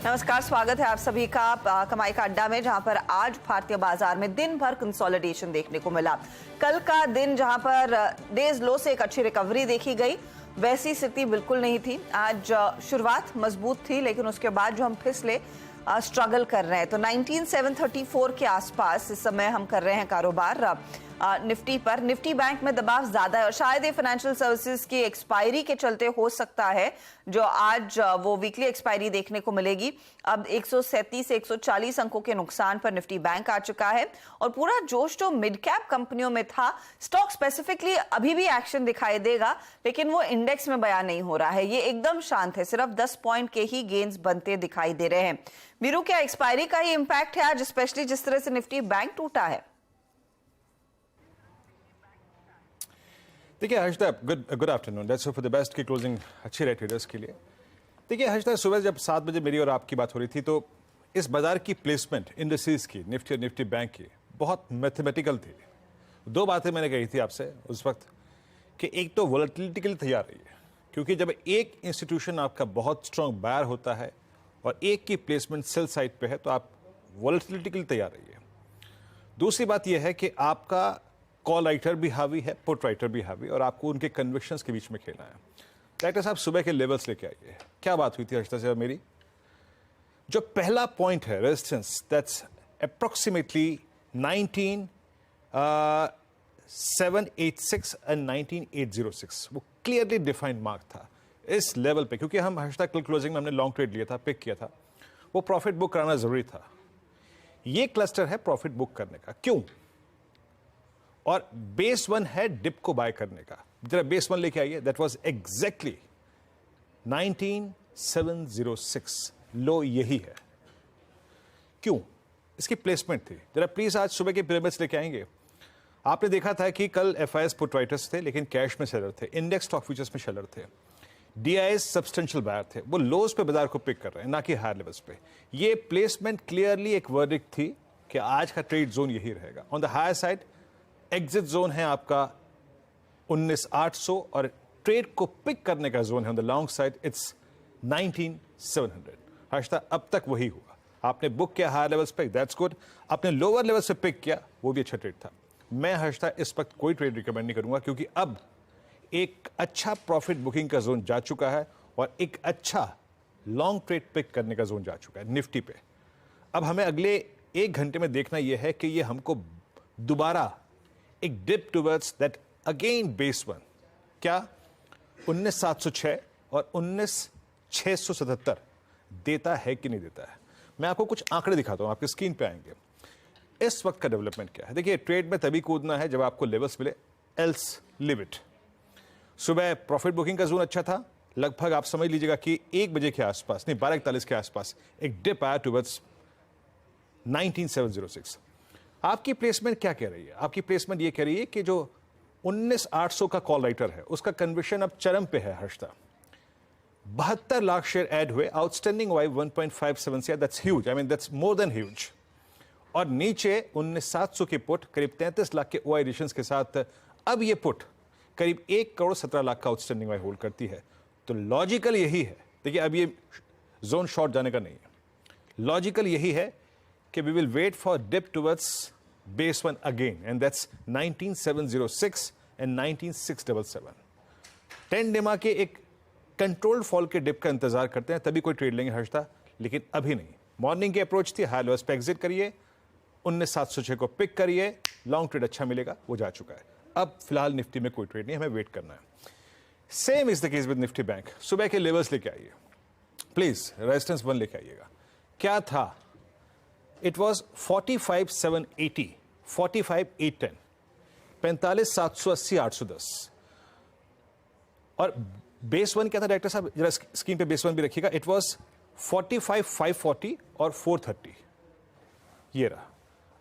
नमस्कार, स्वागत है आप सभी का कमाई का अड्डा में, जहां पर आज भारतीय बाजार में दिन भर कंसोलिडेशन देखने को मिला। कल का दिन जहां पर डेज लो से एक अच्छी रिकवरी देखी गई, वैसी स्थिति बिल्कुल नहीं थी। आज शुरुआत मजबूत थी, लेकिन उसके बाद जो हम फिसले स्ट्रगल कर रहे हैं। तो 19,734 के आसपास इस समय हम कर रहे हैं कारोबार निफ्टी पर। निफ्टी बैंक में दबाव ज्यादा है और शायद ये फाइनेंशियल सर्विसेज की एक्सपायरी के चलते हो सकता है, जो आज वो वीकली एक्सपायरी देखने को मिलेगी। अब 137 से 140 अंकों के नुकसान पर निफ्टी बैंक आ चुका है और पूरा जोश जो मिड कैप कंपनियों में था, स्टॉक स्पेसिफिकली अभी भी एक्शन दिखाई देगा, लेकिन वो इंडेक्स में बयान नहीं हो रहा है। ये एकदम शांत है, सिर्फ 10 पॉइंट के ही गेन्स बनते दिखाई दे रहे हैं। वीरू, क्या एक्सपायरी का ही इंपैक्ट है आज, स्पेशली जिस तरह से निफ्टी बैंक टूटा है? देखिए Harshada, good afternoon. Let's hope for the best की क्लोजिंग अच्छी रहे ट्रेडर्स के लिए। देखिए हर्षदा, सुबह जब 7 बजे मेरी और आपकी बात हो रही थी तो इस बाजार की प्लेसमेंट इंडस्ट्रीज की, निफ्टी और निफ्टी बैंक की, बहुत मैथमेटिकल थी। दो बातें मैंने कही थी आपसे उस वक्त कि एक तो वॉलेटिलिटी के लिए तैयार रही है, क्योंकि जब एक इंस्टीट्यूशन आपका बहुत स्ट्रॉन्ग बायर होता है और एक की प्लेसमेंट सेल साइड पे है तो आप वॉलेटिलिटी के लिए तैयार रही है। दूसरी बात यह है कि आपका कॉल राइटर भी हावी है, पुट राइटर भी हावी, और आपको उनके कन्विक्शंस के बीच में खेलना है। डायरेक्टर साहब, सुबह के लेवल्स लेके आइए। क्या बात हुई थी हर्षदा से मेरी? जो पहला पॉइंट है रेजिस्टेंस, दैट्स अप्रोक्सीमेटली 19,786 एंड 19,806, वो क्लियरली डिफाइंड मार्क था इस लेवल पे, क्योंकि हम हर्षदा कल क्लोजिंग में हमने लॉन्ग ट्रेड लिया था, पिक किया था, वो प्रॉफिट बुक कराना जरूरी था। ये क्लस्टर है प्रॉफिट बुक करने का। क्यों? और बेस वन है डिप को बाय करने का। जरा बेस वन लेके आइए। दैट वाज एग्जैक्टली 19,706, लो यही है। क्यों? इसकी प्लेसमेंट थी। जरा प्लीज आज सुबह के पिरामिड्स लेके आएंगे। आपने देखा था कि कल एफआईएस पुट राइटर्स थे, लेकिन कैश में सेलर थे, इंडेक्स स्टॉक फ्यूचर्स में सेलर थे, डीआईएस सब्सटेंशियल बायर थे। वो लोज पे बाजार को पिक कर रहे हैं, ना कि हायर लेवल्स पे। ये प्लेसमेंट क्लियरली एक वर्डिक्ट थी कि आज का ट्रेड जोन यही रहेगा। On the higher side exit zone है आपका 19,800 और ट्रेड को पिक करने का जोन है on the long side it's 19,700। Harshada, अब तक वही हुआ। आपने बुक किया हायर लेवल्स पे, दैट्स गुड। आपने लोअर लेवल से पिक किया, वो भी अच्छा ट्रेड था। मैं हर्षदा इस वक्त कोई ट्रेड रिकमेंड नहीं करूंगा, क्योंकि अब एक अच्छा प्रॉफिट बुकिंग का जोन जा चुका है और एक अच्छा लॉन्ग ट्रेड पिक करने का जोन जा चुका है निफ्टी पे। अब हमें अगले 1 घंटे में देखना यह है कि यह हमको दोबारा एक dip towards that again base one, क्या 19,706 और 19,677 देता है कि नहीं देता है। मैं आपको कुछ आंकड़े दिखाता हूं, आपके स्क्रीन पे आएंगे। इस वक्त का डेवलपमेंट क्या है? देखिए, ट्रेड में तभी कूदना है जब आपको लेवल्स मिले, एल्स लिव इट। सुबह प्रॉफिट बुकिंग का जोन अच्छा था, लगभग आप समझ लीजिएगा कि 1 बजे के आसपास, नहीं 12:41 के आसपास एक डिप आया टुवर्ड्स 19,706। आपकी प्लेसमेंट क्या कह रही है? आपकी प्लेसमेंट ये कह रही है कि जो 19,800 का कॉल राइटर है, उसका कन्वर्शन अब चरम पे है हर्षदा। 72 लाख शेयर ऐड हुए, आउटस्टैंडिंग वाई 1.57 से, that's huge, I mean that's more than huge. और नीचे 19,700 के पुट करीब 33 लाख के ओआई एडिशंस के साथ अब ये पुट करीब 1,17,00,000 का आउटस्टैंडिंग वाई होल्ड करती है। तो लॉजिकल यही है, देखिए अब ये जोन शॉर्ट जाने का नहीं है, लॉजिकल यही है कि we will wait for dip towards base one again, and that's 19,706 and 19,677. 10 डेमा के एक कंट्रोल्ड फॉल के डिप का इंतजार करते हैं, तभी कोई ट्रेड लेंगे हर्षदा, लेकिन अभी नहीं। मॉर्निंग की अप्रोच थी, हाई लेवल्स पे एग्जिट करिए, 19,706 को पिक करिए, लॉन्ग ट्रेड अच्छा मिलेगा, वो जा चुका है। अब फिलहाल निफ्टी में कोई ट्रेड नहीं, हमें वेट करना है। Same is the case with Nifty bank. सुबह के लेवल्स लेके आइए प्लीज, रेजिस्टेंस 1 लेके आइएगा। क्या था? It was 45,780, 45,810, 45,780, 810। और बेस वन क्या था डायरेक्टर साहब? जरा स्क्रीन पे बेस वन भी रखिएगा। इट वॉज 45,540 और 430, ये रहा।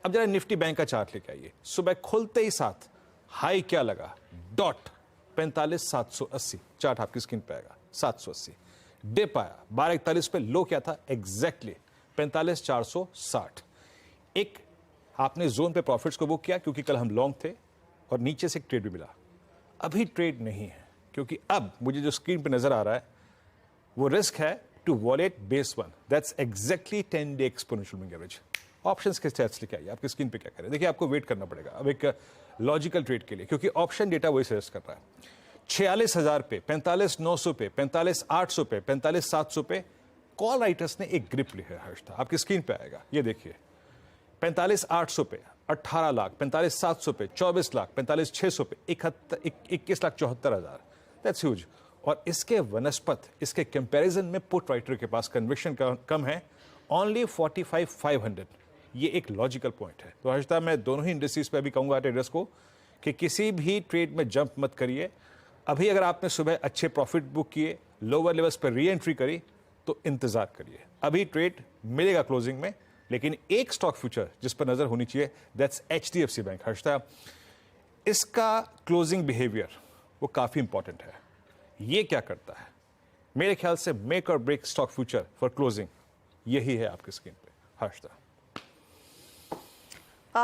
अब जरा निफ्टी बैंक का चार्ट लेके आइए। सुबह खुलते ही साथ हाई क्या लगा? डॉट 45,780, चार्ट आपकी स्क्रीन पे आएगा, 780। डिप आया 12:41 पे, लो क्या था? एग्जैक्टली 45,460। एक आपने जोन पे प्रॉफिट्स को बुक किया क्योंकि कल हम लॉन्ग थे और नीचे से एक ट्रेड भी मिला। अभी ट्रेड नहीं है, क्योंकि अब मुझे जो स्क्रीन पे नजर आ रहा है वो रिस्क है to violate base 1. That's exactly 10-day exponential moving average. Options के स्टैट्स लेके आइए, आपकी स्क्रीन पे क्या करें। देखिए आपको वेट करना पड़ेगा अब एक लॉजिकल ट्रेड के लिए, क्योंकि ऑप्शन डेटा वही सजेस्ट कर रहा है। 46,000 पे, 45,900 पे, 45,800 पे, 45,700 पे कॉल राइटर्स ने एक ग्रिप ली है। हर्ष था आपकी स्क्रीन पे आएगा, ये देखिए 45,800 पे 18 लाख, 45,700 पे 24 लाख, 45,600 पे 21,74,000। That's huge. और इसके वनस्पत, इसके कंपैरिजन में पुट राइटर के पास कन्विक्शन कम है, ओनली 45,500। ये एक लॉजिकल पॉइंट है। तो हर्षदा मैं दोनों ही इंडस्ट्रीज पे अभी कहूंगा ट्रेडर्स को कि किसी भी ट्रेड में जंप मत करिए। अभी अगर आपने सुबह अच्छे प्रॉफिट बुक किए, लोअर लेवल्स पर री एंट्री करी, तो इंतजार करिए। अभी ट्रेड मिलेगा क्लोजिंग में, लेकिन एक स्टॉक फ्यूचर जिस पर नजर होनी चाहिए, दैट्स HDFC बैंक। हर्षदा इसका क्लोजिंग बिहेवियर वो काफी इंपॉर्टेंट है। ये क्या करता है, मेरे ख्याल से मेक और break stock future for closing यही है आपकी स्क्रीन पे। हर्षदा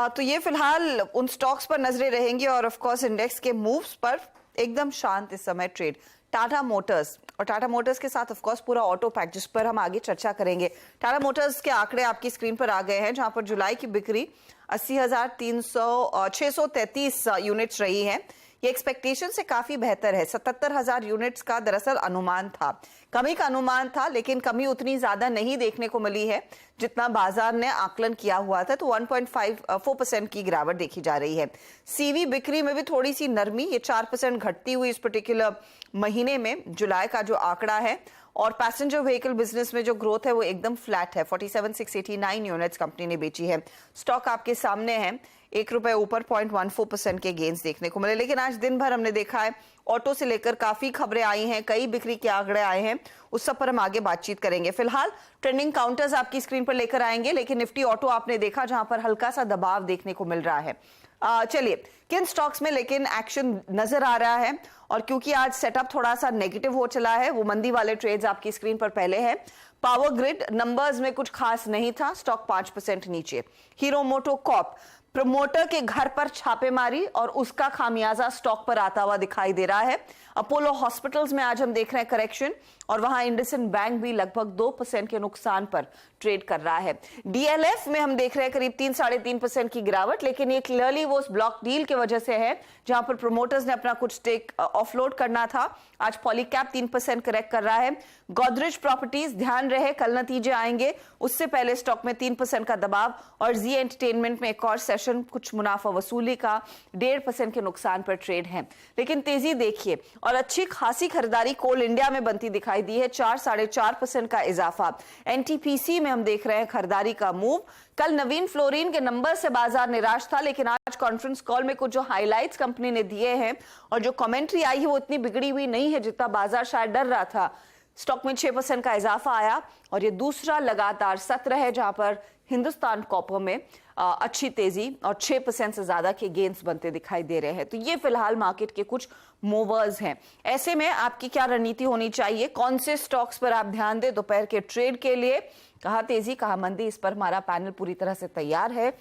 तो ये फिलहाल उन स्टॉक्स पर नजरें रहेंगी और ऑफ कोर्स इंडेक्स के मूव्स पर एकदम शांत इस समय ट्रेड। टाटा मोटर्स, और टाटा मोटर्स के साथ ऑफ कोर्स पूरा ऑटो पैक, जिस पर हम आगे चर्चा करेंगे। टाटा मोटर्स के आंकड़े आपकी स्क्रीन पर आ गए हैं, जहां पर जुलाई की बिक्री 80,633 यूनिट्स रही है। ये एक्सपेक्टेशन से काफी बेहतर है। 77,000 यूनिट्स का दरअसल अनुमान था, कमी का अनुमान था, लेकिन कमी उतनी ज्यादा नहीं देखने को मिली है जितना बाजार ने आकलन किया हुआ था। तो 1.4% की गिरावट देखी जा रही है। सीवी बिक्री में भी थोड़ी सी नरमी, ये 4% घटती हुई इस पर्टिकुलर महीने में, जुलाई का जो आंकड़ा है। और पैसेंजर व्हीकल बिजनेस में जो ग्रोथ है वो एकदम फ्लैट है। 47,689 यूनिट्स कंपनी ने बेची है। स्टॉक आपके सामने है, ₹1 ऊपर 0.14% के गेन्स देखने को मिले। लेकिन आज दिन भर हमने देखा है ऑटो से लेकर काफी खबरें आई हैं, कई बिक्री के आंकड़े आए हैं, उस सब पर हम आगे बातचीत करेंगे। फिलहाल ट्रेंडिंग काउंटर्स आपकी स्क्रीन पर लेकर आएंगे, लेकिन निफ्टी ऑटो आपने देखा जहां पर हल्का सा दबाव देखने को मिल रहा है। चलिए किन स्टॉक्स में लेकिन एक्शन नजर आ रहा है, और क्योंकि आज सेटअप थोड़ा सा नेगेटिव हो चला है, वो मंदी वाले ट्रेड्स आपकी स्क्रीन पर पहले है। पावर ग्रिड नंबर्स में कुछ खास नहीं था, स्टॉक 5% नीचे। हीरो मोटो कॉर्प, प्रमोटर के घर पर छापेमारी और उसका खामियाजा स्टॉक पर आता हुआ दिखाई दे रहा है। अपोलो हॉस्पिटल्स में आज हम देख रहे हैं करेक्शन, और वहां इंडसइंड बैंक भी लगभग 2% के नुकसान पर ट्रेड कर रहा है। डीएलएफ में हम देख रहे हैं करीब 3-3.5% की गिरावट, लेकिन ये क्लियरली वो उस ब्लॉक डील की वजह से है जहां पर प्रोमोटर्स ने अपना कुछ स्टेक ऑफलोड करना था। आज पॉलीकैप 3% करेक्ट कर रहा है। गोदरेज प्रॉपर्टीज, ध्यान रहे कल नतीजे आएंगे, उससे पहले स्टॉक में 3% का दबाव। और जी एंटरटेनमेंट में एक और सेशन, कुछ मुनाफा वसूली का 1.5% के नुकसान पर ट्रेड है। लेकिन तेजी देखिए, और अच्छी खासी खरीदारी कोल इंडिया में बनती दिखाई दी है, 4-4.5% का इजाफा। एनटीपीसी में हम देख रहे हैं खरीदारी का मूव। कल नवीन फ्लोरीन के नंबर से बाजार निराश था, लेकिन आज कॉन्फ्रेंस कॉल में कुछ जो हाइलाइट्स कंपनी ने दिए हैं और जो कमेंट्री आई है वो इतनी बिगड़ी हुई नहीं है जितना बाजार शायद डर रहा था। स्टॉक में 6% का इजाफा आया, और ये दूसरा लगातार सत्र है जहां पर हिंदुस्तान कॉपर में अच्छी तेजी और 6% से ज्यादा के गेन्स बनते दिखाई दे रहे हैं। तो ये फिलहाल मार्केट के कुछ मूवर्स हैं। ऐसे में आपकी क्या रणनीति होनी चाहिए, कौन से स्टॉक्स पर आप ध्यान दें दोपहर के ट्रेड के लिए, कहां तेजी कहां मंदी, इस पर हमारा पैनल पूरी तरह से तैयार है।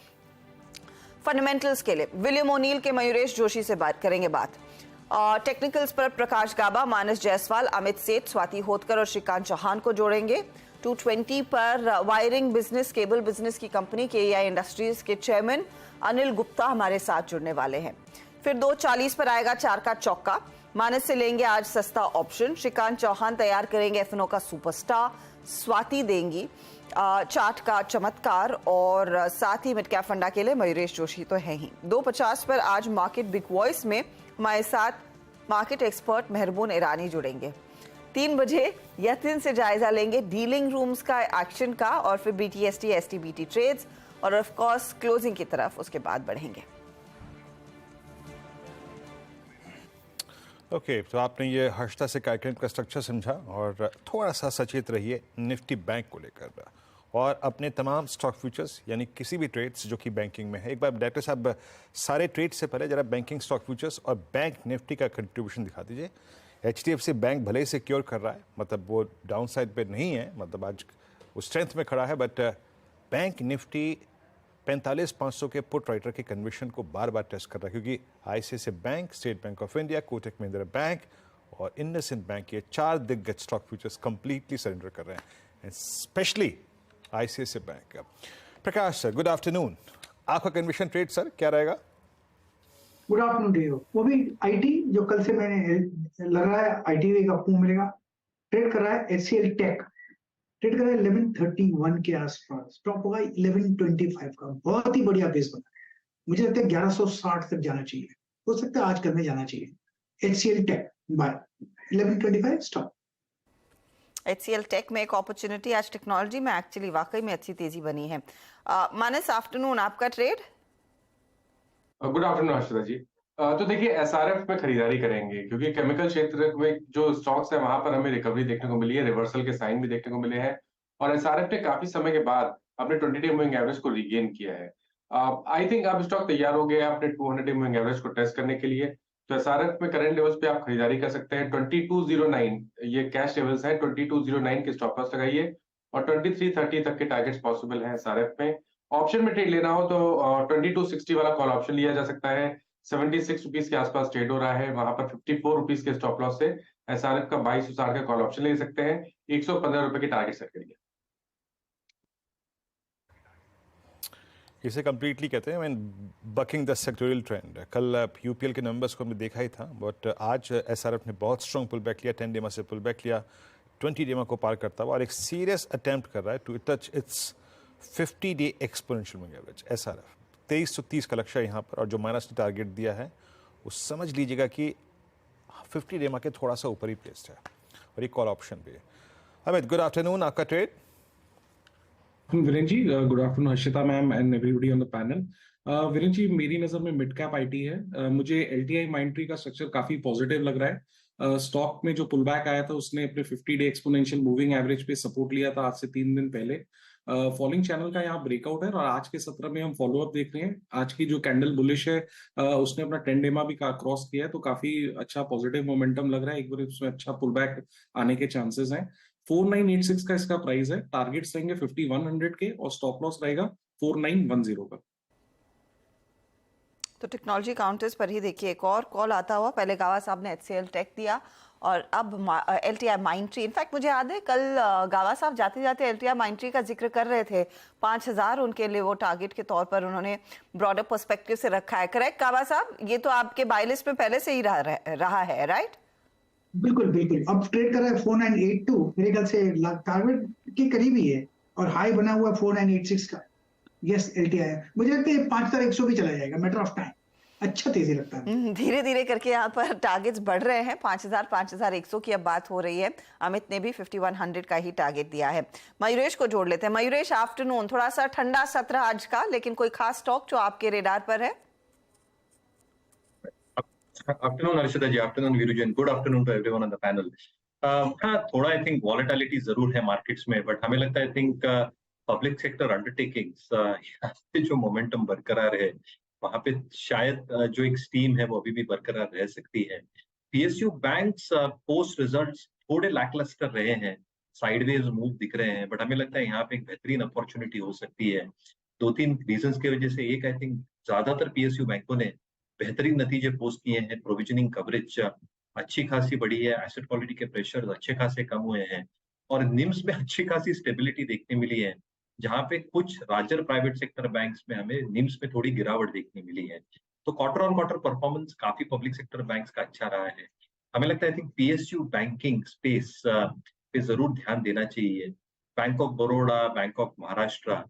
फंडामेंटल्स के लिए विलियम ओनील के मयूरेश जोशी से बात करेंगे। टेक्निकल्स पर प्रकाश गाबा, मानस जायसवाल, अमित सेठ, स्वाति होतकर और श्रीकांत चौहान को जोड़ेंगे। 220 पर वायरिंग बिजनेस, केबल बिजनेस की कंपनी KEI इंडस्ट्रीज के चेयरमैन अनिल गुप्ता हमारे साथ जुड़ने वाले हैं। फिर 2:40 पर आएगा 4 का चौका, मानस से लेंगे आज सस्ता ऑप्शन। श्रीकांत चौहान तैयार करेंगे FNO का सुपरस्टार, स्वाति देंगी चार्ट का चमत्कार, और साथ ही मिड कैप फंडा के लिए मयूरेश जोशी तो है ही। 2:50 पर आज मार्केट बिग वॉइस में हमारे साथ मार्केट एक्सपर्ट मेहरबून ईरानी जुड़ेंगे। 3 बजे यतिन से जायजा लेंगे डीलिंग रूम्स का एक्शन का, और फिर BTST STBT ट्रेड्स, और ऑफ कोर्स क्लोजिंग की तरफ उसके बाद बढ़ेंगे। ओके, तो आपने ये हर्षदा से कार्यक्रम का स्ट्रक्चर समझा, और थोड़ा सा सचेत रहिए निफ्टी बैंक को लेकर, और अपने तमाम स्टॉक फ्यूचर्स यानी किसी भी ट्रेड्स जो कि बैंकिंग में है। एक बार डायरेक्टर साहब सारे ट्रेड से पहले जरा बैंकिंग स्टॉक फ्यूचर्स और बैंक निफ्टी का कंट्रीब्यूशन दिखा दीजिए। HDFC बैंक भले ही सिक्योर कर रहा है, मतलब वो डाउन साइड पे नहीं है, मतलब आज वो स्ट्रेंथ में खड़ा है, बट बैंक निफ्टी 45,500 के पुट राइटर के कन्विक्शन को बार बार टेस्ट कर रहा है, क्योंकि ICICI bank, state bank of India, Kotak Mahindra bank और इंडसइंड बैंक के 4 दिग्गज स्टॉक फ्यूचर्स कंप्लीटली सरेंडर कर रहे हैं, and specially ICICI bank. Prakash sir, good afternoon. आपका कन्विक्शन ट्रेड सर क्या रहेगा? Good afternoon to you. वो भी आईटी जो कल से मैंने लग रहा है आईटी का पूम मिलेगा। ट्रेड कर रहा है एचसीएल टेक, ट्रेड कर रहा है 1131 के आसपास, स्टॉप होगा 1125 का। बहुत ही बढ़िया बेस बना है, मुझे लगता है 1160 तक जाना चाहिए, हो सकता है आज कल में जाना चाहिए। HCL tech buy 1125 stop. HCL tech में एक अपॉर्चुनिटी आज टेक्नोलॉजी में एक्चुअली वाकई में अच्छी तेजी बनी है। मानस, आफ्टरनून आपका ट्रेड। गुड आफ्टरनून हर्षिता जी। तो देखिए एसआरएफ में खरीदारी करेंगे क्योंकि केमिकल क्षेत्र में जो स्टॉक्स है वहां पर हमें रिकवरी देखने को मिली है, रिवर्सल के साइन भी देखने को मिले हैं और एसआरएफ ने काफी समय के बाद अपने 20 डे मूविंग एवरेज को रिगेन किया है। आई थिंक अब स्टॉक तैयार हो गया अपने 200 डे मूविंग एवरेज को टेस्ट करने के लिए। तो एसआरएफ में करंट लेवल्स पे आप खरीदारी कर सकते हैं। 2209 ये कैश लेवल्स हैं, 2209 के स्टॉप लॉस लगाइए और 2330 तक के टारगेट्स पॉसिबल हैं एसआरएफ में। ऑप्शन में ट्रेड लेना हो तो 2260 वाला कॉल ऑप्शन लिया जा सकता है। 76 रुपीज के आसपास ट्रेड हो रहा है, वहां पर 54 रुपीज के स्टॉप लॉस से एसआरएफ का 2260 का कॉल ऑप्शन ले सकते हैं। 115 रुपए के टारगेट सेट करिए। इसे कंप्लीटली कहते हैं मैं बकिंग द सेक्टोरियल ट्रेंड। कल यूपीएल के नंबर्स को हमने देखा ही था, बट आज एसआरएफ ने बहुत स्ट्रॉन्ग पुल बैक लिया, 10 डेमा से पुल बैक लिया, 20 डेमा को पार करता हुआ और एक सीरियस अटेम्प्ट कर रहा है to touch its 50 day exponential moving average. SRF 2330 का लक्ष्य है यहाँ पर, और जो माइनस ने टारगेट दिया है वो समझ लीजिएगा कि 50 डेमा के थोड़ा सा ऊपर ही प्लेस्ड है, और एक कॉल ऑप्शन भी है। अमित, गुड आफ्टरनून, आपका trade. Viren ji, good afternoon Harshita ma'am and everybody on the panel. Viren ji, मेरी नजर में मिड कैप आईटी है। मुझे एलटीआई माइंडट्री का स्ट्रक्चर काफी पॉजिटिव लग रहा है। स्टॉक में जो पुल बैक आया था उसने अपने 50 डे एक्सपोनेंशियल मूविंग एवरेज पे सपोर्ट लिया था आज से 3 दिन पहले। फॉलिंग चैनल का यहाँ ब्रेकआउट है और आज के सत्र में हम फॉलोअप देख रहे हैं। आज की जो कैंडल बुलिश है उसने अपना 10 डेमा भी क्रॉस किया है, तो काफी अच्छा पॉजिटिव मोमेंटम लग रहा है। एक बार उसमें अच्छा पुल बैक आने के चांसेस हैं। 4986 का इसका प्राइस है, टारगेट्स रहेंगे 5100 के और स्टॉप लॉस रहेगा 4910 का। तो टेक्नोलॉजी काउंटर्स पर ही देखिए एक और कॉल आता हुआ। पहले गावा साहब ने एचसीएल टेक दिया और अब एलटीआई माइंडट्री। इनफैक्ट मुझे याद है कल गावा साहब जाते जाते एलटीआई माइंडट्री का जिक्र कर रहे थे। 5000 उनके लिए वो टारगेट के तौर पर उन्होंने ब्रॉडर पर्सपेक्टिव से रखा है। करेक्ट गावा साहब, ये तो आपके बाय लिस्ट में पहले से ही रहा है, राइट? बिल्कुल बिल्कुल। अब ट्रेड कर रहा है 4982, मेरे ख्याल से टारगेट के करीब ही है और हाई बना हुआ 4986 का। यस, एलटीआई है, मुझे लगता है 5100 भी चला जाएगा, मैटर ऑफ टाइम। अच्छा तेजी लगता है। धीरे धीरे करके यहाँ पर टारगेट्स बढ़ रहे हैं। 5000 5100 की अब बात हो रही है। अमित ने भी 5100 का ही टारगेट दिया है। मयूरेश को जोड़ लेते हैं। मयूरेश, आफ्टरनून। थोड़ा सा ठंडा सत्र आज का, लेकिन कोई खास स्टॉक जो आपके रेडार पर है? Afternoon Harshita ji, afternoon Veeru, good afternoon to everyone on the panel. हाँ, थोड़ा आई थिंक वॉलेटिलिटी जरूर है मार्केट्स में, बट हमें लगता है I think public sector undertakings जो मोमेंटम बरकरार है वहां पे शायद जो एक स्टीम है वो अभी भी बरकरार रह सकती है। पीएसयू बैंक्स पोस्ट रिजल्ट्स थोड़े लैकलस्टर रहे हैं, साइडवेज मूव दिख रहे हैं, बट हमें लगता है यहाँ पे एक बेहतरीन अपॉर्चुनिटी हो सकती है 2-3 रीजंस की वजह से। एक, आई थिंक ज्यादातर पीएसयू बैंकों ने बेहतरीन नतीजे पोस्ट किए हैं, प्रोविजनिंग कवरेज अच्छी खासी बढ़ी है, एसेट क्वालिटी के प्रेशर अच्छे खासे कम हुए हैं और निम्स में अच्छी खासी स्टेबिलिटी देखने मिली है, जहां पे कुछ राजर प्राइवेट सेक्टर बैंक्स में हमें निम्स में थोड़ी गिरावट देखने मिली है। तो क्वार्टर ऑन क्वार्टर परफॉर्मेंस काफी पब्लिक सेक्टर बैंक्स का अच्छा रहा है। हमें लगता है I think PSU banking space पे जरूर ध्यान देना चाहिए। Bank of Baroda, bank of Maharashtra,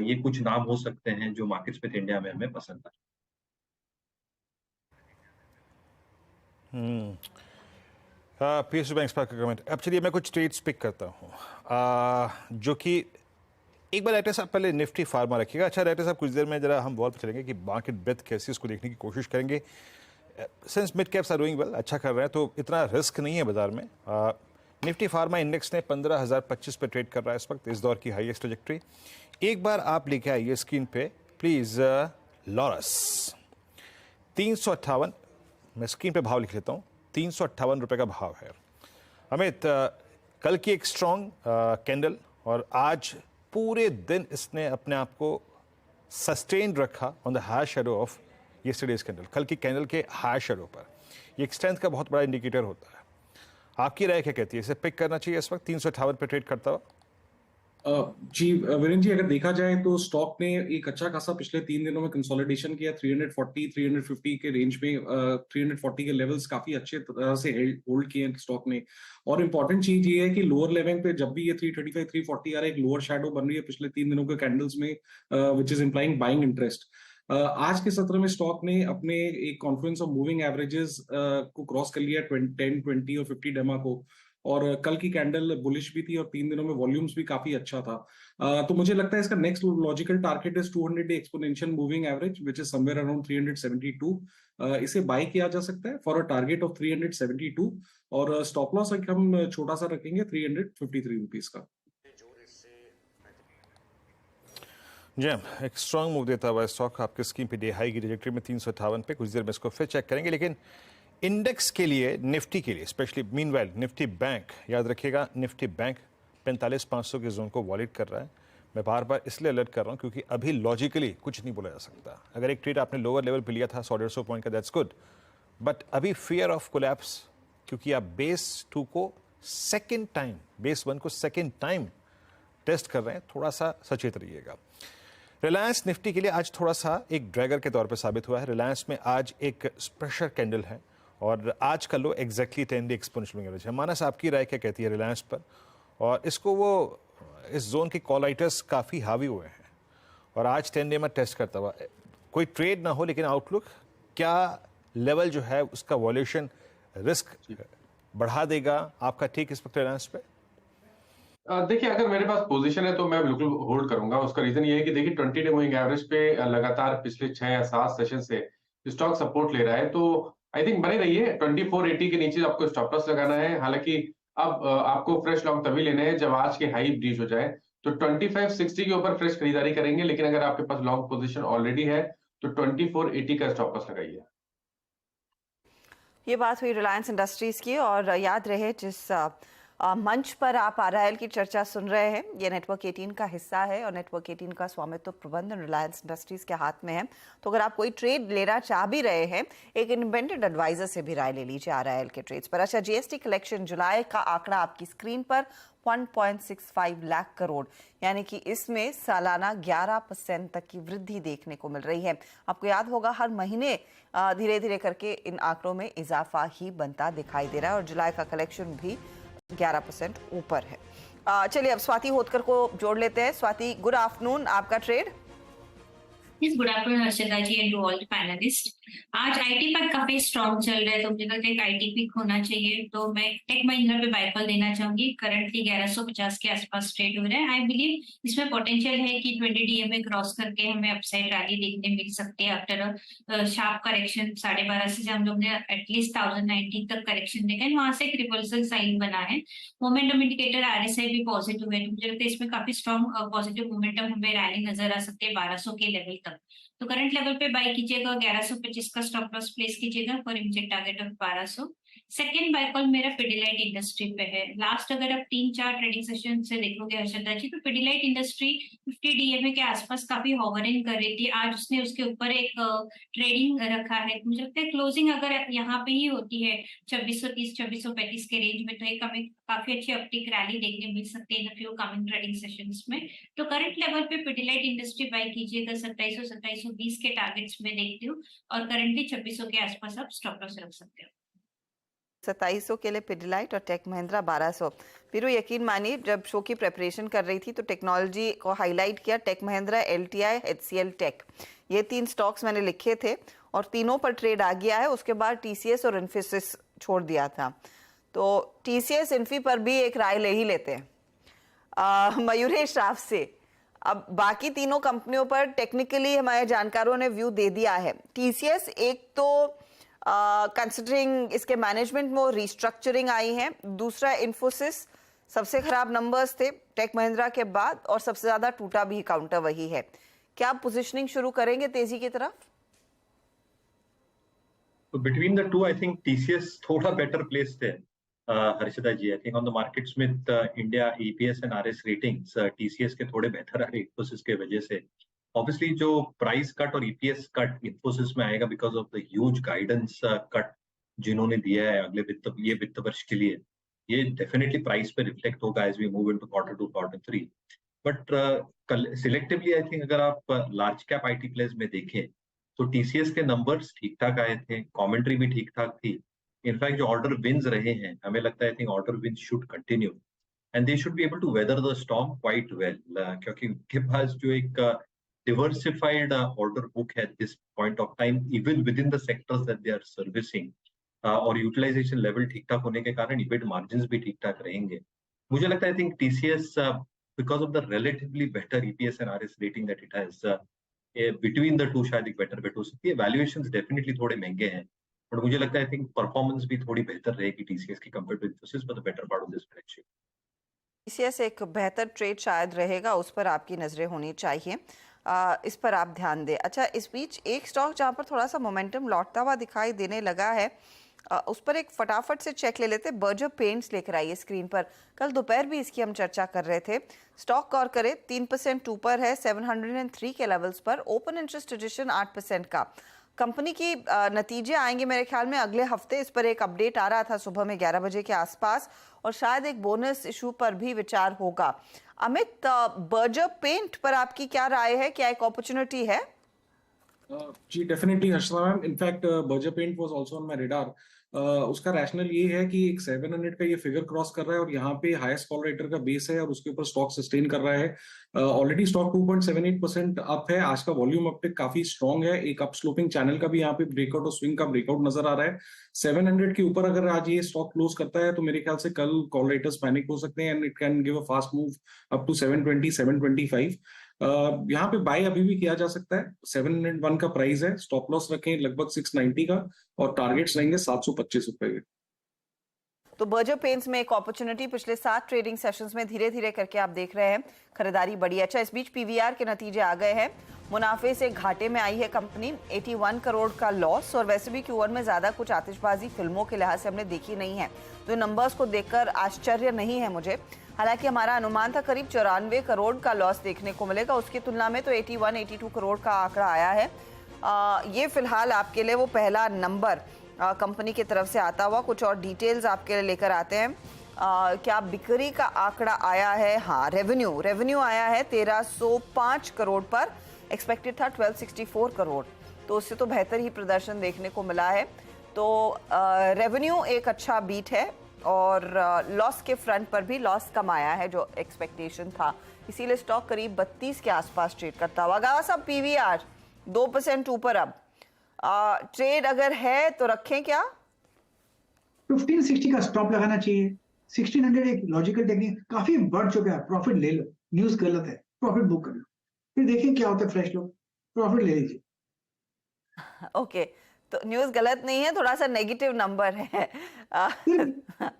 ये कुछ नाम हो सकते हैं जो मार्केट स्पेस इंडिया में हमें पसंद आए। पीएसयू बैंक्स पर कमेंट। अब चलिए मैं कुछ ट्रेड्स पिक करता हूँ जो कि एक बार डायरेक्टर साहब पहले निफ्टी फार्मा रखिएगा। अच्छा डायरेक्टर साहब, कुछ देर में जरा हम वॉल पर चलेंगे कि मार्केट ब्रेथ कैसी, उसको देखने की कोशिश करेंगे। Since mid caps are doing well, अच्छा कर रहे हैं, तो इतना रिस्क नहीं है बाजार में। निफ्टी फार्मा इंडेक्स ने 15,025 पे ट्रेड कर रहा है इस वक्त, इस दौर की हाईएस्ट ट्रैजेक्टरी। एक बार आप लेके आइए स्क्रीन पे प्लीज लॉरस 358, मैं स्क्रीन पे भाव लिख लेता हूँ, 358 रुपये का भाव है। अमित, कल की एक स्ट्रॉन्ग कैंडल और आज पूरे दिन इसने अपने आप को सस्टेन रखा on the high shadow of yesterday's candle. कल की कैंडल के हाई शैडो पर, ये एक स्ट्रेंथ का बहुत बड़ा इंडिकेटर होता है। आपकी राय क्या कहती है, इसे पिक करना चाहिए इस वक्त 358 पे ट्रेड करता हुआ? जी वीरेंद्र जी, अगर देखा जाए तो स्टॉक ने एक अच्छा खासा पिछले 3 दिनों में कंसोलिडेशन किया 340 350 के रेंज में। 340 के लेवल्स काफी अच्छे तरह से होल्ड किए स्टॉक ने। और इम्पोर्टेंट चीज ये है कि लोअर लेवल पे जब भी ये 335 340 आ रहा है, एक लोअर शैडो बन रही है पिछले 3 दिनों के कैंडल्स में, which is implying buying interest. आज के सत्र में स्टॉक ने अपने एक कॉन्फ्लुएंस ऑफ मूविंग एवरेजेस को क्रॉस कर लिया 10 20 और 50 डेमा को। और कल की कैंडल बुलिश भी थी और 3 दिनों में वॉल्यूम्स भी काफी अच्छा था। तो मुझे लगता है इसका next logical target is 200 day exponential moving average which is somewhere around 372। इसे बाय किया जा सकता है फॉर अ टारगेट ऑफ 372। और स्टॉप लॉस हम छोटा सा रखेंगे 353 रुपीज का। जैम एक स्ट्रांग मूव देता हुआ स्टॉक आपके स्क्रीन पे डे हाई की ट्रैजेक्टरी में 358 पे। कुछ देर में इसको फिर चेक करेंगे, लेकिन इंडेक्स के लिए, निफ्टी के लिए स्पेशली, मीनवाइल निफ्टी बैंक, याद रखिएगा निफ्टी बैंक 45,500 के जोन को वॉलिड कर रहा है। मैं बार बार इसलिए अलर्ट कर रहा हूं क्योंकि अभी लॉजिकली कुछ नहीं बोला जा सकता। अगर एक ट्रेड आपने लोअर लेवल पे लिया था 100-150 पॉइंट का, दैट्स गुड, बट अभी फियर ऑफ कोलैप्स, क्योंकि आप बेस 2 को सेकेंड टाइम, बेस 1 को सेकेंड टाइम टेस्ट कर रहे हैं, थोड़ा सा सचेत रहिएगा। रिलायंस निफ्टी के लिए आज थोड़ा सा एक ड्रैगर के तौर पे साबित हुआ है। रिलायंस में आज एक प्रेशर कैंडल है और आज का low exactly 10 day exponential moving average है। मानस, आपकी राय क्या कहती है रिलायंस पर? और इसको वो इस जोन की कॉल राइटर्स काफ़ी हावी हुए हैं और आज 10 डे में टेस्ट करता हुआ, कोई ट्रेड ना हो लेकिन आउटलुक क्या लेवल जो है उसका वॉल्यूशन रिस्क बढ़ा देगा? आपका ठीक इस वक्त रिलायंस पे? देखिए, अगर मेरे पास पोजीशन है तो मैं बिल्कुल होल्ड करूंगा। उसका रीजन ये है कि देखिए 20 डे मूविंग एवरेज पे लगातार पिछले 6 या 7 सेशन से स्टॉक सपोर्ट ले रहा है, तो आई थिंक बने रहिए। 2480 के नीचे आपको स्टॉप लॉस लगाना है। हालांकि अब आपको फ्रेश लॉन्ग तभी लेने हैं जब आज के हाई ब्रीच हो जाए, तो 2560 के ऊपर फ्रेश खरीदारी करेंगे। लेकिन अगर आपके पास लॉन्ग पोजीशन ऑलरेडी है तो 2480 का स्टॉप लॉस लगाइए। ये बात हुई रिलायंस इंडस्ट्रीज की। और याद रहे, जिस मंच पर आप आरआईएल की चर्चा सुन रहे हैं, ये नेटवर्क 18 का हिस्सा है और नेटवर्क 18 का स्वामित्व प्रबंधन रिलायंस इंडस्ट्रीज के हाथ में है। तो अगर आप कोई ट्रेड लेना चाह भी रहे हैं, एक इंडिपेंडेंट एडवाइजर से भी राय ले लीजिए आरआईएल के ट्रेड्स पर। अच्छा, जीएसटी कलेक्शन जुलाई का आंकड़ा आपकी स्क्रीन पर 1.65 लाख करोड़, यानी कि इसमें सालाना 11% तक की वृद्धि देखने को मिल रही है। आपको याद होगा हर महीने धीरे धीरे करके इन आंकड़ों में इजाफा ही बनता दिखाई दे रहा है और जुलाई का कलेक्शन भी 11% ऊपर है। चलिए अब स्वाति होतकर को जोड़ लेते हैं। स्वाति, गुड आफ्टरनून, आपका trade? Yes, good afternoon, Harshada ji, and to all the panelists. आज आईटी पर काफी स्ट्रॉन्ग चल रहा है, तो मुझे लगता है एक आईटी पिक होना चाहिए। तो मैं टेक महिंद्रा पे बाय कॉल देना चाहूंगी। करंटली 1150 के आसपास ट्रेड हो रहा है। आई बिलीव इसमें पोटेंशियल है कि 20 डीएमए क्रॉस करके हमें अपसाइड रैली देखने मिल सकती है आफ्टर शार्प करेक्शन। 12.5 से हम लोग ने एटलीस्ट 1090 तक करेक्शन देखा है, वहां से एक रिवर्सल साइन बना है। मोमेंटम इंडिकेटर आरएसआई भी पॉजिटिव है, तो मुझे लगता है इसमें काफी स्ट्रॉन्ग पॉजिटिव मोमेंटम हमें रैली नजर आ सकती है 1200 के लेवल तक। तो करंट लेवल पे बाय कीजिएगा, 1125 का स्टॉप लॉस प्लेस कीजिएगा for immediate target of 1200। Second by call मेरा पिडिलाइट इंडस्ट्री पे है। लास्ट अगर आप 3-4 ट्रेडिंग सेशन से देखोगे हर्षदा जी, तो पिडिलाइट इंडस्ट्री 50 डीएमए के आसपास काफी होवरिंग कर रही थी। आज उसने उसके ऊपर एक ट्रेडिंग रखा है। मुझे लगता है क्लोजिंग अगर यहाँ पे ही होती है 2630 2635 के रेंज में, तो एक हमें काफी अच्छी अपटिक रैली देखने मिल सकती है in few coming trading sessions में। तो करंट लेवल पे पिडिलाइट इंडस्ट्री बाय कीजिएगा 2700-2720 के टारगेट्स में देखती हूँ, और करंटली 2600 के आसपास आप स्टॉप लॉस रख सकते हो। 2700 के लिए पिडिलाइट और टेक महिंद्रा 1200। फिर यकीन मानिए, जब शो की प्रेपरेशन कर रही थी तो टेक्नोलॉजी को हाईलाइट किया, tech Mahindra, LTI, HCL tech, ये 3 स्टॉक्स मैंने लिखे थे और तीनों पर ट्रेड आ गया है। उसके बाद टीसीएस और इन्फोसिस छोड़ दिया था। तो टीसीएस इन्फी पर भी एक राय ले ही लेते हैं मयूरेश राव से। अब बाकी तीनों कंपनियों पर टेक्निकली हमारे जानकारों ने व्यू दे दिया है। टीसीएस एक तो कंसिडरिंग इसके मैनेजमेंट में रिस्ट्रक्चरिंग आई है, दूसरा इन्फोसिस सबसे खराब नंबर्स थे टेक महिंद्रा के बाद और सबसे ज्यादा टूटा भी काउंटर वही है। क्या आप पोजिशनिंग शुरू करेंगे तेजी की तरफ? So between the two, I think TCS थोड़ा better placed है, हर्षदा जी। I think on the markets with India EPS and RS ratings, TCS के थोड़े बेहतर आ रहे Infosys के वजह से। Obviously जो प्राइस कट और EPS कट Infosys में आएगा because of the huge guidance cut जिन्होंने दिया है अगले वित्त वर्ष के लिए। ये डेफिनेटली प्राइस पे रिफ्लेक्ट होगा as we move into Q2 Q3. But selectively I think अगर आप लार्ज कैप आईटी प्लेयर्स में देखें तो टीसीएस के नंबर्स ठीक ठाक आए थे, कमेंट्री भी ठीक ठाक थी. इनफैक्ट जो ऑर्डर विन्स रहे हैं, हमें लगता है I think order wins should continue and they should be able to weather the storm quite well, क्योंकि उनके पास जो एक diversified order book at this point of time, even within the sectors that they are servicing, और utilisation level ठीक ठाक होने के कारण EBIT मार्जिन्स भी ठीक ठाक रहेंगे. मुझे लगता है I think TCS because of the relatively better EPS and RS rating that it has, between the two शायद एक बेटर बेट हो सकती है. वैल्यूएशंस डेफिनेटली थोड़े महंगे हैं, बट मुझे लगता है आई थिंक परफॉर्मेंस भी थोड़ी बेहतर रहेगी टीसीएस की compare to Infosys for the better part of this correction. TCS एक बेहतर ट्रेड शायद रहेगा, उस पर आपकी नजरें होनी चाहिए, इस पर आप ध्यान दें. अच्छा, इस बीच एक स्टॉक जहां पर थोड़ा सा मोमेंटम लौटता हुआ दिखाई देने लगा है, उस पर एक फटाफट से चेक ले लेते. बर्जर पेंट्स लेकर आइए स्क्रीन पर. कल दोपहर भी इसकी हम चर्चा कर रहे थे. स्टॉक कॉर करे 3% ऊपर है 703 के लेवल्स पर. ओपन इंटरेस्ट एडिशन 8% का. कंपनी की नतीजे आएंगे मेरे ख्याल में अगले हफ्ते. इस पर एक अपडेट आ रहा था सुबह में 11 बजे के आसपास, और शायद एक बोनस इशू पर भी विचार होगा. अमित, बर्जर पेंट पर आपकी क्या राय है? क्या एक अपॉर्चुनिटी है? जी definitely Harshita ma'am. In fact Berger paint was also on my radar. उसका रैशनल ये है कि एक 700 का ये फिगर क्रॉस कर रहा है और यहाँ पे हाईएस्ट कॉल राइटर का बेस है और उसके ऊपर स्टॉक सस्टेन कर रहा है. ऑलरेडी स्टॉक 2.78% अप है. आज का वॉल्यूम अपटेक काफी स्ट्रॉन्ग है. एक अप स्लोपिंग चैनल का भी यहाँ पे ब्रेकआउट और स्विंग का ब्रेकआउट नजर आ रहा है. 700 के ऊपर अगर आज ये स्टॉक क्लोज करता है तो मेरे ख्याल से कल कॉल राइटर्स पैनिक हो सकते हैं and it can give a fast move up to 720 725. यहाँ पे बाय अभी भी किया जा सकता है. 701 का प्राइस है. स्टॉप लॉस रखें लगभग 690 का और टारगेट्स रहेंगे 725 रुपए के. तो बर्जर पेंट्स में एक अपॉर्चुनिटी पिछले 7 ट्रेडिंग सेशंस में धीरे धीरे करके आप देख रहे हैं खरीदारी बढ़ी. अच्छा, इस बीच पीवीआर के नतीजे आ गए हैं. मुनाफे से घाटे में आई है कंपनी. 81 करोड़ का लॉस, और वैसे भी Q1 में ज्यादा कुछ आतिशबाजी फिल्मों के लिहाज से हमने देखी नहीं है, तो नंबर्स को देखकर आश्चर्य नहीं है मुझे. हालांकि हमारा अनुमान था करीब 94 करोड़ का लॉस देखने को मिलेगा. उसकी तुलना में तो 81-82 करोड़ का आंकड़ा आया है. ये फिलहाल आपके लिए वो पहला नंबर कंपनी की तरफ से आता हुआ. कुछ और डिटेल्स आपके लिए लेकर आते हैं. क्या बिक्री का आंकड़ा आया है? हाँ, रेवेन्यू आया है 1305 करोड़ पर. एक्सपेक्टेड था 1264 करोड़, तो उससे तो बेहतर ही प्रदर्शन देखने को मिला है. तो रेवेन्यू एक अच्छा बीट है, और लॉस के फ्रंट पर भी लॉस कम आया है जो एक्सपेक्टेशन था. इसीलिए स्टॉक करीब 32 के आसपास ट्रेड करता हुआ. गावा साहब, पीवीआर 2% ऊपर. अब ट्रेड अगर है तो रखें क्या? 1560 का स्टॉप लगाना चाहिए. 1600 एक लॉजिकल टेक्निक, काफी बढ़ चुका है. प्रॉफिट ले लो. न्यूज गलत है, प्रॉफिट बुक कर लो, फिर देखें क्या होता है. फ्रेश लो, प्रॉफिट ले लीजिए. ओके, तो न्यूज गलत नहीं है, थोड़ा सा नेगेटिव नंबर है.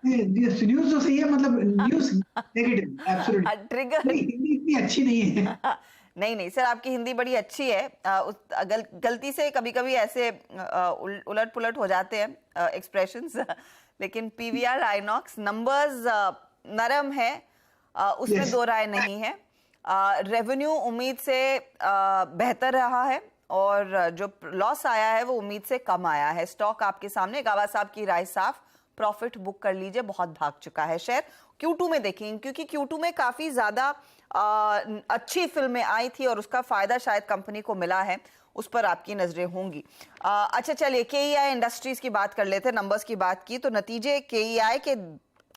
न्यूज तो सही है, मतलब न्यूज नेगेटिव. एब्सोल्युटली ट्रिगर इतनी अच्छी नहीं है. नहीं सर, आपकी हिंदी बड़ी अच्छी है. गलती से कभी कभी ऐसे उलट पुलट हो जाते हैं एक्सप्रेशंस, लेकिन पीवीआर आइनॉक्स नंबर्स नरम है, उसमें दो राय नहीं है. रेवेन्यू उम्मीद से बेहतर रहा है, और जो लॉस आया है वो उम्मीद से कम आया है. स्टॉक आपके सामने. गावा साहब की राय साफ, प्रॉफिट बुक कर लीजिए, बहुत भाग चुका है शेयर. Q2 में देखेंगे, क्योंकि Q2 में काफी ज्यादा अच्छी फिल्में आई थी और उसका फायदा शायद कंपनी को मिला है. उस पर आपकी नजरें होंगी. अच्छा, चलिए KEI इंडस्ट्रीज की बात कर लेते हैं. नंबर्स की बात की तो नतीजे KEI के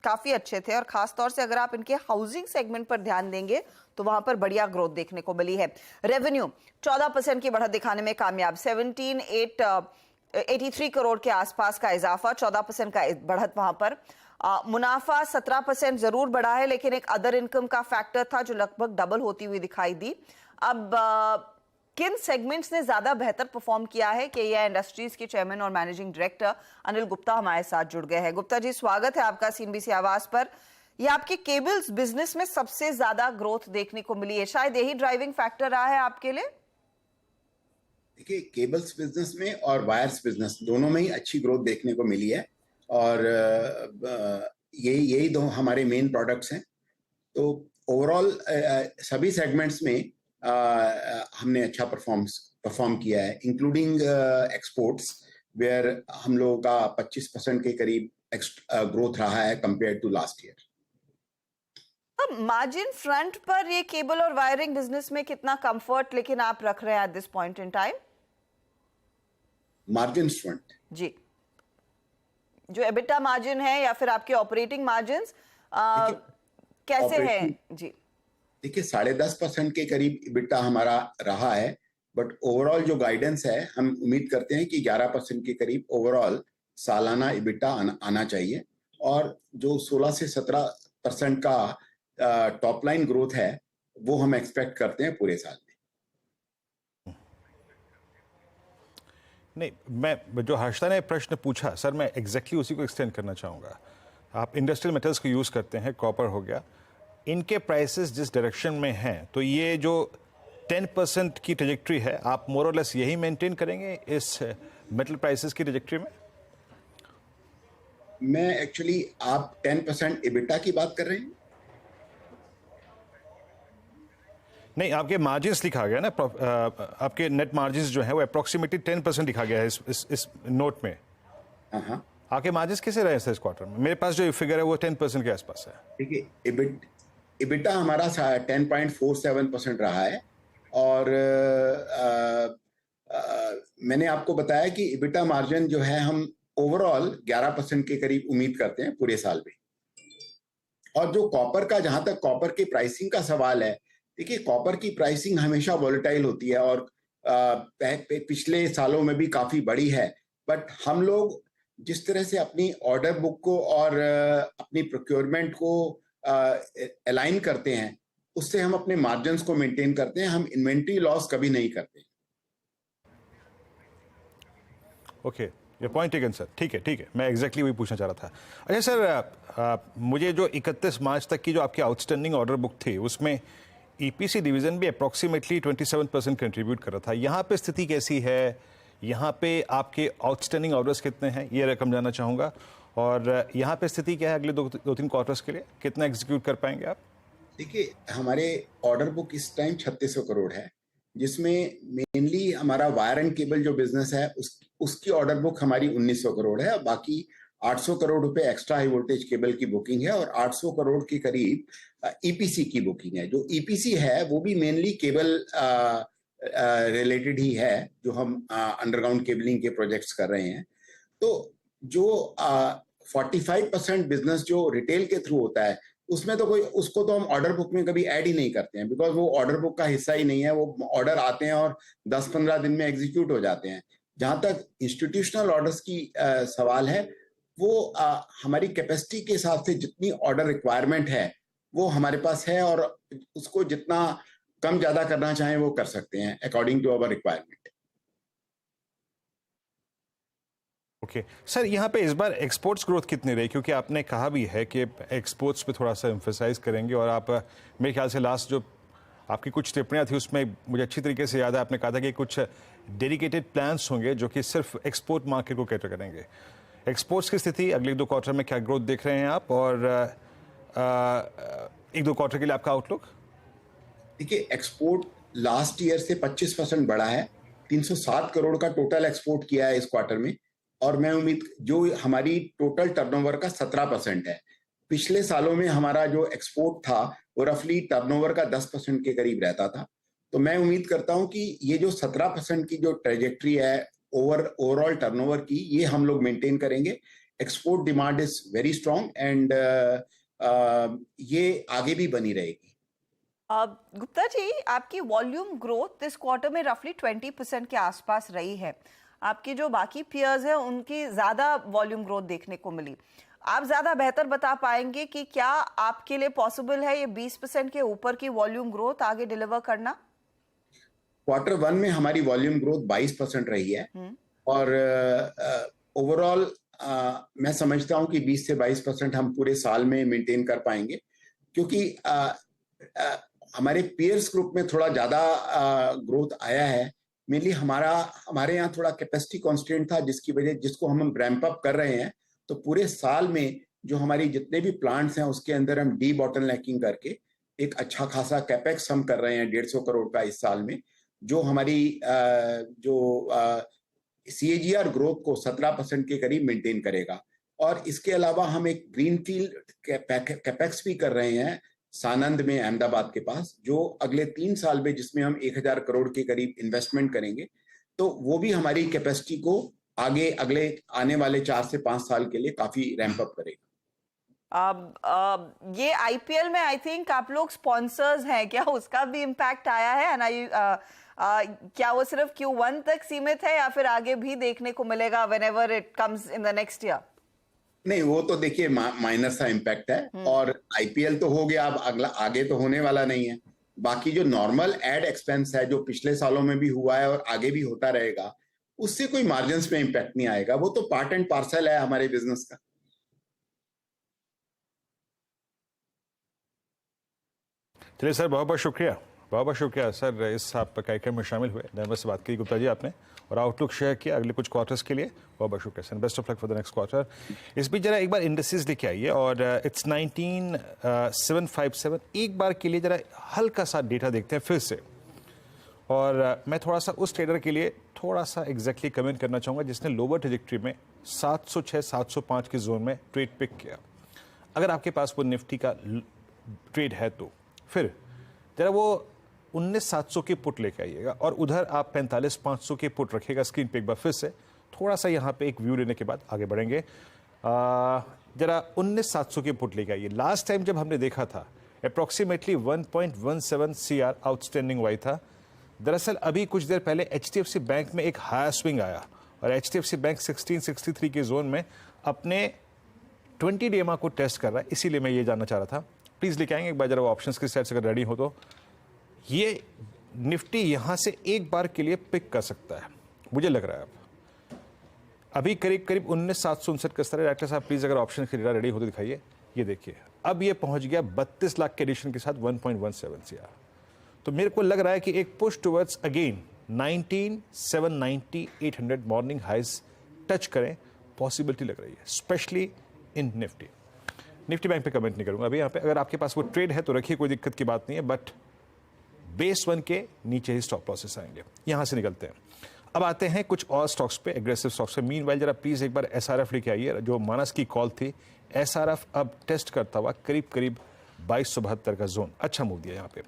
काफी अच्छे थे, और खास तौर से अगर आप इनके हाउसिंग सेगमेंट पर ध्यान देंगे तो वहां पर बढ़िया ग्रोथ देखने को मिली है. रेवेन्यू 14% की बढ़त दिखाने में कामयाब. 17,883 करोड़ के आसपास का इजाफा, 14% का बढ़त वहां पर. मुनाफा 17% जरूर बढ़ा है, लेकिन एक अदर इनकम का फैक्टर था जो लगभग डबल होती हुई दिखाई दी. अब किन सेगमेंट्स ने ज्यादा बेहतर परफॉर्म किया है? KEI इंडस्ट्रीज के चेयरमैन और मैनेजिंग डायरेक्टर अनिल गुप्ता हमारे साथ जुड़ गए हैं. गुप्ता जी, स्वागत है आपका CNBC आवाज पर. ये आपके केबल्स बिजनेस में सबसे ज्यादा ग्रोथ देखने को मिली है, शायद यही ड्राइविंग फैक्टर रहा है आपके लिए? देखिए, केबल्स बिजनेस में और वायर्स बिजनेस दोनों में ही अच्छी ग्रोथ देखने को मिली है, और यही दो हमारे मेन प्रोडक्ट्स हैं. तो ओवरऑल सभी सेगमेंट्स में हमने अच्छा परफॉर्म किया है, इंक्लूडिंग एक्सपोर्ट्स, वेयर हम लोगों का 25% के करीब ग्रोथ रहा है कंपेयर टू लास्ट ईयर। अब मार्जिन फ्रंट पर ये केबल और वायरिंग बिजनेस में कितना कंफर्ट लेकिन आप रख रहे हैं at this point in time? Margin front जी, जो एबिटा मार्जिन है या फिर आपके ऑपरेटिंग मार्जिन कैसे हैं? जी देखिए 10.5% के करीब EBITDA हमारा रहा है, बट ओवरऑल जो गाइडेंस है हम उम्मीद करते हैं कि 11% के करीब ओवरऑल सालाना EBITDA आना चाहिए, और जो 16 से 17% का टॉप लाइन ग्रोथ है वो हम एक्सपेक्ट करते हैं पूरे साल में। नहीं, मैं जो हर्षदा ने प्रश्न पूछा सर, मैं एग्जैक्टली उसी को एक्सटेंड करना चाहूँगा। आप इंडस्ट्रियल मेटल्स को यूज़ करते हैं, कॉपर हो गया, इनके प्राइसेस जिस डायरेक्शन में हैं, तो ये जो 10% की ट्रेजेक्ट्री है, आप मोर और लेस यही मेंटेन करेंगे इस मेटल प्राइसेस की ट्रेजेक्ट्री में? मैं एक्चुअली, आप 10% EBITDA की बात कर रहे हैं? नहीं, आपके मार्जिन्स लिखा गया ना, आपके नेट मार्जिन्स जो है वो अप्रोक्सीमेटली 10% लिखा गया है इस नोट में। हाँ, आपके मार्जिन्स कैसे रहे इस क्वार्टर में? मेरे पास जो फिगर है वो 10% के आसपास है। देखिए EBITDA हमारा 10.47% रहा है, और मैंने आपको बताया कि EBITDA मार्जिन जो है हम ओवरऑल 11% के करीब उम्मीद करते हैं पूरे साल में। और जो कॉपर का, जहां तक कॉपर की प्राइसिंग का सवाल है, देखिए कॉपर की प्राइसिंग हमेशा वॉलेटाइल होती है, और पिछले सालों में भी काफी बढ़ी है, बट हम लोग जिस तरह से अपनी ऑर्डर बुक को और अपनी प्रोक्योरमेंट को अलाइन करते हैं, उससे हम अपने मार्जिन्स को मेंटेन करते हैं, हम इन्वेंट्री लॉस कभी नहीं करते। ओके, ये पॉइंट टेकन सर, ठीक है, मैं एग्जैक्टली वही पूछना चाह रहा था। अच्छा सर, मुझे जो 31 मार्च तक की जो आपकी आउटस्टैंडिंग ऑर्डर बुक थी, उसमें ईपीसी डिवीजन भी अप्रॉक्सीमेटली 27% कंट्रीब्यूट कर रहा था। यहाँ पे स्थिति कैसी है? यहाँ पे आपके आउटस्टैंडिंग ऑर्डर्स कितने हैं, ये रकम जानना चाहूँगा। और यहाँ पे स्थिति क्या है अगले 2-3 क्वार्टर्स के लिए? कितना एग्जीक्यूट कर पाएंगे आप? देखिए हमारे ऑर्डर बुक इस टाइम 3600 करोड़ है, जिसमें मेनली हमारा वायर एंड केबल जो बिजनेस है उसकी ऑर्डर बुक हमारी 1900 करोड़ है, और बाकी 800 करोड़ रुपए एक्स्ट्रा हाई वोल्टेज केबल की बुकिंग है, और 800 करोड़ के करीब ईपीसी की बुकिंग है। जो ईपीसी है वो भी मेनली केबल रिलेटेड ही है, जो हम अंडरग्राउंड केबलिंग के प्रोजेक्ट्स कर रहे हैं। तो जो 45% बिजनेस जो रिटेल के थ्रू होता है, उसमें तो उसको तो हम ऑर्डर बुक में कभी ऐड ही नहीं करते हैं, बिकॉज वो ऑर्डर बुक का हिस्सा ही नहीं है। वो ऑर्डर आते हैं और 10-15 दिन में एग्जीक्यूट हो जाते हैं। जहां तक इंस्टीट्यूशनल ऑर्डर्स की सवाल है, वो हमारी कैपेसिटी के हिसाब से जितनी ऑर्डर रिक्वायरमेंट है वो हमारे पास है, और उसको जितना कम ज्यादा करना चाहें वो कर सकते हैं according to our requirement. Okay sir, यहाँ पे इस बार एक्सपोर्ट्स ग्रोथ कितनी रही? क्योंकि आपने कहा भी है कि एक्सपोर्ट्स पे थोड़ा सा एम्फेसाइज करेंगे, और आप मेरे ख्याल से लास्ट जो आपकी कुछ टिप्पणियाँ थी उसमें मुझे अच्छी तरीके से याद है, आपने कहा था कि कुछ डेडिकेटेड प्लान्स होंगे जो कि सिर्फ एक्सपोर्ट मार्केट को कैटर करेंगे। एक्सपोर्ट्स की स्थिति अगले 2 क्वार्टर में क्या ग्रोथ देख रहे हैं आप, और 1-2 क्वार्टर के लिए आपका आउटलुक? देखिए एक्सपोर्ट लास्ट ईयर से 25% बढ़ा है, 307 करोड़ का टोटल एक्सपोर्ट किया है इस क्वार्टर में, और मैं उम्मीद, जो हमारी टोटल टर्नओवर का 17% है। पिछले सालों में हमारा जो एक्सपोर्ट था वो रफली टर्नओवर का 10% के करीब रहता था। तो मैं उम्मीद करता हूं कि ये जो 17% की जो ट्रेजेक्ट्री है ओवरऑल टर्नओवर की, ये हम लोग मेंटेन करेंगे। Export demand is very strong, and ये आगे भी बनी रहेगी। गुप्ता जी, आपकी वॉल्यूम ग्रोथ इस क्वार्टर में रफली 20% के आसपास रही है। आपके जो बाकी पीयर्स हैं उनकी ज्यादा वॉल्यूम ग्रोथ देखने को मिली। आप ज्यादा बेहतर बता पाएंगे कि क्या आपके लिए पॉसिबल है ये 20% के ऊपर की वॉल्यूम ग्रोथ आगे डिलीवर करना? क्वार्टर 1 में हमारी वॉल्यूम ग्रोथ 22% रही है, और ओवरऑल मैं समझता हूं कि 20 से 22% हम पूरे साल में मेंटेन कर पाएंगे, क्योंकि हमारे पीयर्स ग्रुप में थोड़ा ज्यादा ग्रोथ आया है। मेनली हमारे यहाँ थोड़ा कैपेसिटी कॉन्स्टेंट था, जिसको हम रैंप अप कर रहे हैं। तो पूरे साल में जो हमारी जितने भी प्लांट्स हैं उसके अंदर हम डी बॉटलनेकिंग करके एक अच्छा खासा कैपेक्स हम कर रहे हैं 150 करोड़ का इस साल में, जो हमारी CAGR ग्रोथ को 17% के करीब मेंटेन करेगा। और इसके अलावा हम एक ग्रीनफील्ड कैपेक्स भी कर रहे हैं सानंद में, अहमदाबाद के पास, जो अगले 3 साल में, जिसमें हम 1000 करोड़ के करीब इन्वेस्टमेंट करेंगे। तो वो भी हमारी कैपेसिटी को आगे अगले आने वाले 4 से 5 साल के लिए काफी रैंप अप करेगा। ये आईपीएल में आई थिंक आप लोग स्पॉन्सर्स हैं, क्या उसका भी इम्पैक्ट आया है? क्या वो सिर्फ Q1 तक सीमित है या फिर आगे भी देखने को मिलेगा whenever it comes in the next year? नहीं, वो तो देखिए माइनर सा इम्पैक्ट है, और आईपीएल तो हो गया, अब अगला आगे तो होने वाला नहीं है। बाकी जो नॉर्मल एड एक्सपेंस है, जो पिछले सालों में भी हुआ है और आगे भी होता रहेगा, उससे कोई मार्जिन्स में इम्पैक्ट नहीं आएगा। वो तो पार्ट एंड पार्सल है हमारे बिजनेस का। चलिए सर, बहुत बहुत शुक्रिया सर, इस आप कार्यक्रम में शामिल हुए, नर्मस से बात की गुप्ता जी आपने, और आउटलुक शेयर किया अगले कुछ क्वार्टर्स के लिए। बहुत बहुत शुक्रिया sir, best of luck for the next quarter. इस बीच जरा एक बार इंडेक्सेस लेके आइए, और इट्स 19757। एक बार के लिए जरा हल्का सा डेटा देखते हैं फिर से, और मैं थोड़ा सा उस ट्रेडर के लिए थोड़ा सा एग्जैक्टली कमेंट करना चाहूँगा जिसने लोअर ट्रेजेक्ट्री में 706 705 के जोन में ट्रेड पिक किया। अगर आपके पास वो निफ्टी का ट्रेड है तो फिर जरा वो 19700 के पुट लेके आइएगा, और उधर आप 45500 के पुट रखिएगा स्क्रीन पे एक बार फिर से। थोड़ा सा यहाँ पे एक व्यू लेने के बाद आगे बढ़ेंगे। जरा 19700 के पुट लेके आइए। लास्ट टाइम जब हमने देखा था अप्रॉक्सीमेटली 1.17 CR आउटस्टैंडिंग वाई था। दरअसल अभी कुछ देर पहले HDFC बैंक में एक हायर स्विंग आया, और HDFC बैंक 1663 के जोन में अपने 20 DMA को टेस्ट कर रहा है, इसीलिए मैं ये जानना चाह रहा था। प्लीज़ लेके आएंगे एक बार जरा वो ऑप्शंस की साइड से अगर रेडी हो तो। ये निफ्टी यहाँ से एक बार के लिए पिक कर सकता है, मुझे लग रहा है। अब अभी करीब 19759 का स्तर है। डॉक्टर साहब प्लीज़ अगर ऑप्शन की रेडी हो तो दिखाइए। ये देखिए, अब ये पहुँच गया 32 लाख के एडिशन के साथ 1.17 CR। तो मेरे को लग रहा है कि एक push towards again 19,790 800 morning highs touch करें, पॉसिबिलिटी लग रही है, स्पेशली इन निफ्टी बैंक पे कमेंट नहीं करूंगा अभी। यहाँ पे अगर आपके पास वो ट्रेड है तो रखिए, कोई दिक्कत की बात नहीं है, बट बेस 1 के नीचे ही स्टॉप लॉसेस आएंगे। यहां से निकलते हैं, अब आते हैं कुछ और स्टॉक्स पे, एग्रेसिव स्टॉक्स पे। मीनवाइल जरा प्लीज एक बार SRF लेके आइए, जो मानस की कॉल थी। SRF अब टेस्ट करता हुआ करीब 2272 का जोन, अच्छा मूव दिया यहाँ पे।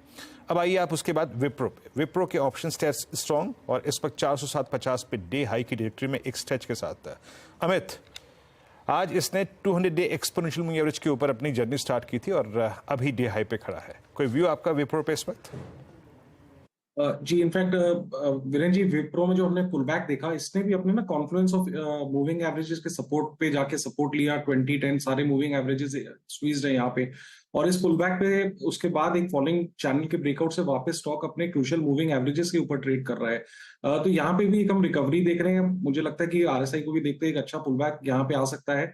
अब आइए आप उसके बाद विप्रो पे। विप्रो के ऑप्शन स्टेट्स स्ट्रॉन्ग, और इस वक्त 407.50 पे डे हाई की डायरेक्टरी में एक स्ट्रेच के साथ है। अमित, आज इसने 200 डे एक्सपोनेंशियल मूविंग एवरेज के ऊपर अपनी जर्नी स्टार्ट की थी, और अभी डे हाई पे खड़ा है। कोई व्यू आपका विप्रो पे इस वक्त? जी, इनफैक्ट वीरेन जी, विप्रो में जो हमने पुल बैक देखा, इसने भी अपने ना कॉन्फ्लुएंस ऑफ मूविंग एवरेजेस के सपोर्ट पे जाके सपोर्ट लिया। 20-10 सारे मूविंग एवरेजेस स्क्वीज्ड है यहाँ पे, और इस पुल बैक पे उसके बाद एक फॉलोइंग चैनल के ब्रेकआउट से वापस स्टॉक अपने क्रूशियल मूविंग एवरेजेस के ऊपर ट्रेड कर रहा है। तो यहाँ पे भी एक हम रिकवरी देख रहे हैं। मुझे लगता है कि RSI को भी देखते एक अच्छा पुल बैक यहाँ पे आ सकता है।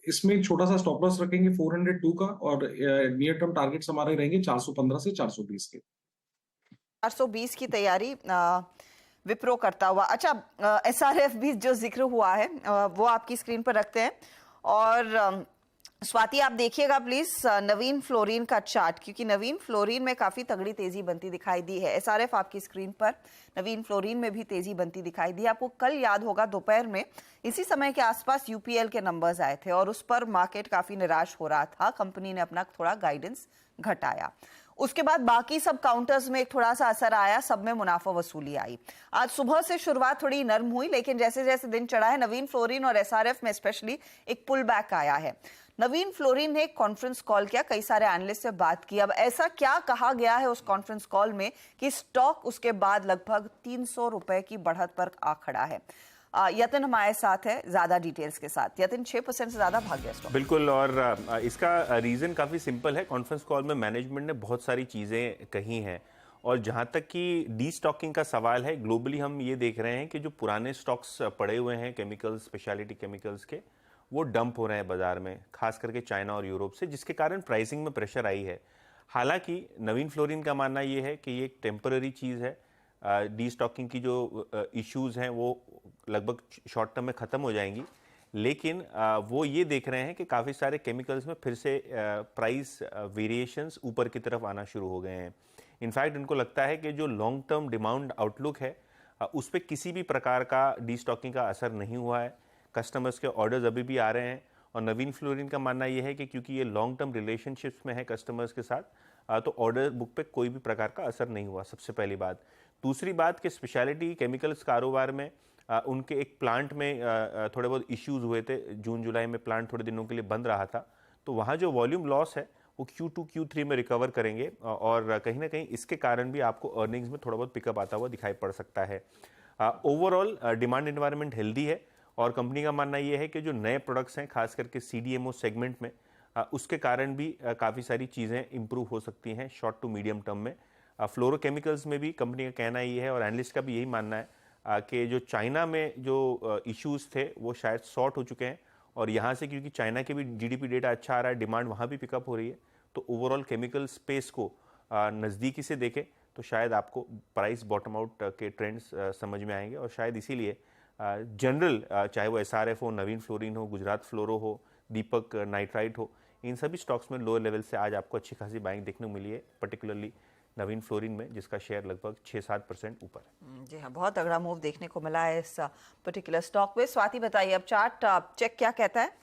इसमें एक छोटा सा स्टॉप लॉस रखेंगे 402 का, और नियर टर्म टारगेट्स हमारे रहेंगे 415 से 420 के। 420 की तैयारी विप्रो करता हुआ। अच्छा, SRF भी जो जिक्र हुआ है वो आपकी स्क्रीन पर रखते हैं, और स्वाति आप देखिएगा प्लीज नवीन फ्लोरीन का चार्ट, क्योंकि नवीन फ्लोरीन में काफी तगड़ी तेजी बनती दिखाई दी है। SRF आपकी स्क्रीन पर, नवीन फ्लोरीन में भी तेजी बनती दिखाई दी। आपको कल याद होगा दोपहर में इसी समय के आसपास UPL के नंबर्स आए थे, और उस पर मार्केट काफी निराश हो रहा था। कंपनी ने अपना थोड़ा गाइडेंस घटाया। उसके बाद बाकी सब काउंटर्स में एक थोड़ा सा असर आया, सब में मुनाफा वसूली आई। आज सुबह से शुरुआत थोड़ी नरम हुई, लेकिन जैसे जैसे दिन चढ़ा है नवीन फ्लोरीन और SRF में स्पेशली एक पुल बैक आया है। नवीन फ्लोरीन ने एक कॉन्फ्रेंस कॉल किया, कई सारे एनालिस्ट से बात की। अब ऐसा क्या कहा गया है उस कॉन्फ्रेंस कॉल में कि स्टॉक उसके बाद लगभग 300 रुपए की बढ़त पर आ खड़ा है। यतिन हमारे साथ है ज्यादा डिटेल्स के साथ। यतिन, 6% से ज्यादा भाग गया स्टॉक। बिल्कुल, और इसका रीजन काफी सिंपल है। कॉन्फ्रेंस कॉल में मैनेजमेंट ने बहुत सारी चीजें कही हैं, और जहां तक कि डी स्टॉकिंग का सवाल है, ग्लोबली हम ये देख रहे हैं कि जो पुराने स्टॉक्स पड़े हुए हैं केमिकल्स, स्पेशलिटी केमिकल्स के, वो डंप हो रहे हैं बाजार में, खास करके चाइना और यूरोप से, जिसके कारण प्राइसिंग में प्रेशर आई है। हालांकि नवीन फ्लोरीन का मानना ये है कि ये एक टेम्पररी चीज़ है। डी स्टॉकिंग की जो इश्यूज हैं वो लगभग शॉर्ट टर्म में ख़त्म हो जाएंगी, लेकिन वो ये देख रहे हैं कि काफ़ी सारे केमिकल्स में फिर से प्राइस वेरिएशंस ऊपर की तरफ आना शुरू हो गए हैं। इनफैक्ट इनको लगता है कि जो लॉन्ग टर्म डिमांड आउटलुक है उस पर किसी भी प्रकार का डी स्टॉकिंग का असर नहीं हुआ है। कस्टमर्स के ऑर्डर्स अभी भी आ रहे हैं और नवीन फ्लोरिन का मानना यह है कि क्योंकि ये लॉन्ग टर्म रिलेशनशिप्स में है कस्टमर्स के साथ, तो ऑर्डर बुक पे कोई भी प्रकार का असर नहीं हुआ, सबसे पहली बात। दूसरी बात कि स्पेशलिटी केमिकल्स कारोबार में उनके एक प्लांट में थोड़े बहुत इश्यूज हुए थे। जून जुलाई में प्लांट थोड़े दिनों के लिए बंद रहा था, तो वहाँ जो वॉल्यूम लॉस है वो Q2 Q3 में रिकवर करेंगे और कहीं ना कहीं इसके कारण भी आपको अर्निंग्स में थोड़ा बहुत पिकअप आता हुआ दिखाई पड़ सकता है। ओवरऑल डिमांड एनवायरनमेंट हेल्दी है और कंपनी का मानना ये है कि जो नए प्रोडक्ट्स हैं खास करके CDMO सेगमेंट में, उसके कारण भी काफ़ी सारी चीज़ें इंप्रूव हो सकती हैं शॉर्ट टू मीडियम टर्म में। फ्लोरोकेमिकल्स में भी कंपनी का कहना ये है और एनालिस्ट का भी यही मानना है कि जो चाइना में जो इश्यूज थे वो शायद सॉर्ट हो चुके हैं और यहाँ से क्योंकि चाइना के भी GDP डेटा अच्छा आ रहा है, डिमांड वहाँ भी पिकअप हो रही है, तो ओवरऑल केमिकल स्पेस को नज़दीकी से देखें तो शायद आपको प्राइस बॉटम आउट के ट्रेंड्स समझ में आएंगे और शायद इसीलिए जनरल चाहे वो SRF हो, नवीन फ्लोरिन हो, गुजरात फ्लोरो हो, दीपक नाइट्राइट हो, इन सभी स्टॉक्स में लोअर लेवल से आज आपको अच्छी खासी बाइंग देखने को मिली है, पर्टिकुलरली नवीन फ्लोरिन में जिसका शेयर लगभग 6-7% ऊपर है। जी हाँ, बहुत तगड़ा मूव देखने को मिला है इस पर्टिकुलर स्टॉक में। स्वाति बताइए, अब चार्ट चेक क्या कहता है?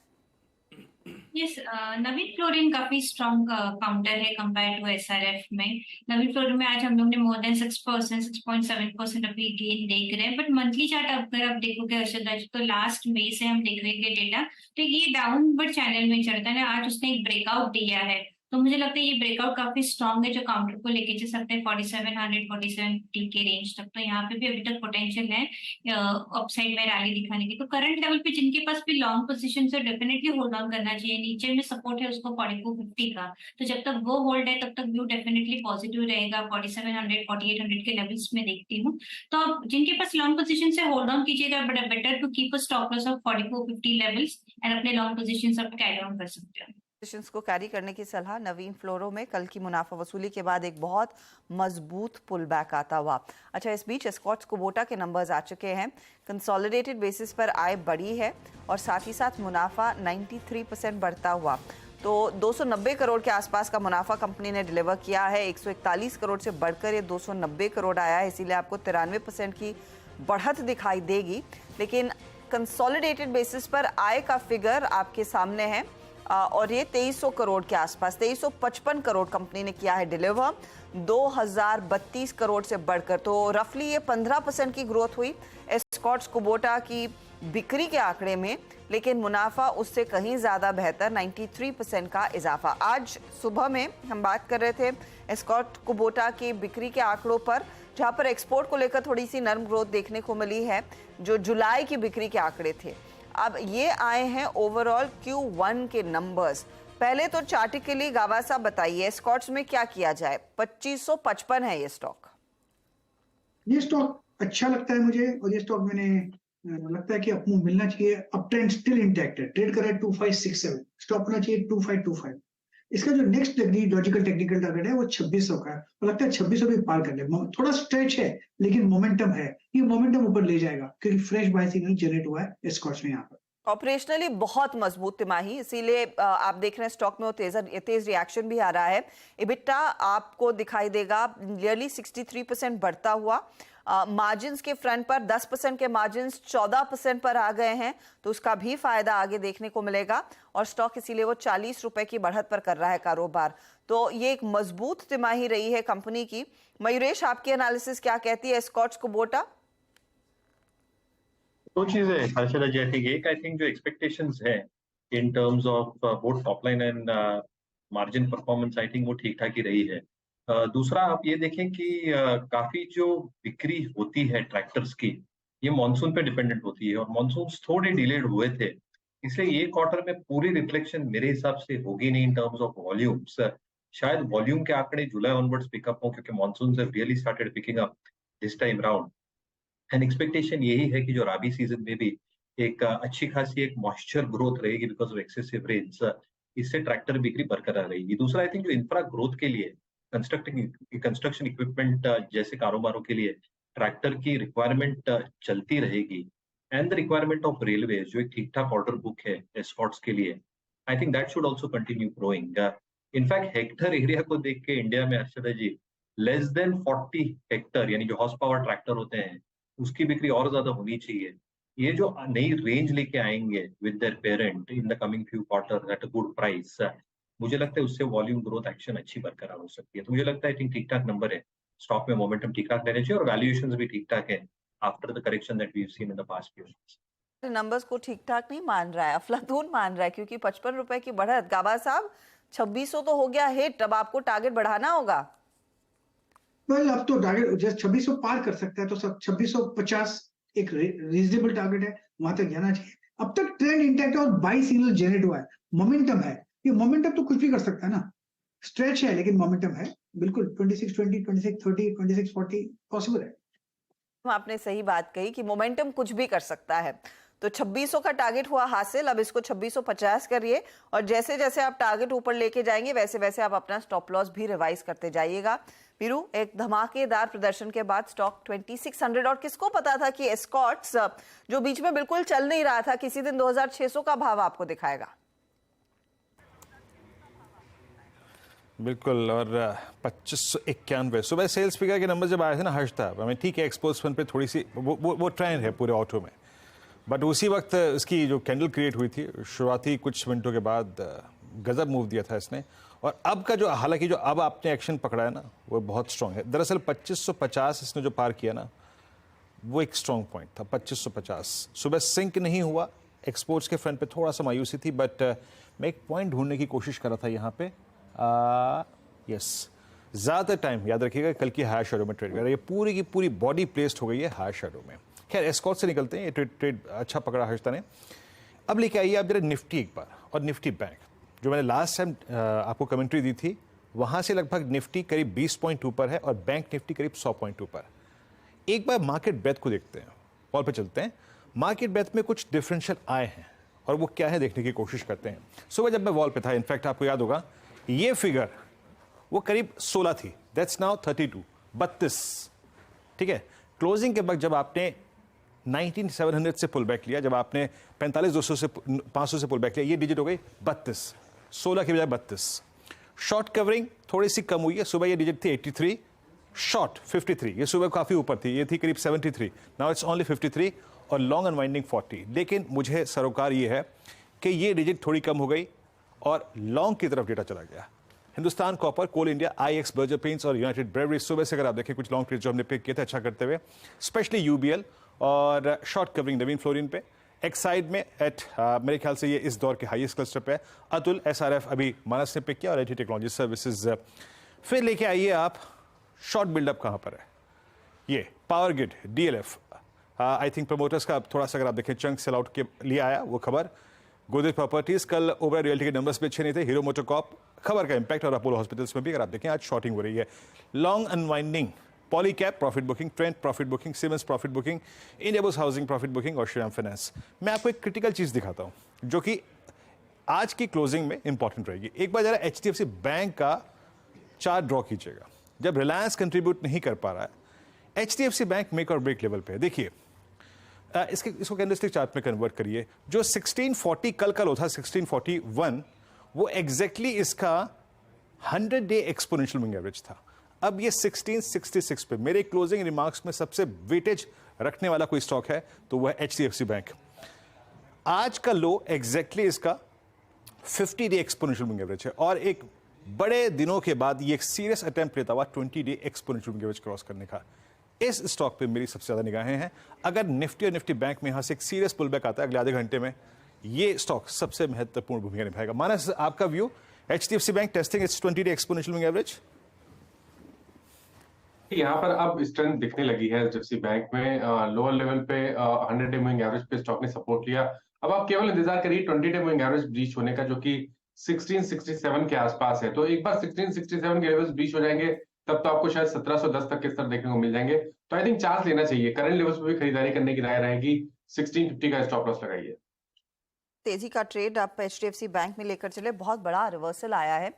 यस, नवीन फ्लोरिन काफी स्ट्रॉन्ग काउंटर है कंपेयर टू SRF में। नवीन फ्लोरिन में आज हम लोग ने मोर देन 6%, 6.7% अभी गेन देख रहे हैं, बट मंथली चार्ट अगर आप देखोगे अर्षद, तो लास्ट मई से हम देख रहे हैं डेटा, तो ये डाउनवर्ड चैनल में चलता है। आज उसने एक ब्रेकआउट दिया है, तो मुझे लगता है ये ब्रेकआउट काफी स्ट्रॉन्ग है जो काउंटर को लेके जा सकते हैं 4700, 4750 के रेंज तक। तो यहाँ पे भी अभी तक पोटेंशियल है अपसाइड में रैली दिखाने की। तो करंट लेवल पे जिनके पास भी लॉन्ग पोजीशन है डेफिनेटली होल्ड ऑन करना चाहिए। नीचे में सपोर्ट है उसको 4450 का, तो जब तक वो होल्ड है तब तक व्यू डेफिनेटली पॉजिटिव रहेगा। 4700, 4800 के लेवल्स में देखती हूँ, तो आप जिनके पास लॉन्ग पोजीशन से होल्ड ऑन कीजिएगा, but better to keep a stop loss of 4450 levels and अपने लॉन्ग पोजीशन आप कैरी ऑन कर सकते हैं। पोजीशंस को कैरी करने की सलाह। नवीन फ्लोरो में कल की मुनाफा वसूली के बाद एक बहुत मजबूत पुल बैक आता हुआ। अच्छा, इस बीच एस्कॉर्ट्स कुबोटा के नंबर्स आ चुके हैं। कंसोलिडेटेड बेसिस पर आय बढ़ी है और साथ ही साथ मुनाफा 93% बढ़ता हुआ, तो 290 करोड़ के आसपास का मुनाफा कंपनी ने डिलीवर किया है। 141 करोड़ से बढ़कर ये 290 करोड़ आया है, इसीलिए आपको 93% की बढ़त दिखाई देगी। लेकिन कंसोलिडेटेड बेसिस पर आय का फिगर आपके सामने है और ये 2300 करोड़ के आसपास, 2355 करोड़ कंपनी ने किया है डिलीवर, 2032 करोड़ से बढ़कर, तो रफली ये 15% की ग्रोथ हुई एस्कॉर्ट्स कुबोटा की बिक्री के आंकड़े में। लेकिन मुनाफा उससे कहीं ज़्यादा बेहतर, 93% का इजाफा। आज सुबह में हम बात कर रहे थे एस्कॉर्ट कुबोटा की बिक्री के आंकड़ों पर, जहाँ पर एक्सपोर्ट को लेकर थोड़ी सी नरम ग्रोथ देखने को मिली है, जो जुलाई की बिक्री के आंकड़े थे। अब ये आए हैं ओवरऑल Q1 के नंबर्स। पहले तो चार्टिकली गावा साहब बताइए, एस्कॉर्ट्स में क्या किया जाए? 2555 है ये स्टॉक। ये स्टॉक अच्छा लगता है मुझे और ये स्टॉक मैंने लगता है कि अपने मिलना चाहिए। अप ट्रेंड स्टिल इंटैक्ट है, ट्रेड कर रहा है 2567, स्टॉप होना चाहिए 2525। इसका जो नेक्स्ट लॉजिकल टेक्निकल टारगेट है वो 2600 का है और लगता है 2600 भी पार कर ले। थोड़ा स्ट्रेच है लेकिन मोमेंटम है, ये मोमेंटम ऊपर ले जाएगा क्योंकि फ्रेश बाय सिग्नल जनरेट हुआ है एस्कॉर्ट्स में। यहाँ पर ऑपरेशनली बहुत मजबूत तिमाही, इसीलिए आप देख रहे हैं स्टॉक में वो तेज रिएक्शन भी आ रहा है। इबिटा आपको दिखाई देगा नियरली 63% बढ़ता हुआ। मार्जिन्स के फ्रंट पर 10% के मार्जिन्स 14% पर आ गए हैं, तो उसका भी फायदा आगे देखने को मिलेगा और स्टॉक इसीलिए वो 40 रुपए की बढ़त पर कर रहा है कारोबार। तो ये एक मजबूत तिमाही रही है कंपनी की। मयूरेश, आपकी एनालिसिस क्या कहती है एस्कॉर्ट्स कुबोटा? दो चीजें हर्षदा जी, आई थिंक जो एक्सपेक्टेशंस है in terms of both top line and margin performance, I think वो ठीक ठाक ही रही है। दूसरा आप ये देखें कि काफी जो बिक्री होती है ट्रैक्टर्स की, ये मॉनसून पे डिपेंडेंट होती है और मॉनसून थोड़े डिलेड हुए थे, इसलिए ये क्वार्टर में पूरी रिफ्लेक्शन मेरे हिसाब से होगी नहीं इन टर्म्स ऑफ वॉल्यूम्स। शायद वॉल्यूम के आंकड़े जुलाई ऑनवर्ड्स पिकअप हो क्योंकि मॉनसून से really started picking up this time round. And expectation यही है कि जो राबी सीजन में भी एक अच्छी खासी एक मॉइस्चर ग्रोथ रहेगी बिकॉज ऑफ एक्सेसिव रेन्स, इससे ट्रैक्टर बिक्री बरकरार रहेगी। दूसरा आई थिंक जो इंफ्रा ग्रोथ के लिए कंस्ट्रक्शन इक्विपमेंट जैसे कारोबारों के लिए ट्रैक्टर की रिक्वायरमेंट चलती रहेगी and the requirement of railway जो एक ठीक ठाक ऑर्डर बुक है एस्कॉर्ट्स के लिए, I think that should also continue growing. In fact Hector area को देख के इंडिया में हर्षदा जी लेस देन 40 हेक्टर यानी जो हॉर्स पावर ट्रैक्टर होते हैं उसकी बिक्री और ज्यादा होनी चाहिए। ये जो नई रेंज लेके आएंगे with their parent in the coming few quarter at a good price, मुझे लगता है उससे वॉल्यूम ग्रोथ एक्शन अच्छी बरकरार हो सकती है। तो मुझे लगता है ठीक ठाक नंबर है, स्टॉक में मोमेंटम ठीक ठाक रहने चाहिए और वैल्यूएशंस भी ठीक ठाक है after the correction that we have seen in the past few months. Numbers को ठीक ठाक नहीं मान रहा है, अफलातून मान रहा है, क्योंकि 55 रुपए की बढ़त। गाबा साहब 2600 तो हो गया हिट, अब आपको टारगेट बढ़ाना होगा। वेल अब तो टारगेट जस्ट 2600 पार कर सकता है, तो सब 2650 एक रीजनेबल टारगेट है, वहां तक जाना चाहिए। अब तक ट्रेंड इंटैक्ट है और बाई सिग्नल जनरेट हुआ है, मोमेंटम है। ये मोमेंटम तो कुछ भी कर सकता है ना, स्ट्रेच है लेकिन मोमेंटम है बिल्कुल। 2620, 2630, 2640 पॉसिबल है। आपने सही बात कही कि मोमेंटम कुछ भी कर सकता है। तो 2600 का टारगेट हुआ हासिल, अब इसको 2650 करिए और जैसे जैसे आप टारगेट ऊपर लेके जाएंगे वैसे वैसे आप अपना स्टॉप लॉस भी रिवाइज करते जाइएगा। वीरू, एक धमाकेदार प्रदर्शन के बाद स्टॉक 2600, और किसको पता था कि एस्कॉर्ट्स जो बीच में बिल्कुल चल नहीं रहा था, किसी दिन 2600 का भाव आपको दिखाएगा। बिल्कुल। और 2591 सुबह सेल्स फिगर के नंबर जब आए थे ना हर्ष था, हमें ठीक है एक्सपोर्ट्स फंड पे थोड़ी सी वो ट्रेंड है पूरे ऑटो में, बट उसी वक्त इसकी जो कैंडल क्रिएट हुई थी शुरुआती कुछ मिनटों के बाद गजब मूव दिया था इसने। और अब का जो, हालांकि जो अब आपने एक्शन पकड़ा है ना वो बहुत स्ट्रांग है। दरअसल 2550 इसने जो पार किया ना वो एक स्ट्रांग पॉइंट था। 2550 सुबह सिंक नहीं हुआ, एक्सपोर्ट्स के फ्रंट पे थोड़ा सा मायूसी थी, बट मैं एक पॉइंट ढूंढने की कोशिश कर रहा था यहाँ पे। यस, ज़्यादातर टाइम याद रखिएगा कल की हायर शेडो में ट्रेड कर रहा है, ये पूरी की पूरी बॉडी प्लेस्ड हो गई है हायर शेडो में। खैर एस्कॉर्ट से निकलते हैं, ये ट्रेड अच्छा पकड़ा हर्षता ने। अब लेके आइए आप जरा निफ्टी एक बार, और निफ्टी बैंक जो मैंने लास्ट टाइम आपको कमेंट्री दी थी, वहाँ से लगभग निफ्टी करीब 20 पॉइंट ऊपर है और बैंक निफ्टी करीब 100 पॉइंट ऊपर। एक बार मार्केट ब्रेथ को देखते हैं, वॉल पे चलते हैं। मार्केट ब्रेथ में कुछ डिफरेंशियल आए हैं और वो क्या है देखने की कोशिश करते हैं। सुबह जब मैं वॉल पे था, इनफैक्ट आपको याद होगा ये फिगर वो करीब 16 थी, दैट्स नाउ 32। ठीक है, क्लोजिंग के वक्त जब आपने 19700 से पुल बैक लिया, जब आपने 45200 से 500 से पुल बैक लिया, ये डिजिट हो गई 32, 16 की बजाय 32। शॉर्ट कवरिंग थोड़ी सी कम हुई है, सुबह ये डिजिट थी 83, शॉर्ट 53, ये सुबह काफी ऊपर थी, ये थी करीब 73, नाउ इट्स ओनली 53, और लॉन्ग अनवाइंडिंग 40। लेकिन मुझे सरोकार ये है कि ये डिजिट थोड़ी कम हो गई और लॉन्ग की तरफ डेटा चला गया। हिंदुस्तान कॉपर, कोल इंडिया, आईएक्स, बर्जर पेंट्स और यूनाइटेड ब्रेवरीज सुबह से अगर आप देखें कुछ लॉन्ग ट्रेड जो हमने पिक किए थे अच्छा करते हुए, स्पेशली यूबीएल और शॉर्ट कवरिंग नवीन फ्लोरिन पे। एक्साइड में एट मेरे ख्याल से ये इस दौर के हाईएस्ट क्लस्टर पे है। अतुल, एसआरएफ अभी मानस ने पिक किया और एटी टेक्नोलॉजी सर्विसेज। फिर लेके आइए आप शॉर्ट बिल्डअप कहाँ पर है, ये power grid, DLF, I think promoters का थोड़ा सा अगर आप देखें चंक सेल आउट के लिए आया वो खबर। गोदरेज प्रॉपर्टीज कल ओवरऑल रियल्टी के नंबर्स भी अच्छे नहीं थे। हीरो मोटोकॉर्प खबर का इंपैक्ट, और अपोलो हॉस्पिटल्स में भी अगर आप देखें आज शॉर्टिंग हो रही है। Long unwinding, Polycab profit booking, trend profit booking, siemens profit booking, Indiabulls housing profit booking और श्रीराम फाइनेंस। मैं आपको एक क्रिटिकल चीज दिखाता हूं जो कि आज की क्लोजिंग में इंपॉर्टेंट रहेगी। एक बार जरा एचडीएफसी बैंक का चार्ट ड्रॉ कीजिएगा। जब रिलायंस कंट्रीब्यूट नहीं कर पा रहा है, एचडीएफसी बैंक मेक और ब्रेक लेवल पे है। देखिए इसको कैंडलस्टिक चार्ट में कन्वर्ट करिए। जो 1640 कल लो था 1641, वो एग्जैक्टली इसका 100 डे एक्सपोनेंशियल मूविंग एवरेज था। अब ये 1666 पे। मेरे क्लोजिंग रिमार्क्स में सबसे वेटेज रखने वाला कोई स्टॉक है तो वह एचडीएफसी बैंक। आज का लो एग्जैक्टली इसका 50 डे एक्सपोनेंशियल मूविंग एवरेज है, और एक बड़े दिनों के बाद ये एक सीरियस अटेम्प्ट लेता हुआ 20 day exponential moving average cross करने का। इस स्टॉक पे मेरी सबसे ज्यादा निगाहें हैं। अगर निफ्टी और निफ्टी बैंक में यहां से एक सीरियस पुल बैक आता है अगले आधे घंटे में, ये स्टॉक सबसे महत्वपूर्ण भूमिका निभाएगा। मानस, आपका view, HDFC bank testing it's 20 day exponential moving average? यहाँ पर अब स्ट्रेंथ दिखने लगी है एचडीएफसी बैंक में। लोअर लेवल पे 100 डे मूविंग एवरेज पे स्टॉक ने सपोर्ट लिया। अब आप केवल इंतजार करिए 20 डे मूविंग एवरेज ब्रीच होने का, जो कि 1667 के आसपास है। तो एक बार 1667 के लेवल्स ब्रीच हो जाएंगे तब तो आपको शायद 1710 तक के स्तर देखने को मिल जाएंगे। तो आई थिंक चांस लेना चाहिए। करंट लेवल्स पे भी खरीदारी करने की राय रहेगी। 1650 का स्टॉप लॉस लगाइए। तेजी का ट्रेड आप एचडीएफसी बैंक में लेकर चले, बहुत बड़ा रिवर्सल आया है।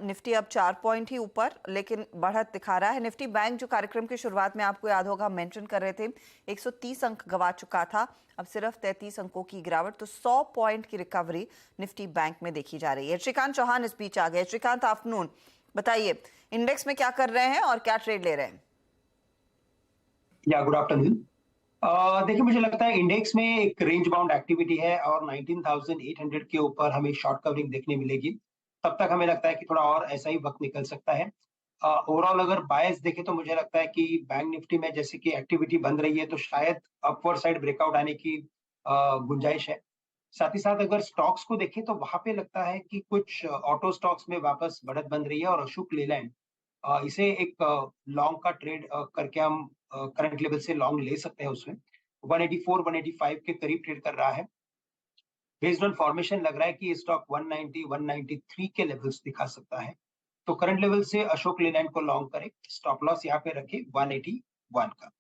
निफ्टी अब 4 पॉइंट ही ऊपर लेकिन बढ़त दिखा रहा है। निफ्टी बैंक जो कार्यक्रम की शुरुआत में आपको याद होगा मेंशन कर रहे थे 130 अंक गवा चुका था, अब सिर्फ 33 अंकों की गिरावट, तो 100 पॉइंट की रिकवरी निफ्टी बैंक में देखी जा रही है। श्रीकांत चौहान इस बीच आ गए। श्रीकांत, आफ्टरनून, बताइए इंडेक्स में क्या कर रहे हैं और क्या ट्रेड ले रहे हैं? या गुड आफ्टरनून। देखिए मुझे लगता है इंडेक्स में एक रेंज बाउंड एक्टिविटी है और 19,800 के ऊपर हमें शॉर्ट कवरिंग देखने मिलेगी। तब तक हमें लगता है कि थोड़ा और ऐसा ही वक्त निकल सकता है। ओवरऑल अगर बायस देखें तो मुझे लगता है कि बैंक निफ्टी में जैसे कि एक्टिविटी बन रही है तो शायद अपवर्ड साइड ब्रेकआउट आने की गुंजाइश है। साथ ही साथ अगर स्टॉक्स को देखें तो वहां पे लगता है कि कुछ ऑटो स्टॉक्स में वापस बढ़त बन रही है और अशोक लेलैंड इसे एक लॉन्ग का ट्रेड करके हम करंट लेवल से लॉन्ग ले सकते हैं उसमें 184 185 के करीब ट्रेड कर रहा है। बेस्ड ऑन फॉर्मेशन लग रहा है कि ये स्टॉक 190 193 के लेवल्स दिखा सकता है। तो करंट लेवल से अशोक लेलैंड को लॉन्ग करें, स्टॉप लॉस यहाँ पे रखे 181 का।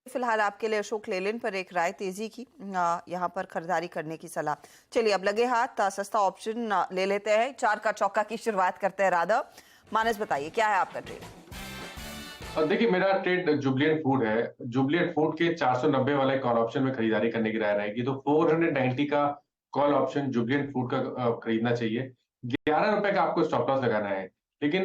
फिलहाल आपके लिए अशोक लेलैंड पर एक राय तेजी की यहाँ पर खरीदारी करने की सलाह। चलिए अब लगे हाथ सस्ता ऑप्शन ले लेते हैं। 4 का चौका की शुरुआत करते हैं। राधा मानस बताइए क्या है आपका ट्रेड? देखिए मेरा ट्रेड जुबलिएंट फूड है। जुबलिएंट फूड के 490 वाले कॉल ऑप्शन में खरीदारी करने की राय रहेगी, तो 490 का कॉल ऑप्शन जुबलिएंट फूड का खरीदना चाहिए। 11 रुपए का आपको स्टॉप लॉस लगाना है, लेकिन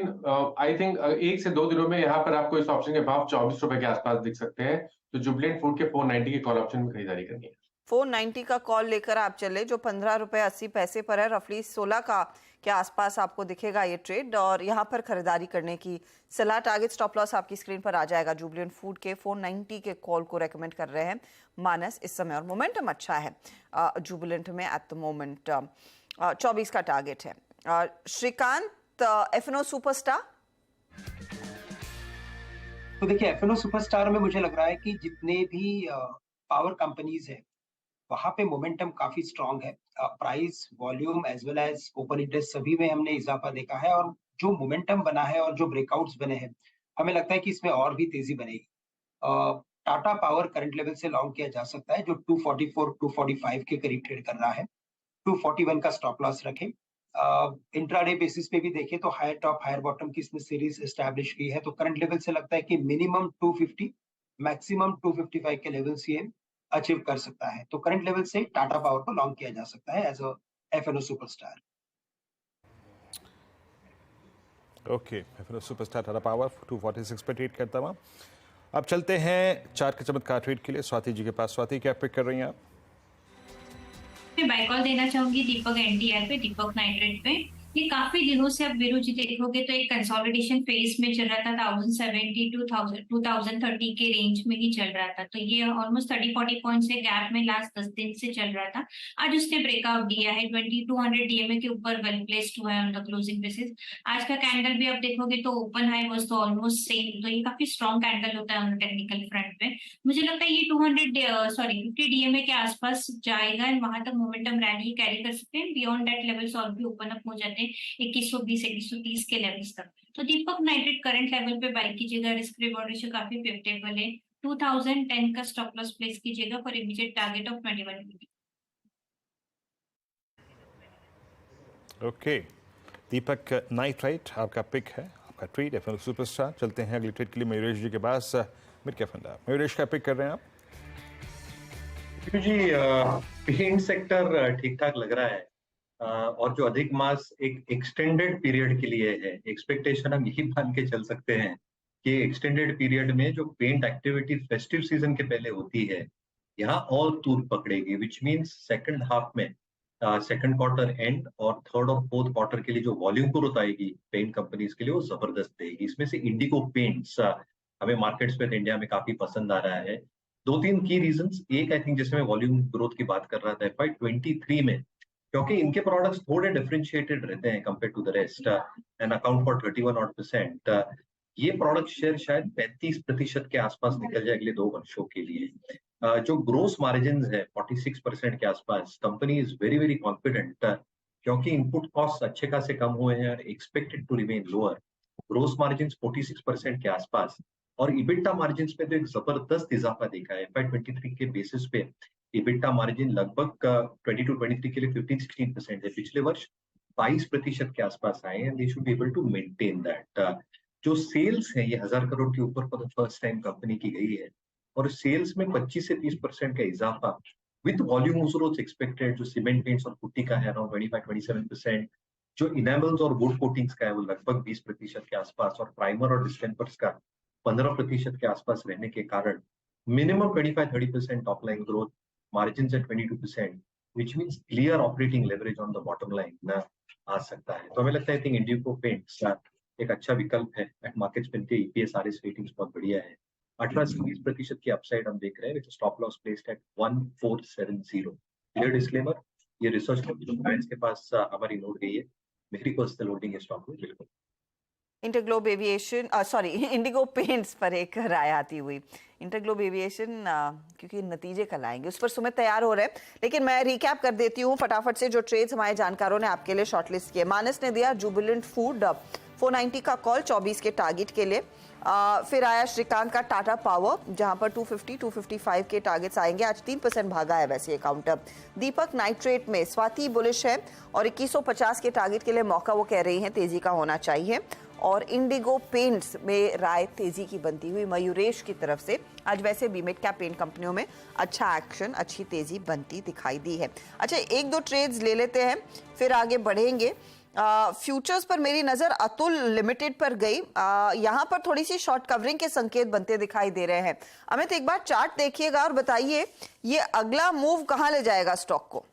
आई थिंक 1 से 2 दिनों में यहाँ पर आपको इस ऑप्शन के भाव 24 रुपए के आसपास दिख सकते हैं। तो जुबलिएंट फूड के 490 के कॉल ऑप्शन में खरीदारी करनी है। 490 का कॉल लेकर आप चले, जो 15 रुपए 80 पैसे पर है, रफली 16 का के आसपास आपको दिखेगा ये ट्रेड और यहाँ पर खरीदारी करने की सलाह। टारगेट स्टॉप लॉस आपकी स्क्रीन पर आ जाएगा। जुबलिएंट फूड के 490 के कॉल को रेकमेंड कर रहे हैं मानस इस समय, और मोमेंटम अच्छा है जुबलिएंट में एट द मोमेंट। 24 का टारगेट है। Shrikant, FNO superstar. तो देखिए एफएनओ सुपरस्टार में मुझे लग रहा है कि जितने भी पावर कंपनीज है वहां पे मोमेंटम काफी स्ट्रांग है। Price, volume as well as open interest सभी में हमने इजाफा देखा है और जो मोमेंटम बना है और जो ब्रेकआउट्स बने हैं हमें लगता है कि इसमें और भी तेजी बनेगी। टाटा पावर करंट लेवल से लॉन्ग किया जा सकता है, जो 244 245 के करीब ट्रेड कर रहा है। 241 का स्टॉप लॉस रखें। इंट्राडे बेसिस पे भी देखें तो हायर टॉप हायर बॉटम की इसने सीरीज एस्टैब्लिश की है। तो करंट लेवल से लगता है कि मिनिमम 250 मैक्सिमम 255 के लेवल्स ये अचीव कर सकता है। तो करंट लेवल से टाटा पावर को लॉन्ग किया जा सकता है as a FNO superstar. Okay, FNO superstar Tata power 246 पे ट्रेड करता हुआ। अब चलते हैं 4 के चमत्कार ट्रेड के लिए स्वाति जी के पास। स्वाति, क्या पिक कर रही हैं आप? मैं बाय कॉल देना चाहूंगी दीपक एनटीआर पे, दीपक नाइट्रेट पे। ये काफी दिनों से अब वीरू जी देखोगे तो एक कंसोलिडेशन फेज में चल रहा था। 1070 2030 के रेंज में ही चल रहा था। तो ये ऑलमोस्ट 30-40 पॉइंट्स के गैप में लास्ट 10 दिन से चल रहा था। आज उसने ब्रेकआउट दिया है, 2200 डीएमए के ऊपर वेल प्लेस्ड हुआ है ऑन द क्लोजिंग बेसिस। आज का कैंडल भी आप देखोगे तो ओपन हाई वाज तो ऑलमोस्ट सेम। तो ये काफी स्ट्रॉन्ग कैंडल होता है ऑन टेक्निकल फ्रंट पे। मुझे लगता है ये 50 डीएमए के आसपास जाएगा एंड वहां तक मोमेंटम रैली कैरी कर सकते हैं। बियॉन्ड दैट लेवल्स और भी ओपन अप हो जाते हैं 2120 2130 के लेवल्स तक। तो दीपक नाइट्रेट करंट लेवल पे बाय कीजिएगा। रिस्क रिवॉर्ड रेशियो काफी फेवरेबल है। 2010 का स्टॉप लॉस प्लेस कीजिएगा for immediate target of 2150। Okay, Deepak nitrite आपका पिक है, आपका ट्रेड एफएनओ सुपरस्टार। चलते हैं अगले ट्रेड के लिए मयूरेश जी के पास। मिड कैप फंड मयूरेश, क्या पिक कर रहे हैं आप? जी, पेंट सेक्टर ठीक ठाक लग रहा है और जो अधिक मास एक एक्सटेंडेड पीरियड के लिए है। एक्सपेक्टेशन हम यही मान के चल सकते हैं कि एक्सटेंडेड पीरियड में जो पेंट एक्टिविटी फेस्टिव सीजन के पहले होती है, यहाँ और तूल पकड़ेगी, विच मीन्स सेकंड हाफ में सेकंड क्वार्टर एंड और थर्ड और फोर्थ क्वार्टर के लिए जो वॉल्यूम ग्रोथ आएगी पेंट कंपनीज के लिए वो जबरदस्त देगी। इसमें से इंडिगो पेंट्स हमें मार्केट्स में इंडिया में काफी पसंद आ रहा है। 2-3 की रीजंस। एक, आई थिंक जैसे मैं वॉल्यूम ग्रोथ की बात कर रहा था FY23 में, क्योंकि इनके प्रोडक्ट्स थोड़े डिफरेंशिएटेड रहते हैं compare to the rest and account for 31% ये प्रोडक्ट शेयर शायद 35% के आसपास निकल जाए अगले 2 वर्षों के लिए। जो ग्रोस मार्जिन है 46% के आसपास, company is very very confident क्योंकि इनपुट कॉस्ट अच्छे खासे कम हुए हैं और expected to remain lower. Gross margin 46% के आसपास और इबिटा मार्जिन में तो एक जबरदस्त इजाफा देखा है। FY23 के बेसिस पे इबिटा मार्जिन लगभग 22-23 के लिए 15-16% है। पिछले वर्ष 22% के आसपास आए हैं। They should be able to maintain that. जो सेल्स है ये 1000 करोड़ के ऊपर for the first time company की गई है और सेल्स में 25 से 30% का इजाफा विद वॉल्यूम ग्रोथ एक्सपेक्टेड। जो सीमेंट पेंट्स और पुट्टी का है अराउंड 25-27%, जो इनेबल्स और वुड कोटिंग्स का है वो लगभग 20% के आसपास और प्राइमर और डिस्टेम्पर्स का 15% के आसपास रहने के कारण minimum 25-30% top line growth, margins at 22%, which means clear operating leverage on the bottom line ना आ सकता है. तो हमें लगता है I think Indigo Paints एक अच्छा विकल्प है. एट मार्केट स्पिन के EPS RS रेटिंग्स बहुत बढ़िया है. 18 से 20% की अपसाइड हम देख रहे हैं, which stop loss placed at 1470. Clear disclaimer, ये रिसर्च क्लाइंट्स के पास हमारी नोट गई है. मेरी पर्सनल होल्डिंग है स्टॉक में बिल्कुल. इंटरग्लोब एविएशन इंडिगो पेंट्स पर एक राय आती हुई. इंटरग्लोब एविएशन क्योंकि नतीजे कल आएंगे उस पर सुमित तैयार हो रहे हैं, लेकिन मैं रिकैप कर देती हूँ फटाफट से जो ट्रेड्स हमारे जानकारों ने आपके लिए शॉर्टलिस्ट किए. मानस ने दिया जुबिलेंट फूड 490 का कॉल 24 के टारगेट के लिए. फिर आया श्रीकांत का टाटा पावर जहां पर 250 255 के टारगेट्स आएंगे. आज 3% भागा है वैसे ये काउंटर. दीपक नाइट्रेट में स्वाति बुलिश है और 2150 के टारगेट के लिए मौका वो कह रही हैं तेजी का होना चाहिए. और इंडिगो पेंट्स में राय तेजी की बनती हुई मयूरेश की तरफ से. आज वैसे भी मिड कैप पेंट कंपनियों में अच्छा एक्शन, अच्छी तेजी बनती दिखाई दी है. अच्छा, एक दो ट्रेड्स ले लेते हैं फिर आगे बढ़ेंगे. फ्यूचर्स पर मेरी नजर अतुल लिमिटेड पर गई. यहाँ पर थोड़ी सी शॉर्ट कवरिंग के संकेत बनते दिखाई दे रहे हैं. अमित, एक बार चार्ट देखिएगा और बताइए ये अगला मूव कहाँ ले जाएगा स्टॉक को.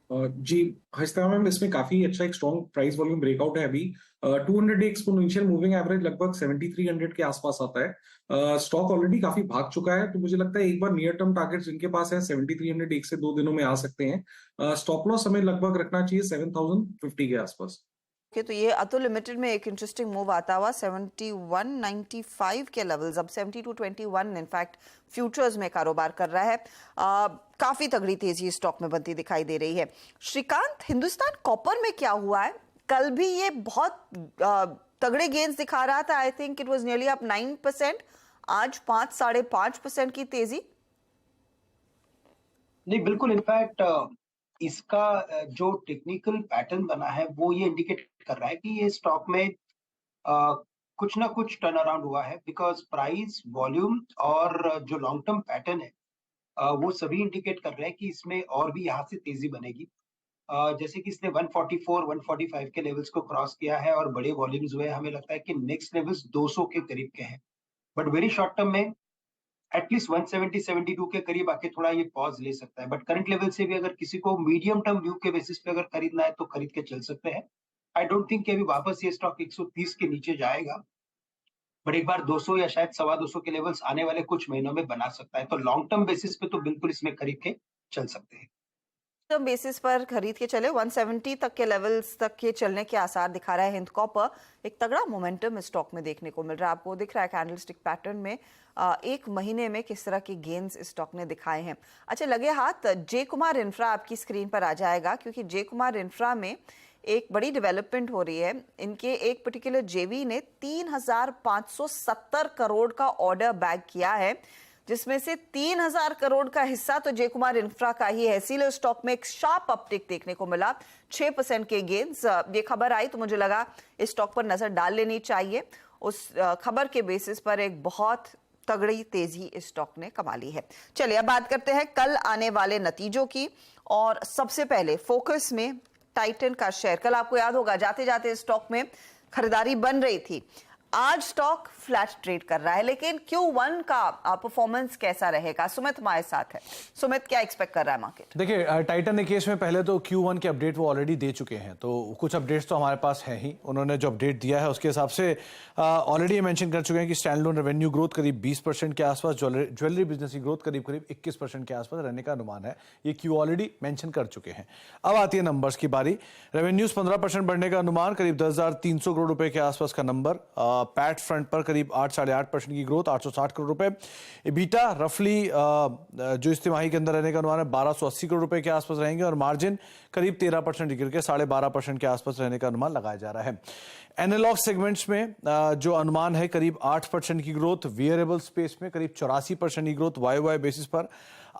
जी हर्षिता मैम, इसमें काफी अच्छा एक स्ट्रॉन्ग प्राइस वॉल्यूम ब्रेकआउट है अभी. 200 डे एक्सपोनेंशियल मूविंग एवरेज लगभग 7300 के आसपास आता है. स्टॉक ऑलरेडी काफी भाग चुका है, तो मुझे लगता है एक बार नियर टर्म टारगेट्स जिनके पास है 7300 एक से 2 दिनों में आ सकते हैं. स्टॉप लॉस हमें लगभग रखना चाहिए 7050 के आसपास. तो ये अतुल लिमिटेड में एक इंटरेस्टिंग मूव आता हुआ 7195 के लेवल्स, अब 7221 इनफैक्ट फ्यूचर्स में कारोबार कर रहा है. काफी तगड़ी तेजी स्टॉक में बनती दिखाई दे रही है. श्रीकांत, हिंदुस्तान कॉपर में क्या हुआ है? कल भी ये बहुत तगड़े गेन्स दिखा रहा था. I think it was nearly up 9%. आज 5-5.5% की तेजी. नहीं, बिल्कुल. इनफैक्ट इसका जो टेक्निकल पैटर्न बना है वो ये इंडिकेट कर रहा है कि ये स्टॉक में कुछ ना कुछ टर्न अराउंड हुआ है, बिकॉज प्राइस, वॉल्यूम और जो लॉन्ग टर्म पैटर्न है वो सभी इंडिकेट कर रहे हैं कि इसमें और भी यहाँ से तेजी बनेगी. जैसे कि इसने 144-145 के लेवल्स को क्रॉस किया है और बड़े वॉल्यूम्स हुए. हमें लगता है कि नेक्स्ट लेवल्स 200 के करीब के हैं, बट वेरी शॉर्ट टर्म में एटलीस्ट 170-72 के करीब आके थोड़ा ये पॉज ले सकता है. बट करंट लेवल से भी अगर किसी को मीडियम टर्म व्यू के बेसिस पे अगर खरीदना है तो खरीद के चल सकते हैं. आई डोंट थिंक कि अभी वापस ये स्टॉक 130 के नीचे जाएगा, बट एक बार 200 या शायद 225 के लेवल्स आने वाले कुछ महीनों में बना सकता है. तो लॉन्ग टर्म बेसिस पे तो बिल्कुल इसमें खरीद के चल सकते हैं. टर्म बेसिस पर खरीद के चले 170 तक के लेवल्स तक के चलने के आसार दिखा रहा है हिंद कॉपर. एक तगड़ा मोमेंटम इस स्टॉक में देखने को मिल रहा है. आपको दिख रहा है कैंडलस्टिक पैटर्न में एक महीने में किस तरह के गेन्स इस स्टॉक ने दिखाए हैं. अच्छा, लगे हाथ जे कुमार इंफ्रा आपकी स्क्रीन पर आ जाएगा, क्योंकि जे कुमार इंफ्रा में एक बड़ी डेवलपमेंट हो रही है. इनके एक पर्टिकुलर जेवी ने 3570 करोड़ का ऑर्डर बैग किया है, जिसमें से 3000 करोड़ का हिस्सा तो जे कुमार इंफ्रा का ही है. इसीलिए स्टॉक में एक शार्प अपटिक देखने को मिला, 6% के गेन्स. ये खबर आई तो मुझे लगा इस स्टॉक पर नजर डाल लेनी चाहिए. उस खबर के बेसिस पर एक बहुत तगड़ी तेजी इस स्टॉक ने कमा ली है. चलिए अब बात करते हैं कल आने वाले नतीजों की. और सबसे पहले फोकस में टाइटन का शेयर. कल आपको याद होगा जाते जाते स्टॉक में खरीदारी बन रही थी. आज स्टॉक फ्लैट ट्रेड कर रहा है, लेकिन Q1 का परफॉर्मेंस कैसा रहेगा? सुमित हमारे साथ है. सुमित, क्या एक्सपेक्ट कर रहा है मार्केट? देखिए, टाइटन के केस में पहले तो Q1 के अपडेट वो ऑलरेडी दे चुके हैं, तो कुछ अपडेट्स तो हमारे पास हैं ही. उन्होंने जो अपडेट दिया है उसके हिसाब से ऑलरेडी मेंशन कर चुके हैं कि स्टैंड लोन रेवेन्यू ग्रोथ करीब 20% के आसपास, ज्वेलरी बिजनेस की ग्रोथ करीब 21% के आसपास रहने का अनुमान है. ये Q ऑलरेडी मेंशन कर चुके हैं. अब आती है नंबर्स की बारी. रेवेन्यूज 15% बढ़ने का अनुमान, करीब 10,300 करोड़ रुपए के आसपास का नंबर. पैट फ्रंट पर करीब 8-8.5% की ग्रोथ, 860 करोड़ रुपए. इबिटा रफली जो इस तिमाही के अंदर रहने का अनुमान है 1280 करोड़ रुपए के आसपास रहेंगे, और मार्जिन करीब 13% गिर के 12.5% के आसपास रहने का अनुमान लगाया जा रहा है. एनालॉग सेगमेंट्स में जो अनुमान है करीब 8% की ग्रोथ, वियरेबल स्पेस में करीब 84% की ग्रोथ YOY बेसिस पर,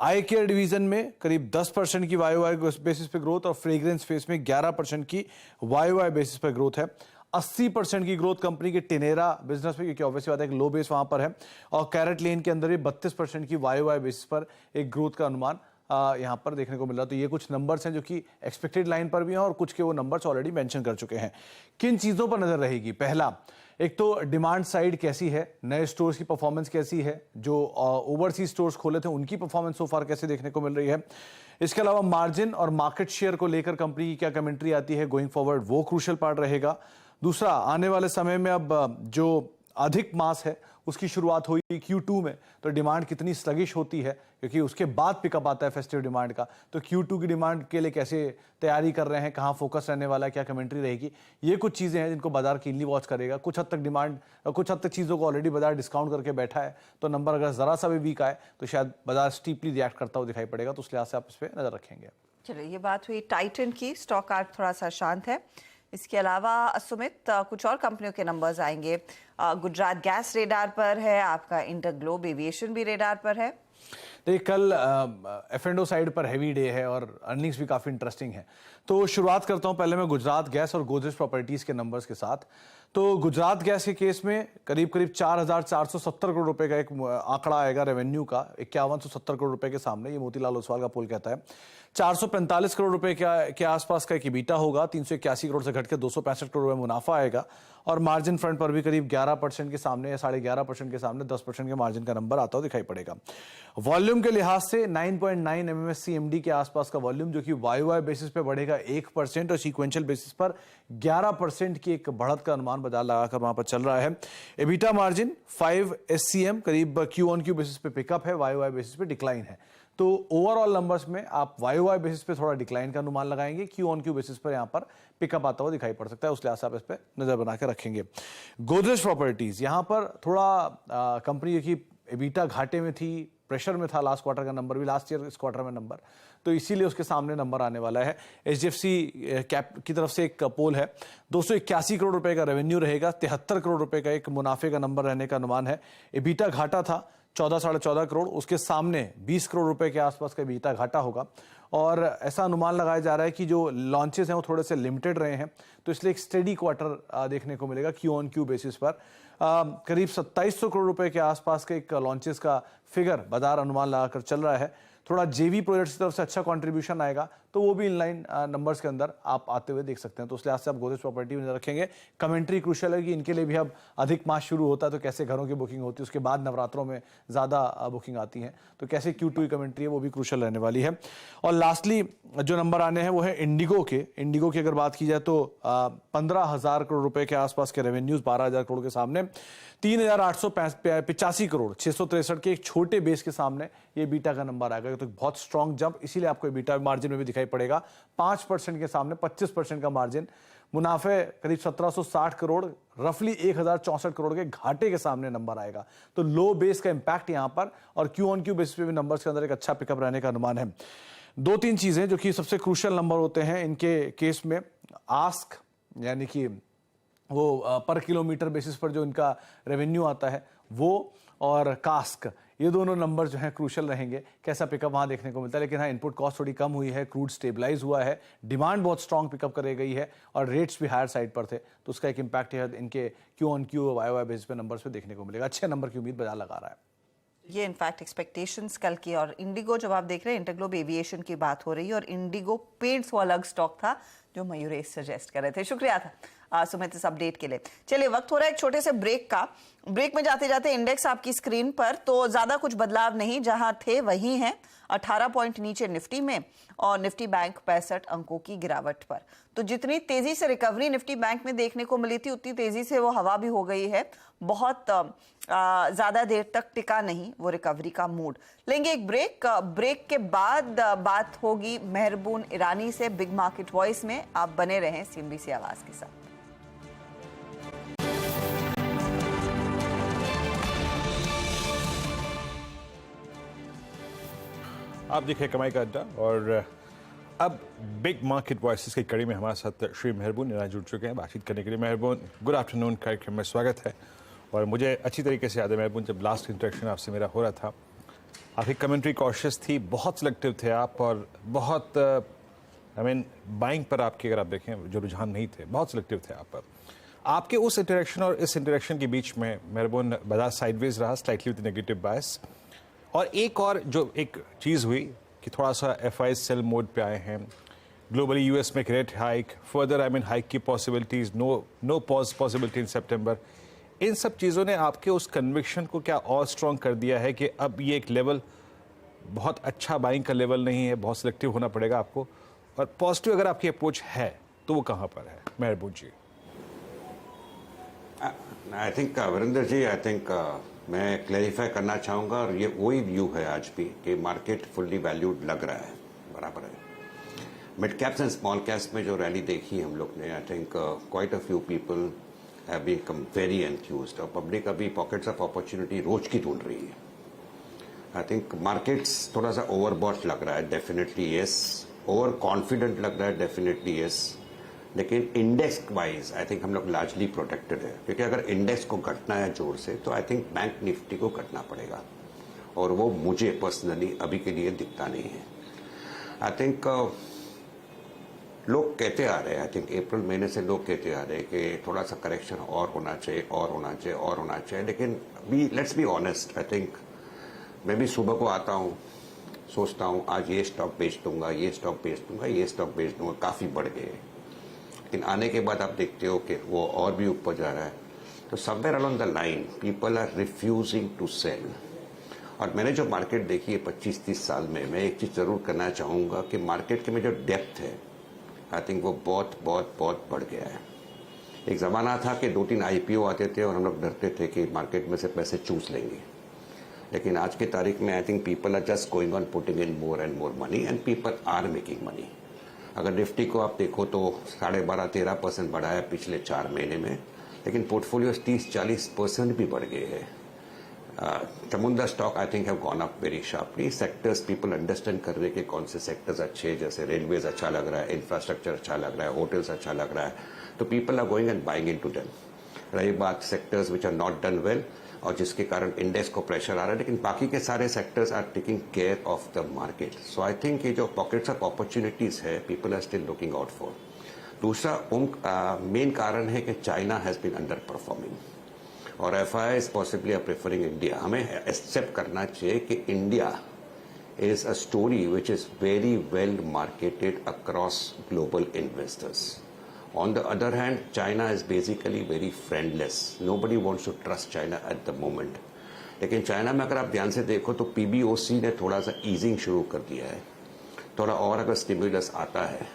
आई केयर डिवीजन में करीब 10% की YOY बेसिस पर ग्रोथ, और फ्रेग्रेंस स्पेस में 11% की YOY बेसिस पर ग्रोथ है. 80% की ग्रोथ कंपनी के टिनेरा बिजनेस में, क्योंकि ऑब्वियसली बात है एक लो बेस वहां पर है, और कैरेट लेन के अंदर भी 32% की YOY बेसिस पर एक ग्रोथ का अनुमान यहाँ पर देखने को मिल रहा। तो ये कुछ नंबर्स हैं जो कि एक्सपेक्टेड लाइन पर भी हैं और कुछ के वो नंबर्स ऑलरेडी मेंशन कर चुके हैं। किन चीज़ों पर नज़र रहेगी? पहला, एक तो डिमांड साइड कैसी है, नए स्टोर्स की परफॉर्मेंस कैसी है, जो ओवरसीज स्टोर्स खोले थे उनकी परफॉर्मेंस सो फार कैसे देखने को मिल रही है। इसके अलावा मार्जिन और मार्केट शेयर को लेकर कंपनी की क्या कमेंट्री आती है गोइंग फॉरवर्ड, वो क्रूशियल पार्ट रहेगा। दूसरा, आने वाले समय में अब जो अधिक मास है उसकी शुरुआत हुई Q2 में, तो डिमांड कितनी स्लगिश होती है, क्योंकि उसके बाद पिकअप आता है फेस्टिव डिमांड का। तो Q2 की डिमांड के लिए कैसे तैयारी कर रहे हैं, कहाँ फोकस रहने वाला है, क्या कमेंट्री रहेगी, ये कुछ चीज़ें हैं जिनको बाजार कीनली वॉच करेगा। कुछ हद तक डिमांड, कुछ हद तक चीज़ों को ऑलरेडी बाजार डिस्काउंट करके बैठा है, तो नंबर अगर ज़रा सा भी वीक आए तो शायद बाजार स्टीपली रिएक्ट करता हुआ दिखाई पड़ेगा। तो उस लिहाज से आप इस पर नज़र रखेंगे। चलिए, ये बात हुई टाइटन की, स्टॉक आज थोड़ा सा शांत है। इसके अलावा सुमित, कुछ और कंपनियों के नंबर्स आएंगे। गुजरात गैस रेडार पर है, आपका इंटरग्लोब एविएशन भी रेडार पर है। देखिए, कल F&O साइड पर हैवी डे है और अर्निंग्स भी काफ़ी इंटरेस्टिंग है। तो शुरुआत करता हूं पहले मैं गुजरात गैस और गोदरेज प्रॉपर्टीज़ के नंबर्स के साथ। तो गुजरात गैस के केस में करीब 4,470 करोड़ रुपए का एक आंकड़ा आएगा रेवेन्यू का, 5170 करोड़ रुपए के सामने, ये मोतीलाल ओसवाल का पोल कहता है। 445 करोड़ रुपए के आसपास का एक ईबिटा होगा, 381 करोड़ से घट के 265 करोड़ रुपए मुनाफा आएगा। और मार्जिन फ्रंट पर भी करीब 11% के सामने या 11.5% के सामने 10% के मार्जिन का नंबर आता हुआ दिखाई पड़ेगा। वॉल्यूम के लिहाज से 9.9 MMSCMD के आसपास का वॉल्यूम, जो कि YOY बेसिस पे बढ़ेगा 1% और सीक्वेंशियल बेसिस पर 11% की एक बढ़त का अनुमान बाजार लगाकर वहां पर चल रहा है। एबिटा मार्जिन 5 SCM करीब Q-on-Q बेसिस पे पिकअप है, YOY बेसिस पे डिक्लाइन है। तो ओवरऑल नंबर्स में आप YOY बेसिस पे थोड़ा डिक्लाइन का अनुमान लगाएंगे, Q-on-Q बेसिस पर यहां पर पिकअप आता हुआ दिखाई पड़ सकता है। उस लिहाज से आप इस पे नजर बना के रखेंगे। गोदरेज प्रॉपर्टीज, यहां पर थोड़ा कंपनी की एबिटा घाटे में थी, प्रेशर में था लास्ट क्वार्टर का नंबर भी, लास्ट ईयर इस क्वार्टर में नंबर, तो इसीलिए उसके सामने नंबर आने वाला है। HDFC कैप की तरफ से एक पोल है, 281 करोड़ रुपए का रेवेन्यू रहेगा, 73 करोड़ रुपए का एक मुनाफे का नंबर रहने का अनुमान है। एबिटा घाटा था 14-14.5 करोड़, उसके सामने 20 करोड़ रुपए के आसपास का एबिटा घाटा होगा। और ऐसा अनुमान लगाया जा रहा है कि जो लॉन्चेस हैं वो थोड़े से लिमिटेड रहे हैं, तो इसलिए एक स्टेडी क्वार्टर देखने को मिलेगा Q-on-Q बेसिस पर। करीब 2700 करोड़ रुपए के आसपास के एक लॉन्चेस का फिगर बाजार अनुमान लगाकर चल रहा है। थोड़ा JV प्रोजेक्ट्स की तरफ से अच्छा कंट्रीब्यूशन आएगा, तो वो भी इनलाइन नंबर्स के अंदर आप आते हुए देख सकते हैं। तो उस लिहाज से आप गोदरेज प्रॉपर्टी में रखेंगे। कमेंट्री क्रूशियल है कि इनके लिए भी अब अधिक मास शुरू होता है, तो कैसे घरों की बुकिंग होती है, उसके बाद नवरात्रों में ज़्यादा बुकिंग आती है, तो कैसे Q2 की कमेंट्री है वो भी क्रूशियल रहने वाली है। और लास्टली जो नंबर आने हैं वो है इंडिगो के। इंडिगो की अगर बात की जाए तो 15,000 करोड़ रुपए के आसपास के रेवेन्यूज, 12,000 करोड़ के सामने 3,885 करोड़, 663 के एक छोटे बेस के सामने ये बीटा का नंबर आएगा, तो बहुत स्ट्रॉन्ग जंप, इसीलिए आपको बीटा मार्जिन में भी दिखाई पड़ेगा। 5% के सामने 25% का मार्जिन, मुनाफे करीब 1760 करोड़, रफली 1,064 करोड़ के घाटे के सामने नंबर आएगा। तो लो बेस का इंपैक्ट यहां पर, और Q-on-Q बेसिस पे भी नंबर्स के अंदर एक अच्छा पिकअप रहने का अनुमान है। 2-3 चीजें जो कि सबसे क्रूशियल नंबर होते हैं इनके केस में, आस्क यानी कि वो पर किलोमीटर बेसिस पर जो इनका रेवेन्यू आता है वो, और कास्क, ये दोनों नंबर जो हैं क्रूशियल रहेंगे। कैसा पिकअप वहां देखने को मिलता है, लेकिन हाँ, इनपुट कॉस्ट थोड़ी कम हुई है, क्रूड स्टेबलाइज हुआ है, डिमांड बहुत स्ट्रॉन्ग पिकअप करे गई है और रेट्स भी हायर साइड पर थे, तो उसका एक इंपैक्ट है इनके Q-on-Q YOY बेसिस पे नंबर्स पे देखने को मिलेगा। अच्छे नंबर की उम्मीद बाजार लगा रहा है। ये इनफैक्ट एक्सपेक्टेशंस कल की। और इंडिगो जब आप देख रहे हैं, इंटरग्लोब एविएशन की बात हो रही है, और इंडिगो पेंट्स वो अलग स्टॉक था जो मयूरेश सजेस्ट कर रहे थे। शुक्रिया था सुमित इस अपडेट के लिए। चलिए, वक्त हो रहा है एक छोटे से ब्रेक का। ब्रेक में जाते जाते इंडेक्स आपकी स्क्रीन पर, तो ज्यादा कुछ बदलाव नहीं, जहां थे वही हैं। 18 पॉइंट नीचे निफ्टी में, और निफ्टी बैंक 65 अंकों की गिरावट पर। तो जितनी तेजी से रिकवरी निफ्टी बैंक में देखने को मिली थी, उतनी तेजी से वो हवा भी हो गई है। बहुत ज्यादा देर तक टिका नहीं वो रिकवरी का मूड। लेंगे एक ब्रेक। ब्रेक के बाद बात होगी मेहरबून ईरानी से बिग मार्केट वॉइस में। आप बने रहें CNBC आवाज के साथ। आप देखिए कमाई का अड्डा, और अब बिग मार्केट वॉइसेस की कड़ी में हमारे साथ श्री मेहरबून ईरानी जुड़ चुके हैं बातचीत करने के लिए। मेहरबून, गुड आफ्टरनून कार्यक्रम में स्वागत है। और मुझे अच्छी तरीके से याद है मेहरबून, जब लास्ट इंटरेक्शन आपसे मेरा हो रहा था, आपकी कमेंट्री कॉशियस थी, बहुत सिलेक्टिव थे आप, और बहुत बाइंग पर आपके अगर आप देखें जो रुझान नहीं थे, बहुत सिलेक्टिव थे आप। आपके उस इंटरेक्शन और इस इंटरेक्शन के बीच में मेहरबून बाजार साइडवेज रहा, स्लाइटली विद नेगेटिव बायस। और एक और जो एक चीज़ हुई कि थोड़ा सा एफआई सेल मोड पे आए हैं, ग्लोबली यूएस में रेट हाइक, फर्दर हाइक की possibilities, no pause possibility in September, इन सब चीज़ों ने आपके उस कन्विक्शन को क्या और स्ट्रॉन्ग कर दिया है कि अब ये एक लेवल बहुत अच्छा बाइंग का लेवल नहीं है, बहुत सिलेक्टिव होना पड़ेगा आपको, और पॉजिटिव अगर आपकी अप्रोच है तो वो कहाँ पर है? Mehrboon ji. I think Virendra ji, I think मैं क्लैरिफाई करना चाहूँगा, और ये वही व्यू है आज भी कि मार्केट फुल्ली वैल्यूड लग रहा है, बराबर है। Mid caps and small caps में जो रैली देखी हम लोग ने, I think quite a few people have become very enthused, और पब्लिक अभी पॉकेट्स ऑफ अपॉर्चुनिटी रोज की ढूंढ रही है। आई थिंक मार्केट्स थोड़ा सा ओवरबॉट लग रहा है, डेफिनेटली यस, ओवर कॉन्फिडेंट लग रहा है, डेफिनेटली यस, लेकिन इंडेक्स वाइज आई थिंक हम लोग लार्जली प्रोटेक्टेड है, क्योंकि अगर इंडेक्स को घटना है जोर से तो आई थिंक बैंक निफ्टी को घटना पड़ेगा, और वो मुझे पर्सनली अभी के लिए दिखता नहीं है। आई थिंक लोग कहते आ रहे हैं, आई थिंक अप्रैल महीने से लोग कहते आ रहे हैं कि थोड़ा सा करेक्शन और होना चाहिए, और होना चाहिए, और होना चाहिए, लेकिन let's be honest, I think मैं भी सुबह को आता हूँ, सोचता हूँ आज ये स्टॉक बेच दूंगा, ये स्टॉक बेच दूंगा, ये स्टॉक बेच दूंगा, काफ़ी बढ़ गए, लेकिन आने के बाद आप देखते हो कि वो और भी ऊपर जा रहा है, तो somewhere along the line people are refusing to sell. और मैंने जो मार्केट देखी है 25-30 साल में, मैं एक चीज़ जरूर करना चाहूँगा कि मार्केट के में जो डेप्थ है, आई थिंक वो बहुत बहुत बहुत बढ़ गया है। एक ज़माना था कि 2-3 IPO आते थे और हम लोग डरते थे कि मार्केट में से पैसे चूस लेंगे, लेकिन आज की तारीख में I think people are just going on putting in more and more money, and people are making money. अगर निफ्टी को आप देखो तो 12.5-13% बढ़ा है पिछले 4 महीने में, लेकिन पोर्टफोलियो 30-40% भी बढ़ गए हैं। Chamunda stock I think have gone up very sharply. Sectors people understand कर रहे हैं कि कौन से सेक्टर्स अच्छे, जैसे रेलवेज अच्छा लग रहा है, इंफ्रास्ट्रक्चर अच्छा लग रहा है, होटल्स अच्छा लग रहा है, तो people are going and buying into them. रही बात sectors which are not done well, और जिसके कारण इंडेक्स को प्रेशर आ रहा है, लेकिन बाकी के सारे sectors are taking care of the market. So I think ये जो पॉकेट्स ऑफ अपॉर्चुनिटीज है, people are still looking out for. दूसरा मेन कारण है कि China has been underperforming, और FIIs possibly are preferring India. हमें एक्सेप्ट करना चाहिए कि India is a story which is very well marketed across global investors. On the other hand, China is basically very friendless. Nobody wants to trust China at the moment. लेकिन China में अगर आप ध्यान से देखो तो PBOC ने थोड़ा सा ईजिंग शुरू कर दिया है। थोड़ा और अगर स्टिमुलस आता है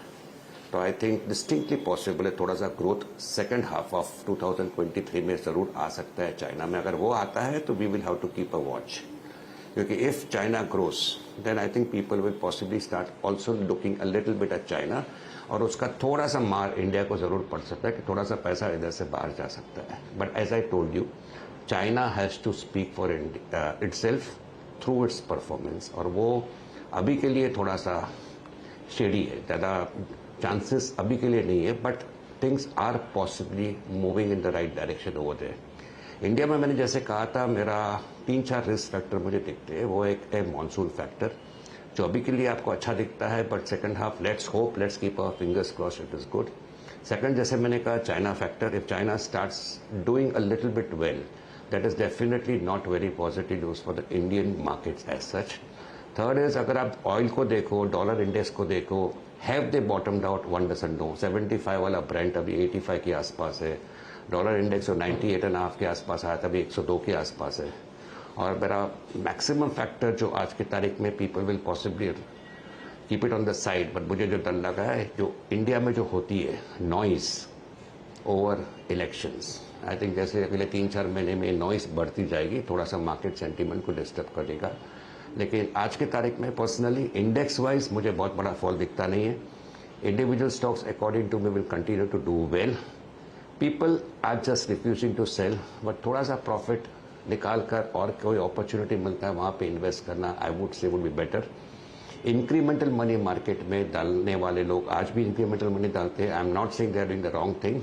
तो आई थिंक डिस्टिंक्टली पॉसिबल है थोड़ा सा ग्रोथ सेकंड हाफ ऑफ 2023 में जरूर आ सकता है चाइना में। अगर वो आता है तो we will have to keep a watch, क्योंकि if China grows then I think people will possibly start also looking a little bit at China, और उसका थोड़ा सा मार इंडिया को जरूर पड़ सकता है कि थोड़ा सा पैसा इधर से बाहर जा सकता है। But as I told you, China has to speak for itself through its performance, और वो अभी के लिए थोड़ा सा शेडी है, ज़्यादा चांसेस अभी के लिए नहीं है, but things are possibly moving in the right direction over there. India में मैंने जैसे कहा था, मेरा 3-4 रिस्क फैक्टर मुझे दिखते हैं। वो एक है मॉनसून फैक्टर, जो अभी के लिए आपको अच्छा दिखता है, but second half let's hope, let's keep our fingers crossed, it is good. Second, जैसे मैंने कहा, China factor, if China starts doing a little bit well, that is definitely not very positive news for the Indian markets as such. Third is, अगर आप oil को देखो, dollar index को देखो, have they bottomed out, one doesn't know. 75 वाला Brent अभी 85 के आसपास है, डॉलर इंडेक्स 98.5 के आसपास आया था, अभी 102 के आसपास है। और मेरा मैक्सिमम फैक्टर जो आज की तारीख में people will possibly keep it on the side, but मुझे जो डर लगा है, जो इंडिया में जो होती है noise over elections, I think जैसे अगले 3-4 महीने में नॉइज बढ़ती जाएगी, थोड़ा सा मार्केट सेंटीमेंट को डिस्टर्ब करेगा। लेकिन आज की तारीख में पर्सनली इंडेक्स वाइज मुझे बहुत बड़ा फॉल दिखता नहीं है। Individual stocks according to me will continue to do well. People are just refusing to sell, but थोड़ा सा प्रॉफिट निकाल कर और कोई अपॉर्चुनिटी मिलता है वहाँ पे इन्वेस्ट करना, I would say would be better. Incremental money market में डालने वाले लोग आज भी इंक्रीमेंटल मनी डालते हैं। I am not saying they are doing the wrong thing,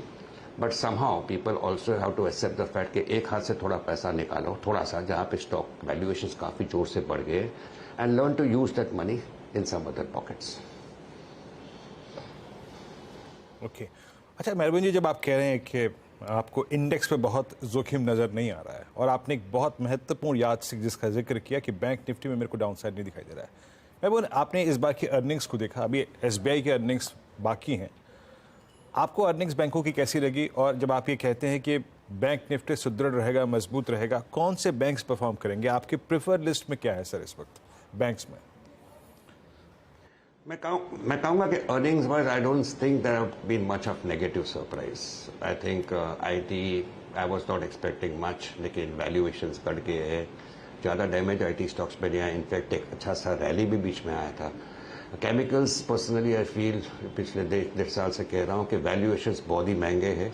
but somehow people also have to accept the fact कि एक हाथ से थोड़ा पैसा निकालो, थोड़ा सा, जहाँ पे स्टॉक वैल्यूएशंस काफ़ी जोर से बढ़ गए, and learn to use that money in some other pockets. Okay, अच्छा मेहरबान जी, जब आप कह रहे हैं कि आपको इंडेक्स पे बहुत जोखिम नज़र नहीं आ रहा है, और आपने एक बहुत महत्वपूर्ण यादस्टिक जिसका जिक्र किया कि बैंक निफ्टी में मेरे को डाउनसाइड नहीं दिखाई दे रहा है, मैं बोल आपने इस बार की अर्निंग्स को देखा, अभी SBI की अर्निंग्स बाकी हैं, आपको अर्निंग्स बैंकों की कैसी लगी? और जब आप ये कहते हैं कि बैंक निफ्टी सुदृढ़ रहेगा, मजबूत रहेगा, कौन से बैंक्स परफॉर्म करेंगे? आपके प्रेफर लिस्ट में क्या है सर इस वक्त बैंक्स में? मैं कहूँगा कि earnings wise I don't think there have been much of negative surprise. I think IT I was not expecting much, लेकिन वैल्यूएशंस बढ़ गए हैं. ज़्यादा डैमेज IT स्टॉक्स पे नहीं आया. इनफैक्ट एक अच्छा सा रैली भी बीच में आया था. केमिकल्स पर्सनली आई फील पिछले 1.5 साल से कह रहा हूँ कि वैल्यूएशंस बहुत ही महंगे हैं.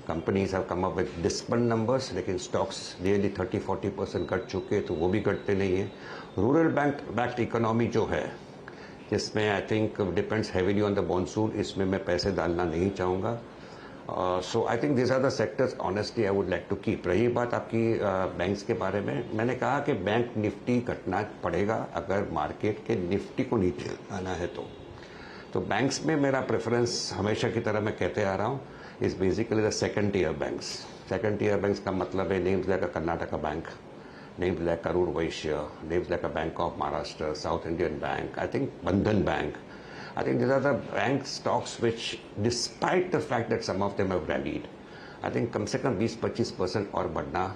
Companies have come up with डिस्पन नंबर्स, लेकिन स्टॉक्स नियरली 30-40% घट चुके, तो वो भी घटते नहीं है. रूरल बैक्ड इकोनॉमी जो है, जिसमें I think depends heavily on the monsoon, इसमें मैं पैसे डालना नहीं चाहूँगा. So I think this are the sectors honestly I would like to keep. रही बात आपकी बैंक्स के बारे में, मैंने कहा कि बैंक निफ्टी घटना पड़ेगा अगर मार्केट के निफ्टी को नीचे आना है तो बैंक्स में मेरा प्रेफरेंस हमेशा की तरह मैं कहते आ रहा हूँ is basically the second tier banks. Second tier banks का मतलब है names like Karnataka bank, names like Karur Vaishya, names like a Bank of Maharashtra, South Indian Bank, I think Bandhan Bank. I think these are the bank stocks which, despite the fact that some of them have rallied, I think कम से कम 20-25% और बढ़ना,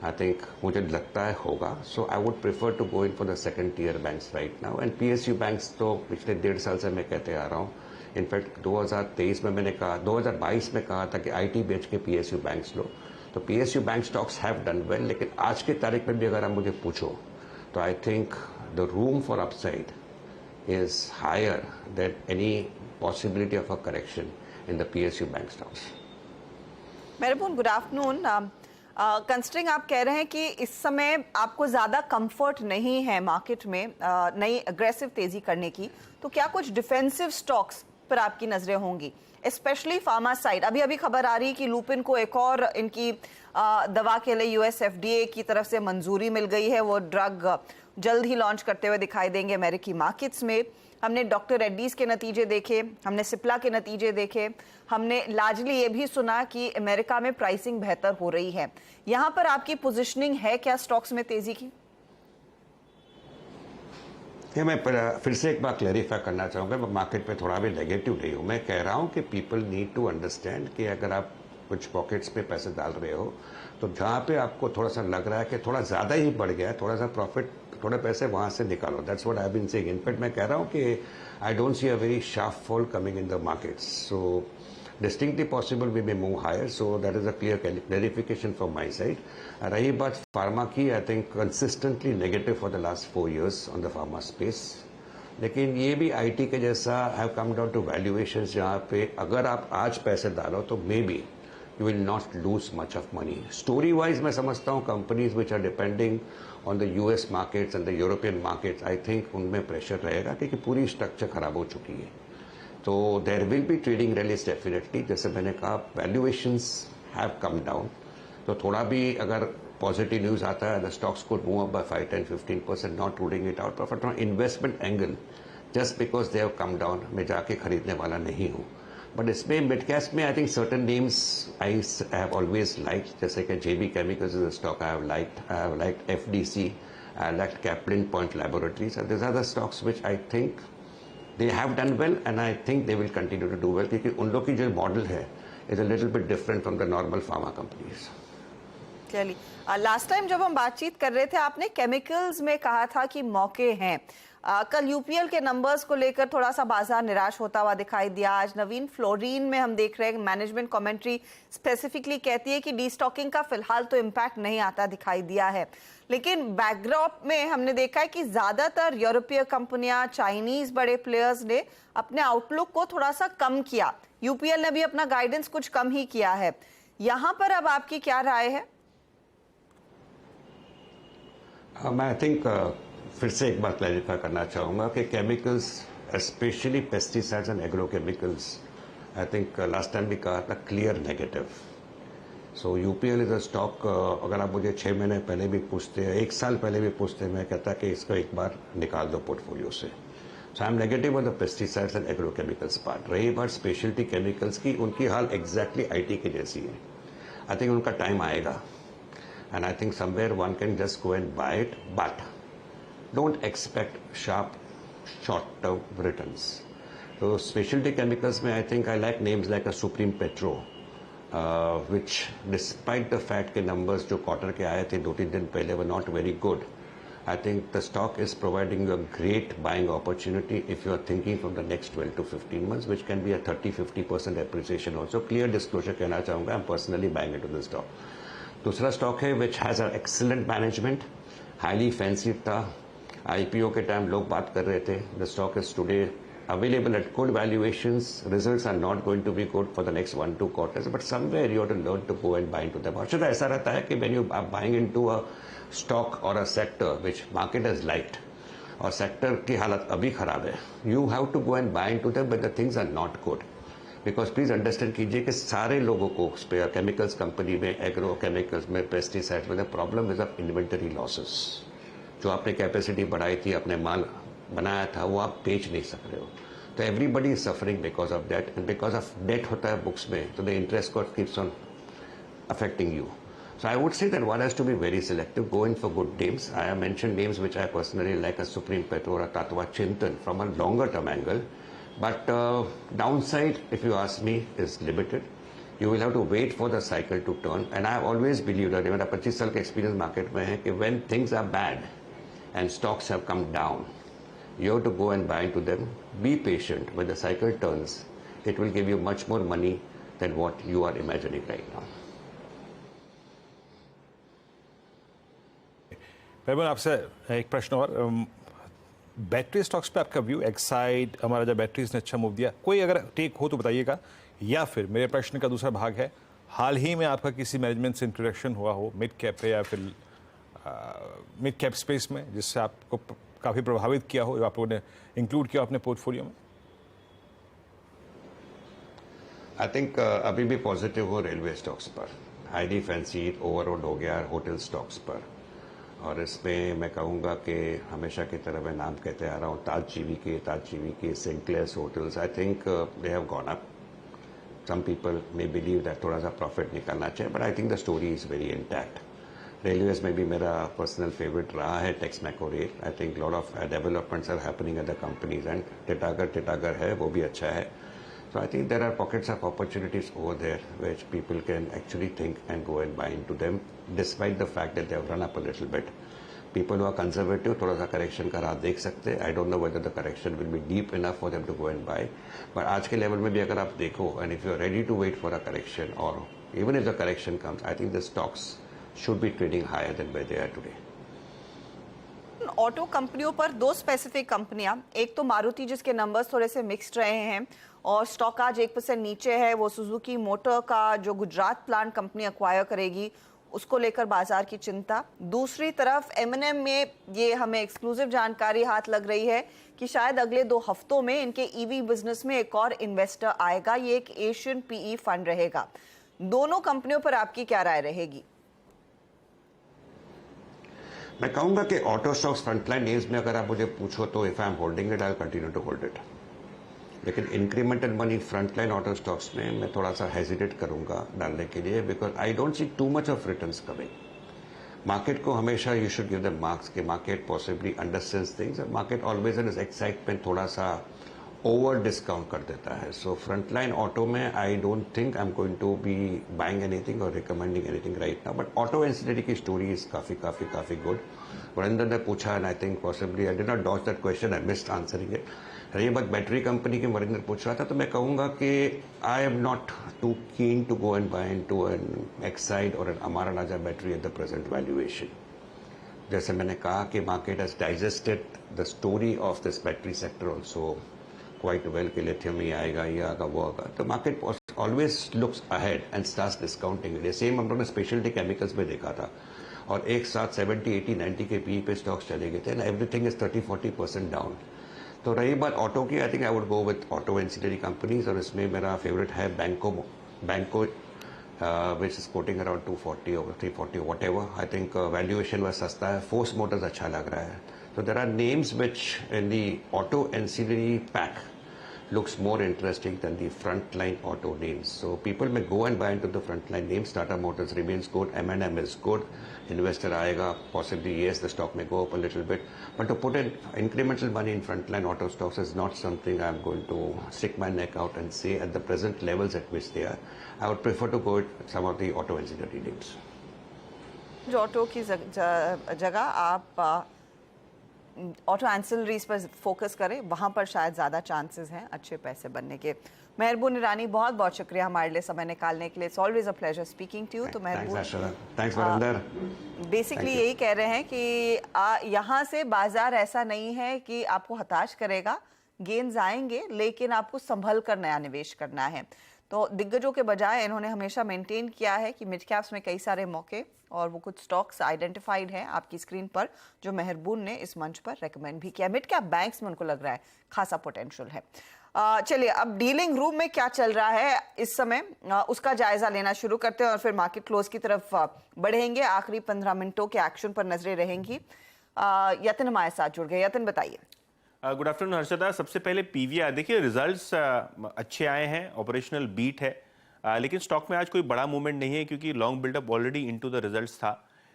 I think मुझे लगता है होगा. So I would prefer to go in for the second tier banks right now. And PSU banks तो पिछले 1.5 साल से मैं कहते आ रहा हूँ. इनफैक्ट 2023 में मैंने कहा, 2022 में कहा था कि IT बेच के PSU बैंक्स लो. तो PSU bank stocks have done well, लेकिन आज की तारीख में भी अगर आप मुझे पूछो तो I think the room for upside is higher than any possibility of a correction in the PSU bank stocks. Mehraboon, good afternoon. Considering आप कह रहे हैं कि इस समय आपको ज़्यादा कंफर्ट नहीं है मार्केट में नई अग्रेसिव तेजी करने की, तो क्या कुछ डिफेंसिव स्टॉक्स पर आपकी नजरें होंगी, स्पेशली फार्मा साइड? अभी खबर आ रही है कि लुपिन को एक और इनकी दवा के लिए US FDA की तरफ से मंजूरी मिल गई है. वो ड्रग जल्द ही लॉन्च करते हुए दिखाई देंगे अमेरिकी मार्केट्स में. हमने डॉक्टर रेड्डीज के नतीजे देखे, हमने सिप्ला के नतीजे देखे, हमने लार्जली ये भी सुना कि अमेरिका में प्राइसिंग बेहतर हो रही है. यहाँ पर आपकी पोजिशनिंग है क्या स्टॉक्स में तेजी की? मैं फिर से एक बार क्लैरिफाई करना चाहूँगा, मैं मार्केट में थोड़ा भी नेगेटिव नहीं हूँ. मैं कह रहा हूँ कि पीपल नीड टू अंडरस्टैंड कि अगर आप कुछ पॉकेट्स में पैसे डाल रहे हो, तो जहाँ पे आपको थोड़ा सा लग रहा है कि थोड़ा ज़्यादा ही बढ़ गया है, थोड़ा सा प्रॉफिट, थोड़े पैसे वहाँ से निकालो. That's what I have been saying. In fact मैं कह रहा हूँ कि I don't see a very sharp fall coming in the markets. So distinctly possible we may move higher, so that is a clear clarification from my side. रही बात pharma की, I think consistently negative for the last 4 years on the pharma space. लेकिन ये भी IT के जैसा have come down to valuations जहाँ पे अगर आप आज पैसे डालो तो maybe you will not lose much of money. Story wise मैं समझता हूँ companies which are depending on the US markets and the European markets, I think उनमें प्रेशर रहेगा क्योंकि पूरी स्ट्रक्चर खराब हो चुकी है. तो there will be trading rallies definitely. जैसे मैंने कहा, वैल्यूएशंस हैव कम डाउन, तो थोड़ा भी अगर पॉजिटिव न्यूज़ आता है, the stocks could move up by 5-10-15%, not ruling it out. But from investment angle, just because they have come down, मैं जाके खरीदने वाला नहीं हूँ. बट इसमें मिड कैप में I think certain names I have always liked, जैसे कि JB chemicals is a stock I have liked, FDC, I liked Caplin Point laboratories. This are the stocks which I think they have done well and I think they will continue to do well, क्योंकि उन लोग की जो model है is a little bit different from the normal pharma companies. चलिए, last time जब हम बातचीत कर रहे थे आपने केमिकल्स में कहा था कि मौके हैं. कल UPL के नंबर्स को लेकर थोड़ा सा बाजार निराश होता हुआ दिखाई दिया. आज नवीन फ्लोरीन में हम देख रहे हैं मैनेजमेंट कमेंट्री स्पेसिफिकली कहती है कि डीस्टॉकिंग का फिलहाल तो इम्पैक्ट नहीं आता दिखाई दिया है. लेकिन बैकड्रॉप में हमने देखा है कि ज्यादातर यूरोपीय कंपनियां, चाइनीज बड़े प्लेयर्स ने अपने आउटलुक को थोड़ा सा कम किया. UPL ने भी अपना गाइडेंस कुछ कम ही किया है. यहां पर अब आपकी क्या राय है? मैं आई थिंक फिर से एक बार क्लैरिफाई करना चाहूँगा कि chemicals, specially pesticides and agrochemicals, I think last time भी कहा था clear negative. So UPL is a stock, अगर आप मुझे 6 महीने पहले भी पूछते हैं, 1 साल पहले भी पूछते हैं, मैं कहता कि इसको एक बार निकाल दो पोर्टफोलियो से. So I am negative on the pesticides and agrochemicals part. रही बात स्पेशलिटी केमिकल्स की, उनकी हाल एग्जैक्टली IT की जैसी है. आई थिंक उनका टाइम आएगा and I think somewhere one can just go and buy it, but don't expect sharp short-term returns. So specialty chemicals में I think I like names like a Supreme Petro, which despite the fact के numbers जो quarter के आए थे 2-3 दिन पहले were not very good. I think the stock is providing you a great buying opportunity if you are thinking from the next 12 to 15 months, which can be a 30-50% appreciation also. Clear disclosure कहना चाहूँगा, I'm personally buying into this stock. दूसरा stock है which has an excellent management, highly fancy था. IPO के time लोग बात कर रहे थे. The stock is today available at good valuations. Results are not going to be good for the next 1-2 quarters, but somewhere you have to learn to go and buy into them. और ऐसा रहता है कि when you are buying into a stock or a sector which market has liked और sector की हालत अभी खराब है, you have to go and buy into them when the things are not good. Because please understand कीजिए कि सारे लोगों को chemicals company में, agro chemicals में, pesticides में, the problem is of inventory losses. जो आपने कैपेसिटी बढ़ाई थी, अपने माल बनाया था, वो आप बेच नहीं सक रहे हो. तो everybody is suffering because of that, and because of debt होता है बुक्स में, तो the interest cost keeps on affecting you. So I would say that one has to be very selective, go in for good names. I have mentioned names which I personally like as Supreme Petro or Tatva Chintan from a longer term angle. But downside, if you ask me, is limited. You will have to wait for the cycle to turn. And I have always believed that मेरा 25 साल का experience market में है कि when things are bad and stocks have come down, you have to go and buy into them. Be patient. When the cycle turns, it will give you much more money than what you are imagining right now. भाई आपसे एक प्रश्न और, battery stocks पे आपका view, Exide, हमारा जब batteries ने अच्छा मूव दिया, कोई अगर टेक हो तो बताइएगा. या फिर मेरे प्रश्न का दूसरा भाग है, हाल ही में आपका किसी मैनेजमेंट से इंट्रोडक्शन हुआ हो मिड कैप पे या फिर मिड कैप स्पेस में, जिससे आपको काफ़ी प्रभावित किया हो, जो आप लोगों ने इंक्लूड किया अपने पोर्टफोलियो में? आई थिंक अभी भी पॉजिटिव हो रेलवे स्टॉक्स पर, हाईली फैंसी ओवरऑल हो गया होटल स्टॉक्स पर. और इसमें मैं कहूँगा कि हमेशा की तरह मैं नाम कहते आ रहा हूँ, Taj GVK Sinclairs hotels, I think they have gone up. Some people may believe that थोड़ा सा प्रॉफिट निकालना चाहिए, but I think the story is very intact. Railways में भी मेरा पर्सनल फेवरेट रहा है Texmaco rail. I think lot of developments are happening at the companies, and Titagarh है, वो भी अच्छा है. So I think there are pockets of opportunities over there which people can actually think and go and buy into them, despite the fact that they have run up a little bit. People who are conservative, थोड़ा सा correction का राह देख सकते हैं. I don't know whether the correction will be deep enough for them to go and buy. But आज के level में भी अगर आप देखो, and if you are ready to wait for a correction, or even if the correction comes, I think the stocks should be trading higher than where they are today. Auto कंपनियों पर दो specific कंपनियां, एक तो मारुति जिसके numbers थोड़े से mixed रहे हैं और स्टॉक आज 1% नीचे है, वो सुजुकी मोटर का जो गुजरात प्लांट कंपनी एक्वायर करेगी उसको लेकर बाजार की चिंता. दूसरी तरफ M&M में ये हमें एक्सक्लूसिव जानकारी हाथ लग रही है कि शायद अगले 2 हफ्तों में इनके ईवी बिजनेस में एक और इन्वेस्टर आएगा. ये एक एशियन PE फंड रहेगा. दोनों कंपनियों पर आपकी क्या राय रहेगी? मैं कहूँगा कि ऑटो स्टॉक्स फ्रंटलाइन नेम्स में अगर आप मुझे पूछो तो if I am holding it, I will continue to hold it. लेकिन incremental money frontline auto stocks में मैं थोड़ा सा हेजिटेट करूंगा डालने के लिए, because I don't see too much of returns coming. Market को हमेशा you should give the marks कि market possibly understands things. Market always in excitement थोड़ा सा ओवर डिस्काउंट कर देता है. सो फ्रंटलाइन ऑटो में I don't think I am going to be buying anything और recommending anything right now. But auto ancillary की story is काफी good. Varinder ने पूछा, and I think possibly I did not dodge that question, I missed answering it. रही बात battery company की, वरिंदर पूछ रहा था, तो मैं कहूंगा कि I am not too keen to go and buy into an Exide और an Amara Raja battery at the present valuation. जैसे मैंने कहा कि market has digested the story of this battery sector also quite well कि लिथियम ही आएगा, ये आएगा, वो आएगा. तो market always looks ahead and starts discounting. Same हम लोगों ने स्पेशलिटी केमिकल्स में देखा था, और एक साथ 70, 80, 90 के PE पे स्टॉक्स चले गए थे, एंड एवरीथिंग इज 30-40% डाउन. तो रही बात ऑटो की, I think I would go with auto ancillary companies, और इसमें मेरा फेवरेट है बैंको विच इज कोटिंग अराउंड 240 और 340 what ever. I think valuation वह सस्ता है. फोर्स मोटर्स अच्छा लग रहा है. तो there are names which in the auto ancillary pack looks more interesting than the frontline auto names. So people may go and buy into the frontline names. Tata Motors remains good, M&M is good, investor aayega, possibly yes, the stock may go up a little bit, but to put in incremental money in frontline auto stocks is not something I'm going to stick my neck out and say at the present levels at which they are. I would prefer to go with some of the auto engineering names. Auto की जगह आप auto ancillaries पर focus करें, वहां पर शायद ज़्यादा chances हैं अच्छे पैसे बनने के। मेहरबून ईरानी, बहुत बहुत शुक्रिया हमारे लिए समय निकालने के लिए। It's always a pleasure speaking to you. तो मेहरबून बेसिकली यही कह रहे हैं कि यहाँ से बाजार ऐसा नहीं है कि आपको हताश करेगा, गेंस आएंगे, लेकिन आपको संभल कर नया निवेश करना है। तो दिग्गजों के बजाय इन्होंने हमेशा मेंटेन किया है कि मिड कैप्स में कई सारे मौके और वो कुछ स्टॉक्स आइडेंटिफाइड हैं आपकी स्क्रीन पर, जो मेहरबून ने इस मंच पर रेकमेंड भी किया। मिड कैप बैंक्स में उनको लग रहा है खासा पोटेंशियल है। चलिए अब डीलिंग रूम में क्या चल रहा है इस समय, उसका जायजा लेना शुरू करते हैं और फिर मार्केट क्लोज की तरफ बढ़ेंगे। आखिरी 15 मिनटों के एक्शन पर नजरें रहेंगी। यतिन हमारे साथ जुड़ गए। यतिन बताइए। Good afternoon Harshada. सबसे पहले पीवीआर देखिए, रिजल्ट्स अच्छे आए हैं, ऑपरेशनल बीट है, लेकिन स्टॉक में आज कोई बड़ा मूवमेंट नहीं है क्योंकि long buildup already into the results था।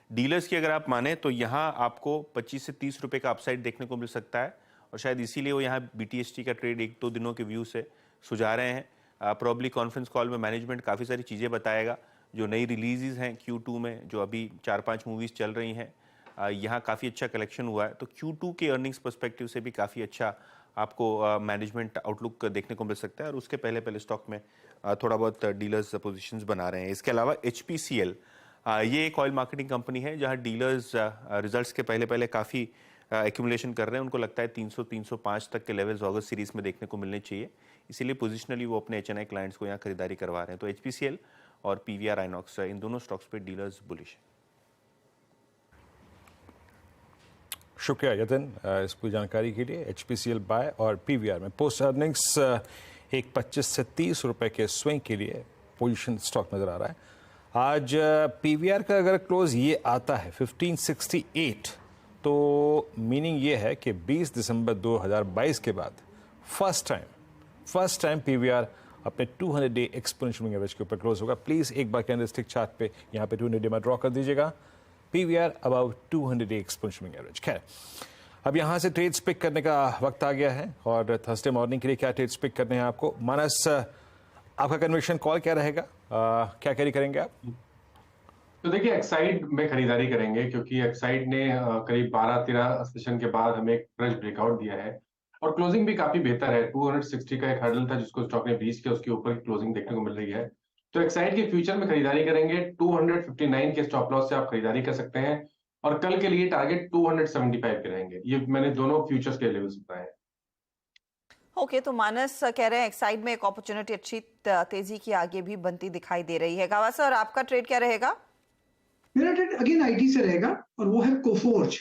डीलर्स की अगर आप माने तो यहाँ आपको 25 से 30 रुपए का अपसाइड देखने को मिल सकता है और शायद इसीलिए वो यहाँ बीटीएसटी का ट्रेड 1-2 दिनों के व्यू से सुझा रहे हैं। प्रॉब्ली कॉन्फ्रेंस कॉल में मैनेजमेंट काफ़ी सारी चीज़ें बताएगा, जो नई रिलीजेज हैं Q2 में, जो अभी 4-5 मूवीज़ चल रही हैं, यहाँ काफ़ी अच्छा कलेक्शन हुआ है, तो Q2 के अर्निंग्स पर्सपेक्टिव से भी काफ़ी अच्छा आपको मैनेजमेंट आउटलुक देखने को मिल सकता है और उसके पहले स्टॉक में थोड़ा बहुत डीलर्स पोजीशंस बना रहे हैं। इसके अलावा HPCL, ये एक ऑयल मार्केटिंग कंपनी है जहाँ डीलर्स रिजल्ट्स के पहले काफ़ी एक्यूमुलेशन कर रहे हैं। उनको लगता है 300-305 तक के लेवल्स अगस्त सीरीज में देखने को मिलने चाहिए, इसीलिए पोजिशनली वो अपने HNI क्लाइंट्स को यहाँ खरीदारी करवा रहे हैं। तो HPCL और PVR आइनॉक्स, इन दोनों स्टॉक्स पे डीलर्स बुलिश है। शुक्रिया यतिन इस पूरी जानकारी के लिए। HPCL बाय और PVR में पोस्ट अर्निंग्स एक 25 से 30 रुपए के स्विंग के लिए पोजीशन स्टॉक नजर आ रहा है। आज PVR का अगर क्लोज ये आता है 1568, तो मीनिंग ये है कि 20 दिसंबर 2022 के बाद फर्स्ट टाइम PVR अपने 200 डे एक्सपोनेंशियल एवरेज के ऊपर क्लोज होगा। प्लीज एक बार कैंडलस्टिक चार्ट पे यहाँ पे 200 डे में ड्रॉ कर दीजिएगा। PVR about 200 day exponential average. खैर, अब यहाँ से ट्रेड्स पिक करने का वक्त आ गया है और थर्सडे मॉर्निंग के लिए क्या ट्रेड्स पिक करने हैं आपको। मानस, आपका कन्विक्शन कॉल क्या रहेगा, क्या कैरी करेंगे आप? तो देखिए, एक्साइड में खरीदारी करेंगे क्योंकि एक्साइड ने करीब 12-13 सेशन के बाद हमें एक फ्रेश ब्रेकआउट दिया है और क्लोजिंग भी काफी बेहतर है। 260 का एक हर्डल था जिसको स्टॉक ने ब्रीच किया, उसके ऊपर क्लोजिंग देखने को मिल रही है। तो एक्साइड के फ्यूचर में खरीदारी करेंगे। 259 के स्टॉप लॉस से आप खरीदारी कर सकते हैं और कल के लिए टारगेट 275 के रहेंगे। ये मैंने दोनों फ्यूचर्स के लेवल्स बताए हैं। ओके, तो मानस कह रहे हैं एक्साइड में एक अपॉर्चुनिटी अच्छी तेजी की आगे भी बनती दिखाई दे रही है। गावा सर, आपका ट्रेड क्या रहेगा? मेरा ट्रेड अगेन आईटी से रहेगा और वो है कोफोर्ज।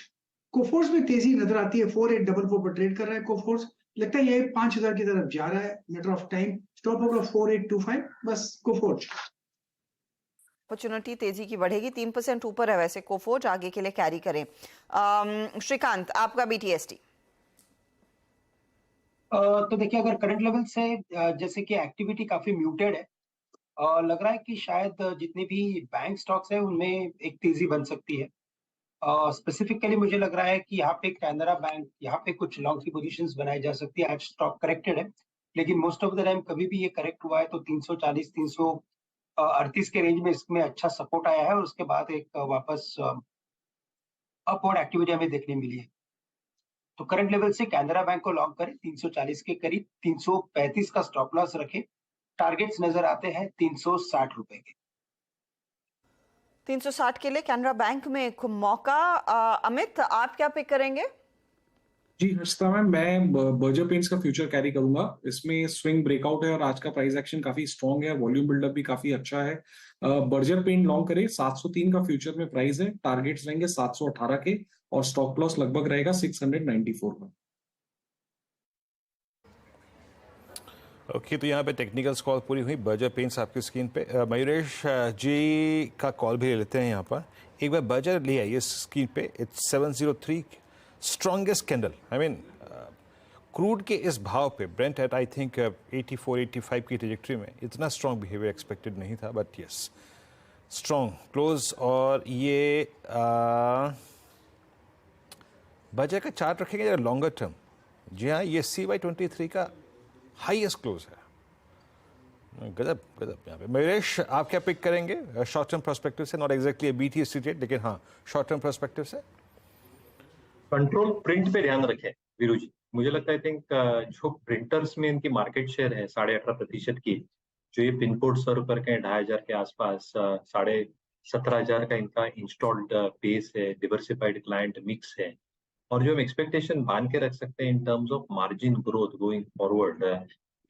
कोफोर्ज में तेजी नजर आती है, 4844 पर ट्रेड कर रहा है कोफोर्ज। लगता है ये 5000 की तरफ जा रहा है, मैटर ऑफ टाइम। स्टॉप होगा 4825, बस कोफोर्ज। अपॉर्चुनिटी तेजी की बढ़ेगी, 3% ऊपर है वैसे कोफोर्ज, आगे के लिए कैरी करें। श्रीकांत, आपका BTST? तो देखिए, अगर करंट लेवल से जैसे कि एक्टिविटी काफी म्यूटेड है, लग रहा है कि शायद जितने भी बैंक स्टॉक्स हैं उनमें एक तेजी बन सकती है। स्पेसिफिकली मुझे लग रहा है कि यहाँ पे कैनरा बैंक, यहाँ पे कुछ लॉन्ग की पोजीशंस बनाई जा सकती है। आज स्टॉक करेक्टेड है, लेकिन मोस्ट ऑफ द टाइम कभी भी ये करेक्ट हुआ है तो 340, 338 के रेंज में इसमें अच्छा सपोर्ट आया है और उसके बाद एक वापस अपवर्ड एक्टिविटी हमें देखने मिली है। तो करंट लेवल से कैनरा बैंक को लॉक करें 340 के करीब, 335 का स्टॉप लॉस रखें। टारगेट्स नजर आते हैं 360 रुपए के। 360 के लिए कैनरा बैंक में एक मौका। अमित, आप क्या पिक करेंगे? जी हर्षिता मैम, मैं बर्जर पेंट्स का फ्यूचर कैरी करूंगा। इसमें स्विंग ब्रेकआउट है और आज का प्राइस एक्शन काफी स्ट्रॉन्ग है, वॉल्यूम बिल्डअप भी काफी अच्छा है। बर्जर पेंट लॉन्ग करें, 703 का फ्यूचर में प्राइस है, टारगेट्स रहेंगे 718 के और स्टॉप लॉस लगभग रहेगा 694 का। ओके, तो यहाँ पे टेक्निकल्स कॉल पूरी हुई। बर्जर पेंट्स आपकी स्क्रीन पे। मयूरेश जी का कॉल भी ले लेते हैं यहाँ पर। एक बार बर्जर ले आइए स्क्रीन पे। It's 703 strongest candle. I mean crude के इस भाव पे ब्रेंट एट आई थिंक 84-85 की ट्रेजेक्ट्री में इतना स्ट्रॉन्ग बिहेवियर एक्सपेक्टेड नहीं था, बट यस स्ट्रॉन्ग क्लोज। और ये बजट का चार्ट रखेंगे जरा लॉन्गर टर्म, जी हाँ ये CY23 का हाईएस्ट क्लोज है। गजब गजब। यहाँ पे मयूरेश आप क्या पिक करेंगे शॉर्ट टर्म पर्सपेक्टिव से? नॉट एग्जैक्टली BTC रेट, लेकिन हाँ शॉर्ट टर्म पर्सपेक्टिव से। कंट्रोल प्रिंट पे ध्यान रखें वीरू जी। मुझे लगता है आई थिंक जो प्रिंटर्स में इनकी मार्केट शेयर है 18.5% की, जो ये पिन कोड सर्व करके 2,500 के आसपास, 17,500 का इनका इंस्टॉल्ड बेस है, डिवर्सिफाइड क्लाइंट मिक्स है, और जो हम एक्सपेक्टेशन बांध के रख सकते हैं in terms of margin growth going forward,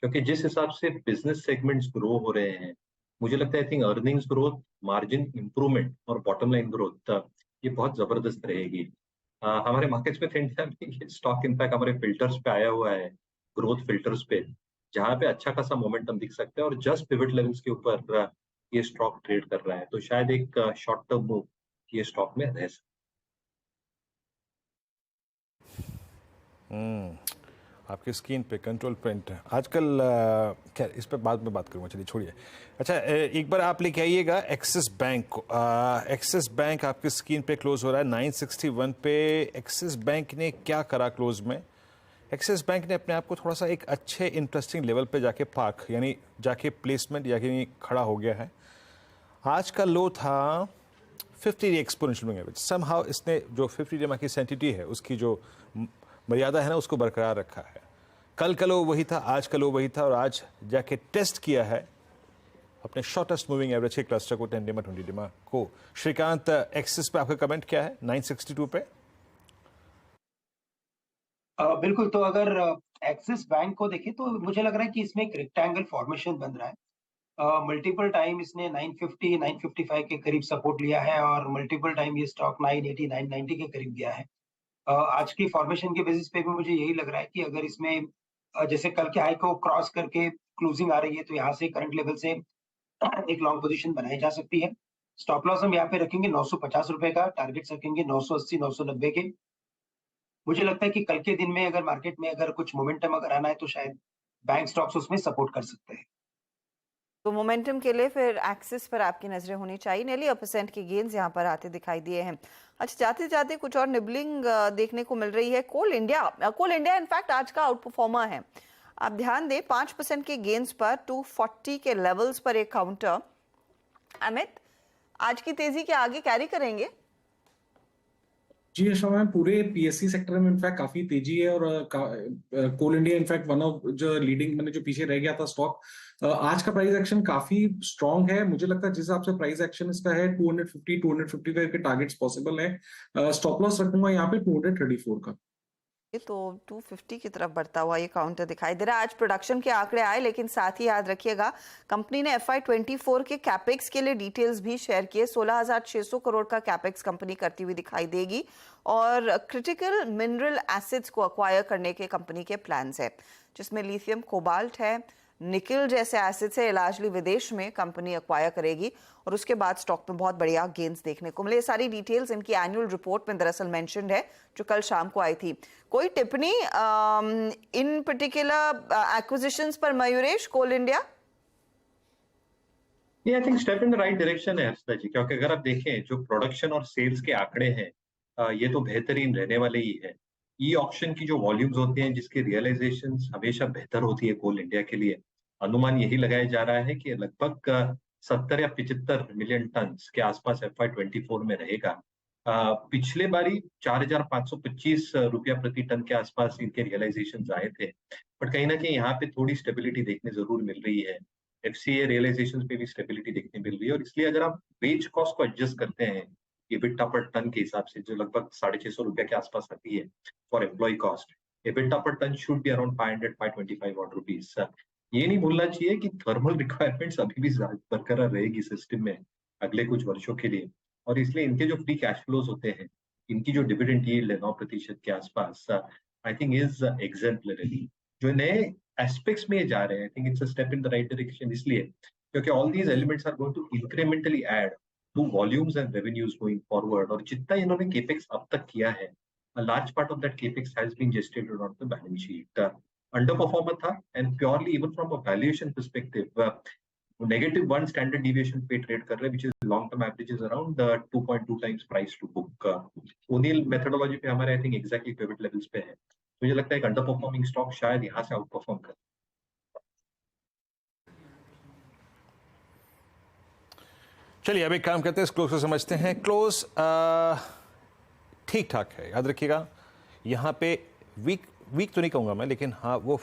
क्योंकि जिस हिसाब से बिजनेस सेगमेंट्स ग्रो हो रहे हैं, मुझे लगता है I think earnings growth, margin improvement और बॉटम लाइन ग्रोथ ये बहुत जबरदस्त रहेगी। हमारे मार्केट्स में इंडिया में स्टॉक इनफैक्ट हमारे फिल्टर्स पे आया हुआ है, ग्रोथ फिल्टर्स पे, जहां पे अच्छा खासा मोमेंटम दिख सकता है, और जस्ट पिवट लेवल्स के ऊपर ये स्टॉक ट्रेड कर रहा है, तो शायद एक शॉर्ट टर्म मूव ये स्टॉक में रह सकता है। आपकी स्क्रीन पे कंट्रोल प्रिंट आजकल, खैर इस पर बाद में बात करूँगा, चलिए छोड़िए। अच्छा एक बार आप लेके आइएगा एक्सिस बैंक को। एक्सिस बैंक आपकी स्क्रीन पे क्लोज हो रहा है 961 पे। एक्सिस बैंक ने क्या करा क्लोज में? एक्सिस बैंक ने अपने आप को थोड़ा सा एक अच्छे इंटरेस्टिंग लेवल पे जाके पार्क, यानी जाके प्लेसमेंट यानी खड़ा हो गया है। आज का लो था 50 day exponential moving average. Somehow इसने जो 50 डे की सेंटिटी है उसकी जो मर्यादा है ना उसको बरकरार रखा है। कल का लो वही था, आज का लो वही था, और आज जाके टेस्ट किया है अपने शॉर्टेस्ट मूविंग एवरेज के क्लस्टर को, 10 डेमा 20 डेमा को। श्रीकांत एक्सिस पे आपका कमेंट क्या है 962 पे? बिल्कुल, तो अगर एक्सिस बैंक को देखें तो मुझे लग रहा है कि इसमें एक रेक्टेंगल फॉर्मेशन बन रहा है। मल्टीपल टाइम इसने 950, 955 के करीब सपोर्ट लिया है, और मल्टीपल टाइम ये स्टॉक 980, 990 के करीब गया है। आज की फॉर्मेशन के बेसिस पे भी मुझे यही लग रहा है कि अगर इसमें जैसे कल के हाई को क्रॉस करके क्लोजिंग आ रही है, तो यहाँ से करंट लेवल से एक लॉन्ग पोजीशन बनाई जा सकती है। स्टॉप लॉस हम यहाँ पे रखेंगे 950 रुपए का, टारगेट रखेंगे 980, 990 के। मुझे लगता है कि कल के दिन में अगर मार्केट में अगर कुछ मोमेंटम अगर आना है, तो शायद बैंक स्टॉक्स उसमें सपोर्ट कर सकते हैं। तो मोमेंटम के लिए फिर एक्सिस पर आपकी नजरें होनी चाहिए। नेली % के गेन्स यहाँ पर आते दिखाई दिए हैं। अच्छा, जाते जाते कुछ और निबलिंग देखने को मिल रही है। कोल इंडिया इनफैक्ट आज का आउट परफॉर्मर है। आप ध्यान दें 5% के गेन्स पर 240 के लेवल्स पर एक काउंटर। अमित, आज की तेजी के आगे कैरी करेंगे? जी अशोक मैम, पूरे PSC सेक्टर में इनफैक्ट काफी तेजी है, और कोल इंडिया इनफैक्ट वन ऑफ जो लीडिंग, मैंने जो पीछे रह गया था स्टॉक, आज का प्राइस एक्शन काफी स्ट्रांग है। मुझे लगता है जिस हिसाब से प्राइस एक्शन इसका है 250, 255 के टारगेट्स पॉसिबल है। स्टॉप लॉस रखूंगा यहाँ पे 234 का। तो 250 की तरफ बढ़ता हुआ ये काउंटर दिखाई दे रहा है। आज प्रोडक्शन के आंकड़े आए, लेकिन साथ ही याद रखिएगा कंपनी ने FY24 के कैपेक्स के लिए डिटेल्स भी शेयर किए। 16,600 करोड़ का कैपेक्स कंपनी करती हुई दिखाई देगी, और क्रिटिकल मिनरल एसिड्स को अक्वायर करने के कंपनी के प्लान्स है, जिसमें लिथियम, कोबाल्ट है, निकल जैसे एसिड्स है। लार्जली विदेश में कंपनी अक्वायर करेगी, और उसके बाद स्टॉक में बहुत बढ़िया गेन्स देखने को मिले। सारी डिटेल्स इनकी एनुअल रिपोर्ट में दरअसल मेंशन्ड है, जो कल शाम को आई थी। कोई टिप्पणी इन पर्टिकुलर एक्विजिशंस पर Mayuresh, Coal India? I think step in the right direction है हर्षदा जी, क्योंकि अगर आप देखें जो प्रोडक्शन और सेल्स के आंकड़े हैं, ये तो बेहतरीन रहने वाले ही है। ई ऑक्शन की जो वॉल्यूम्स होती हैं, जिसकी रियलाइजेशन हमेशा बेहतर होती है कोल इंडिया के लिए, अनुमान यही लगाया जा रहा है कि लगभग 70 या 75 मिलियन टन के आसपास FY24 में रहेगा। पिछले बारी 4,525 रुपया प्रति टन के आसपास इनके रियलाइजेशन आए थे, बट कहीं ना कहीं यहाँ पे थोड़ी स्टेबिलिटी देखने जरूर मिल रही है। FCA रियलाइजेशन पे भी स्टेबिलिटी देखने मिल रही है, और इसलिए अगर आप वेज कॉस्ट को एडजस्ट करते हैं EBITDA पर टन के हिसाब से, जो लगभग 650 रुपया के आसपास आती है for employ cost, EBITDA per ton should be around 500-525 rupees. ये नहीं भूलना चाहिए कि थर्मल रिक्वायरमेंट्स अभी भी बरकरार रहेगी सिस्टम में अगले कुछ वर्षों के लिए, और इसलिए इनके जो फ्री कैश फ्लोज होते हैं, इनकी जो डिविडेंड यील्ड है 9% के आसपास, आई थिंक इज एग्जाम्पलरी। जो नए एस्पेक्ट्स में जा रहे हैं, I think it's a step in the right direction, इसलिए क्योंकि all these elements are going to incrementally add to volumes and revenues going forward. और जितना इन्होंने केपेक्स अब तक किया है, a large part of that capex has been gestated on the balance sheet. Underperformer tha, and purely even from a valuation perspective, -1 standard deviation पे trade कर रहे हैं, which is long-term averages around 2.2 times price to book. O'Neill methodology पे हमारे I think exactly pivot levels पे है. मुझे लगता है एक underperforming stock शायद यहाँ से outperform करे. चलिए अब एक काम करते हैं, इस क्लोज को समझते हैं। क्लोज ठीक ठाक है, याद रखिएगा यहाँ पे वीक तो नहीं कहूँगा मैं, लेकिन हाँ वो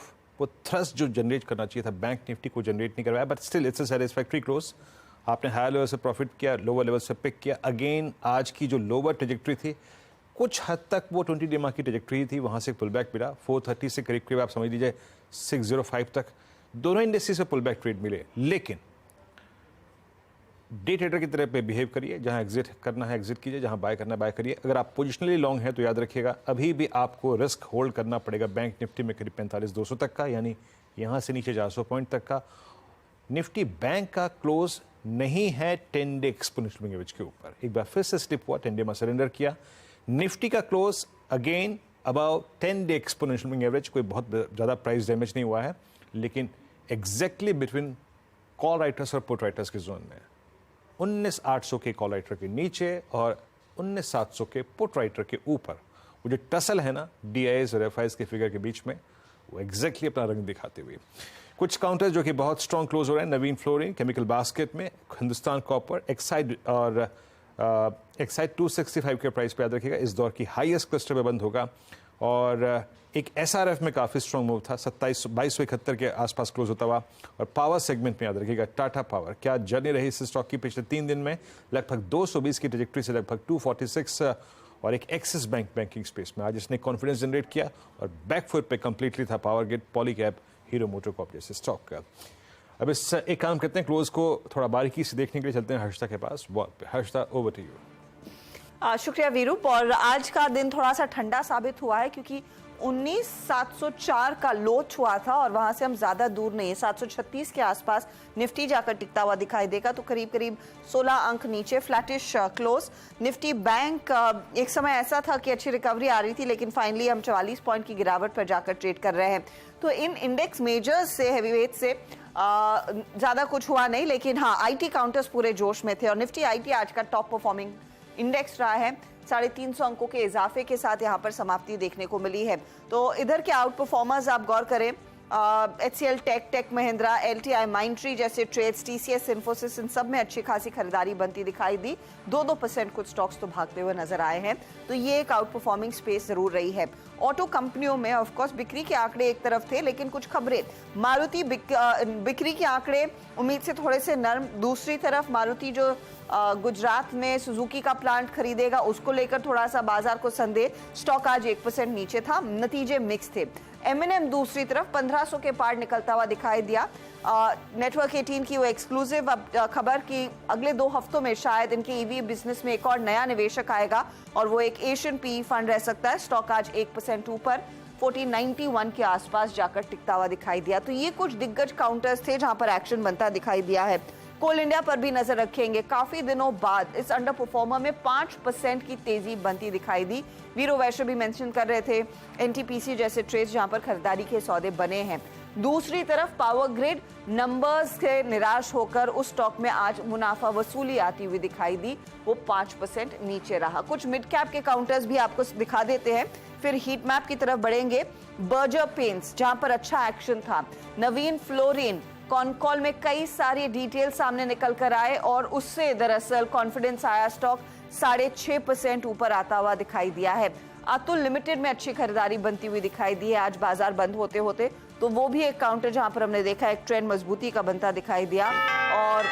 थ्रस्ट जो जनरेट करना चाहिए था बैंक निफ्टी को जनरेट नहीं करवाया, but still it's a satisfactory close. आपने हायर लेवल से प्रॉफिट किया, लोअर लेवल से पिक किया। अगेन आज की जो लोअर ट्रेजेक्ट्री थी कुछ हद तक वो 20 डे की ट्रेजेक्ट्री थी, वहाँ से पुल बैक मिला 430 से करीब करीब आप समझ लीजिए 605 तक दोनों इंडस्ट्री से पुल बैक ट्रेड मिले। लेकिन डे ट्रेडर की तरह पे बिहेव करिए, जहां एग्जिट करना है एग्जिट कीजिए, जहां बाय करना है बाय करिए। अगर आप पोजिशनली लॉन्ग हैं तो याद रखिएगा अभी भी आपको रिस्क होल्ड करना पड़ेगा बैंक निफ्टी में करीब 45,200 तक का, यानी यहां से नीचे 400 पॉइंट तक का। निफ्टी बैंक का क्लोज नहीं है 10 डे एक्सपोनेंशियल मूविंग एवरेज के ऊपर, एक बार फिर से स्लिप हुआ, 10 डे में सरेंडर किया। निफ्टी का close again about 10 day exponential moving average, कोई बहुत ज़्यादा प्राइस डैमेज नहीं हुआ है, लेकिन एग्जैक्टली बिटवीन कॉल राइटर्स और पुट राइटर्स के जोन में 19,800 के कॉल राइटर के नीचे और 19,700 के पुट राइटर के ऊपर वो जो टसल है ना DIs और FIs के फिगर के बीच में, वो एग्जैक्टली अपना रंग दिखाते हुए कुछ काउंटर्स जो कि बहुत स्ट्रॉन्ग क्लोज हो रहे हैं। नवीन फ्लोरिन केमिकल बास्केट में, हिंदुस्तान कॉपर, एक्साइड और एक्साइड 265 के प्राइस पे याद रखिएगा इस दौर की हाईएस्ट क्लस्टर में बंद होगा। और एक SRF में काफ़ी स्ट्रॉन्ग मूव था, 2271 के आसपास क्लोज होता हुआ। और पावर सेगमेंट में याद रखिएगा टाटा पावर, क्या जर्नी रही इस स्टॉक की पिछले 3 दिन में, लगभग 220 की ट्रेजेक्ट्री से लगभग 246 और एक एक्सिस बैंक बैंकिंग स्पेस में आज इसने कॉन्फिडेंस जनरेट किया और बैकफुट पे कंप्लीटली था power grid, Polycab, hero motor Corp जैसे स्टॉक का। अब इस एक काम करते हैं, क्लोज को थोड़ा बारीकी से देखने के लिए चलते हैं हर्षदा के पास। Harshada, over to you. शुक्रिया वीरूप। और आज का दिन थोड़ा सा ठंडा साबित हुआ है क्योंकि 19,704 का लो छुआ था और वहां से हम ज्यादा दूर नहीं है, 736 के आसपास निफ्टी जाकर टिकता हुआ दिखाई देगा, तो करीब करीब 16 अंक नीचे, फ्लैटिश क्लोज। निफ्टी बैंक एक समय ऐसा था कि अच्छी रिकवरी आ रही थी, लेकिन फाइनली हम 44 पॉइंट की गिरावट पर जाकर ट्रेड कर रहे हैं। तो इन इंडेक्स मेजर्स से, हैवीवेट से ज्यादा कुछ हुआ नहीं, लेकिन हाँ IT काउंटर्स पूरे जोश में थे और निफ्टी IT आज का टॉप परफॉर्मिंग इंडेक्स रहा है। 350 अंकों के इजाफे के साथ यहाँ पर समाप्ति देखने को मिली है। तो इधर के आउट परफॉर्मर्स आप गौर करें, HCL tech Mahindra, LTI Mindtree जैसे ट्रेड्स, TCS, इन्फोसिस, इन सब में अच्छी खासी खरीदारी बनती दिखाई दी। 2% कुछ स्टॉक्स तो भागते हुए नजर आए हैं, तो ये एक आउट परफॉर्मिंग स्पेस जरूर रही है। ऑटो कंपनियों में ऑफ कोर्स बिक्री के आंकड़े एक तरफ थे, लेकिन कुछ खबरें, मारुति बिक्री के आंकड़े उम्मीद से थोड़े से नर्म। दूसरी तरफ मारुति जो गुजरात में सुजुकी का प्लांट खरीदेगा, उसको लेकर थोड़ा सा बाजार को संदेह, स्टॉक आज 1% नीचे था, नतीजे मिक्स थे। M&M दूसरी तरफ 1500 के पार निकलता हुआ दिखाई दिया। नेटवर्क 18 की वो एक्सक्लूसिव खबर कि अगले 2 हफ्तों में शायद इनके EV बिजनेस में एक और नया निवेशक आएगा और वो एक एशियन PE फंड रह सकता है। स्टॉक आज 1% ऊपर 1491 के आसपास जाकर टिकता हुआ दिखाई दिया। तो ये कुछ दिग्गज काउंटर्स थे जहां पर एक्शन बनता दिखाई दिया है। कोल इंडिया पर भी नजर रखेंगे, काफी दिनों बाद इस अंडर परफॉर्मर में 5% की तेजी बनती दिखाई दी। वीरो वैश्य भी मेंशन कर रहे थे NTPC जैसे ट्रेड्स जहां पर खरीदारी के सौदे बने हैं। दूसरी तरफ पावर ग्रिड नंबर्स से निराश होकर उस स्टॉक में आज मुनाफा वसूली आती हुई दिखाई दी, वो 5% नीचे रहा। कुछ मिड कैप के काउंटर्स भी आपको दिखा देते हैं, फिर हीट मैप की तरफ बढ़ेंगे। बर्जर पेंट्स जहां पर अच्छा एक्शन था, नवीन फ्लोरिन, कॉनकॉल में कई सारी डिटेल सामने निकल कर आए और उससे दरअसल कॉन्फिडेंस आया, स्टॉक 6.5% ऊपर आता हुआ दिखाई दिया है। अतुल लिमिटेड में अच्छी खरीदारी बनती हुई दिखाई दी है आज बाजार बंद होते होते, तो वो भी एक काउंटर जहां पर हमने देखा एक ट्रेंड मजबूती का बनता दिखाई दिया। और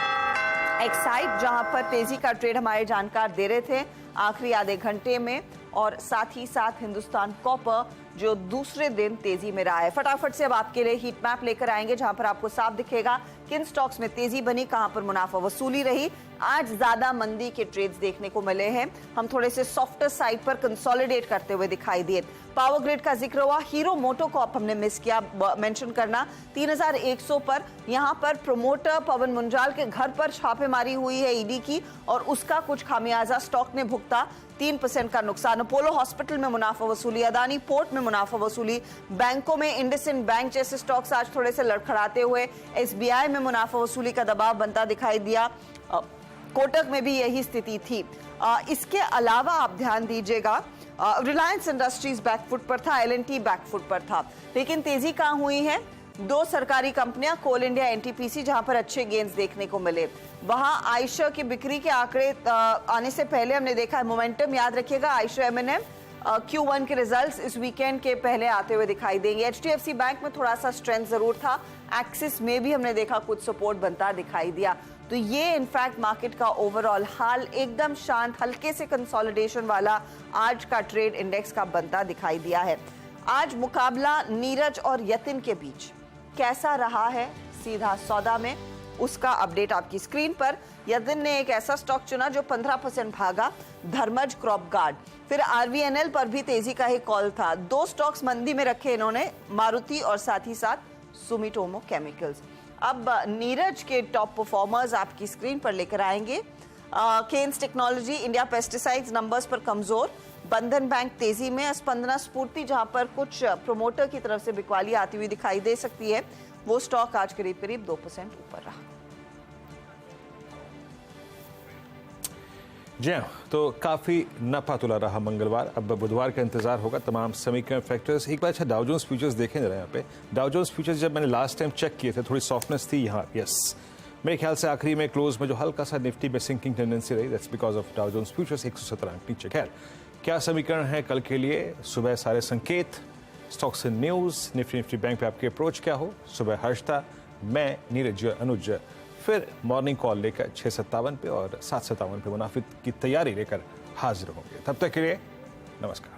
एक्साइड जहां पर तेजी का ट्रेड हमारे जानकार दे रहे थे आखिरी आधे घंटे में, और साथ ही साथ हिंदुस्तान कॉपर जो दूसरे दिन तेजी में रहा है। फटाफट से अब आपके लिए हीट मैप लेकर आएंगे जहां पर आपको साफ दिखेगा किन स्टॉक्स में तेजी बनी, कहां पर मुनाफा वसूली रही। आज ज्यादा मंदी के ट्रेड्स देखने को मिले हैं। हम थोड़े से सॉफ्टर साइड पर कंसोलिडेट करते हुए दिखाई दिए। पावर ग्रिड का जिक्र हुआ, हीरो मोटोकॉर्प हमने मिस किया मेंशन करना 3100 पर। यहां पर प्रमोटर पवन मुंजाल के घर पर छापेमारी हुई है ईडी की और उसका कुछ खामियाजा स्टॉक ने भुगता। 3% का नुकसान। अपोलो हॉस्पिटल में मुनाफा वसूली, अदानी पोर्ट में मुनाफा वसूली, बैंकों में इंडसइंड बैंक जैसे स्टॉक्स आज थोड़े से लड़खड़ाते हुए। एसबीआई में मुनाफा वसूली का दबाव बनता दिखाई दिया। कोटक में भी यही स्थिति थी। इसके अलावा आप ध्यान दीजिएगा, रिलायंस इंडस्ट्रीज बैकफुट पर था, एलएनटी बैकफुट पर था। लेकिन तेजी कहां हुई है? 2 सरकारी कंपनियां, कोल इंडिया, एनटीपीसी, जहां पर अच्छे गेन्स देखने को मिले। वहां आयशर की बिक्री के आंकड़े आने से पहले हमने देखा है मोमेंटम। याद रखिएगा, आयशर एमएनएम Q1 के रिजल्ट्स इस वीकेंड के पहले आते हुए दिखाई देंगे। एचडीएफसी बैंक में थोड़ा सा स्ट्रेंथ जरूर था। एक्सिस में भी हमने देखा कुछ सपोर्ट बनता दिखाई दिया। तो ये इनफैक्ट मार्केट का ओवरऑल हाल एकदम शांत, हल्के से कंसोलिडेशन वाला आज का ट्रेड इंडेक्स का बनता दिखाई दिया है। आज मुकाबला नीरज और यतिन के बीच कैसा रहा है सीधा सौदा में, उसका अपडेट आपकी स्क्रीन पर। यतिन ने एक ऐसा स्टॉक चुना जो 15% भागा, धर्मज क्रॉप गार्ड। फिर आरवीएनएल पर भी तेजी का ही कॉल था। 2 स्टॉक्स मंदी में रखे इन्होंने, मारुति और साथ ही साथ सुमिटोमो केमिकल्स। अब नीरज के टॉप परफॉर्मर्स आपकी स्क्रीन पर लेकर आएंगे। Kaynes technology, India pesticides numbers पर कमजोर, बंधन बैंक तेजी में, स्पंदना स्फूर्ति जहां पर कुछ प्रोमोटर की तरफ से बिकवाली आती हुई दिखाई दे सकती है, वो स्टॉक आज करीब करीब 2% ऊपर रहा। जी हाँ, तो काफी नफा तुला रहा मंगलवार। अब बुधवार का इंतजार होगा तमाम समीकरण फैक्टर्स। एक बार अच्छा डाउ जोन्स फ्यूचर्स देखें जरा यहाँ पे। डाउ जोन्स फ्यूचर्स जब मैंने लास्ट टाइम चेक किए थे थोड़ी सॉफ्टनेस थी यहाँ, यस। मेरे ख्याल से आखिरी में क्लोज में जो हल्का सा निफ्टी में सिंकिंग टेंडेंसी रही, that's because of Dow Jones futures 117 अंक नीचे। खैर, क्या समीकरण है कल के लिए? सुबह सारे संकेत, stocks and news, Nifty bank पे आपकी अप्रोच क्या हो? सुबह हर्षता, मैं नीरज अनुज फिर मॉर्निंग कॉल लेकर 6:57 पे और 7:57 पे मुनाफिद की तैयारी लेकर हाजिर होंगे। तब तक के लिए नमस्कार।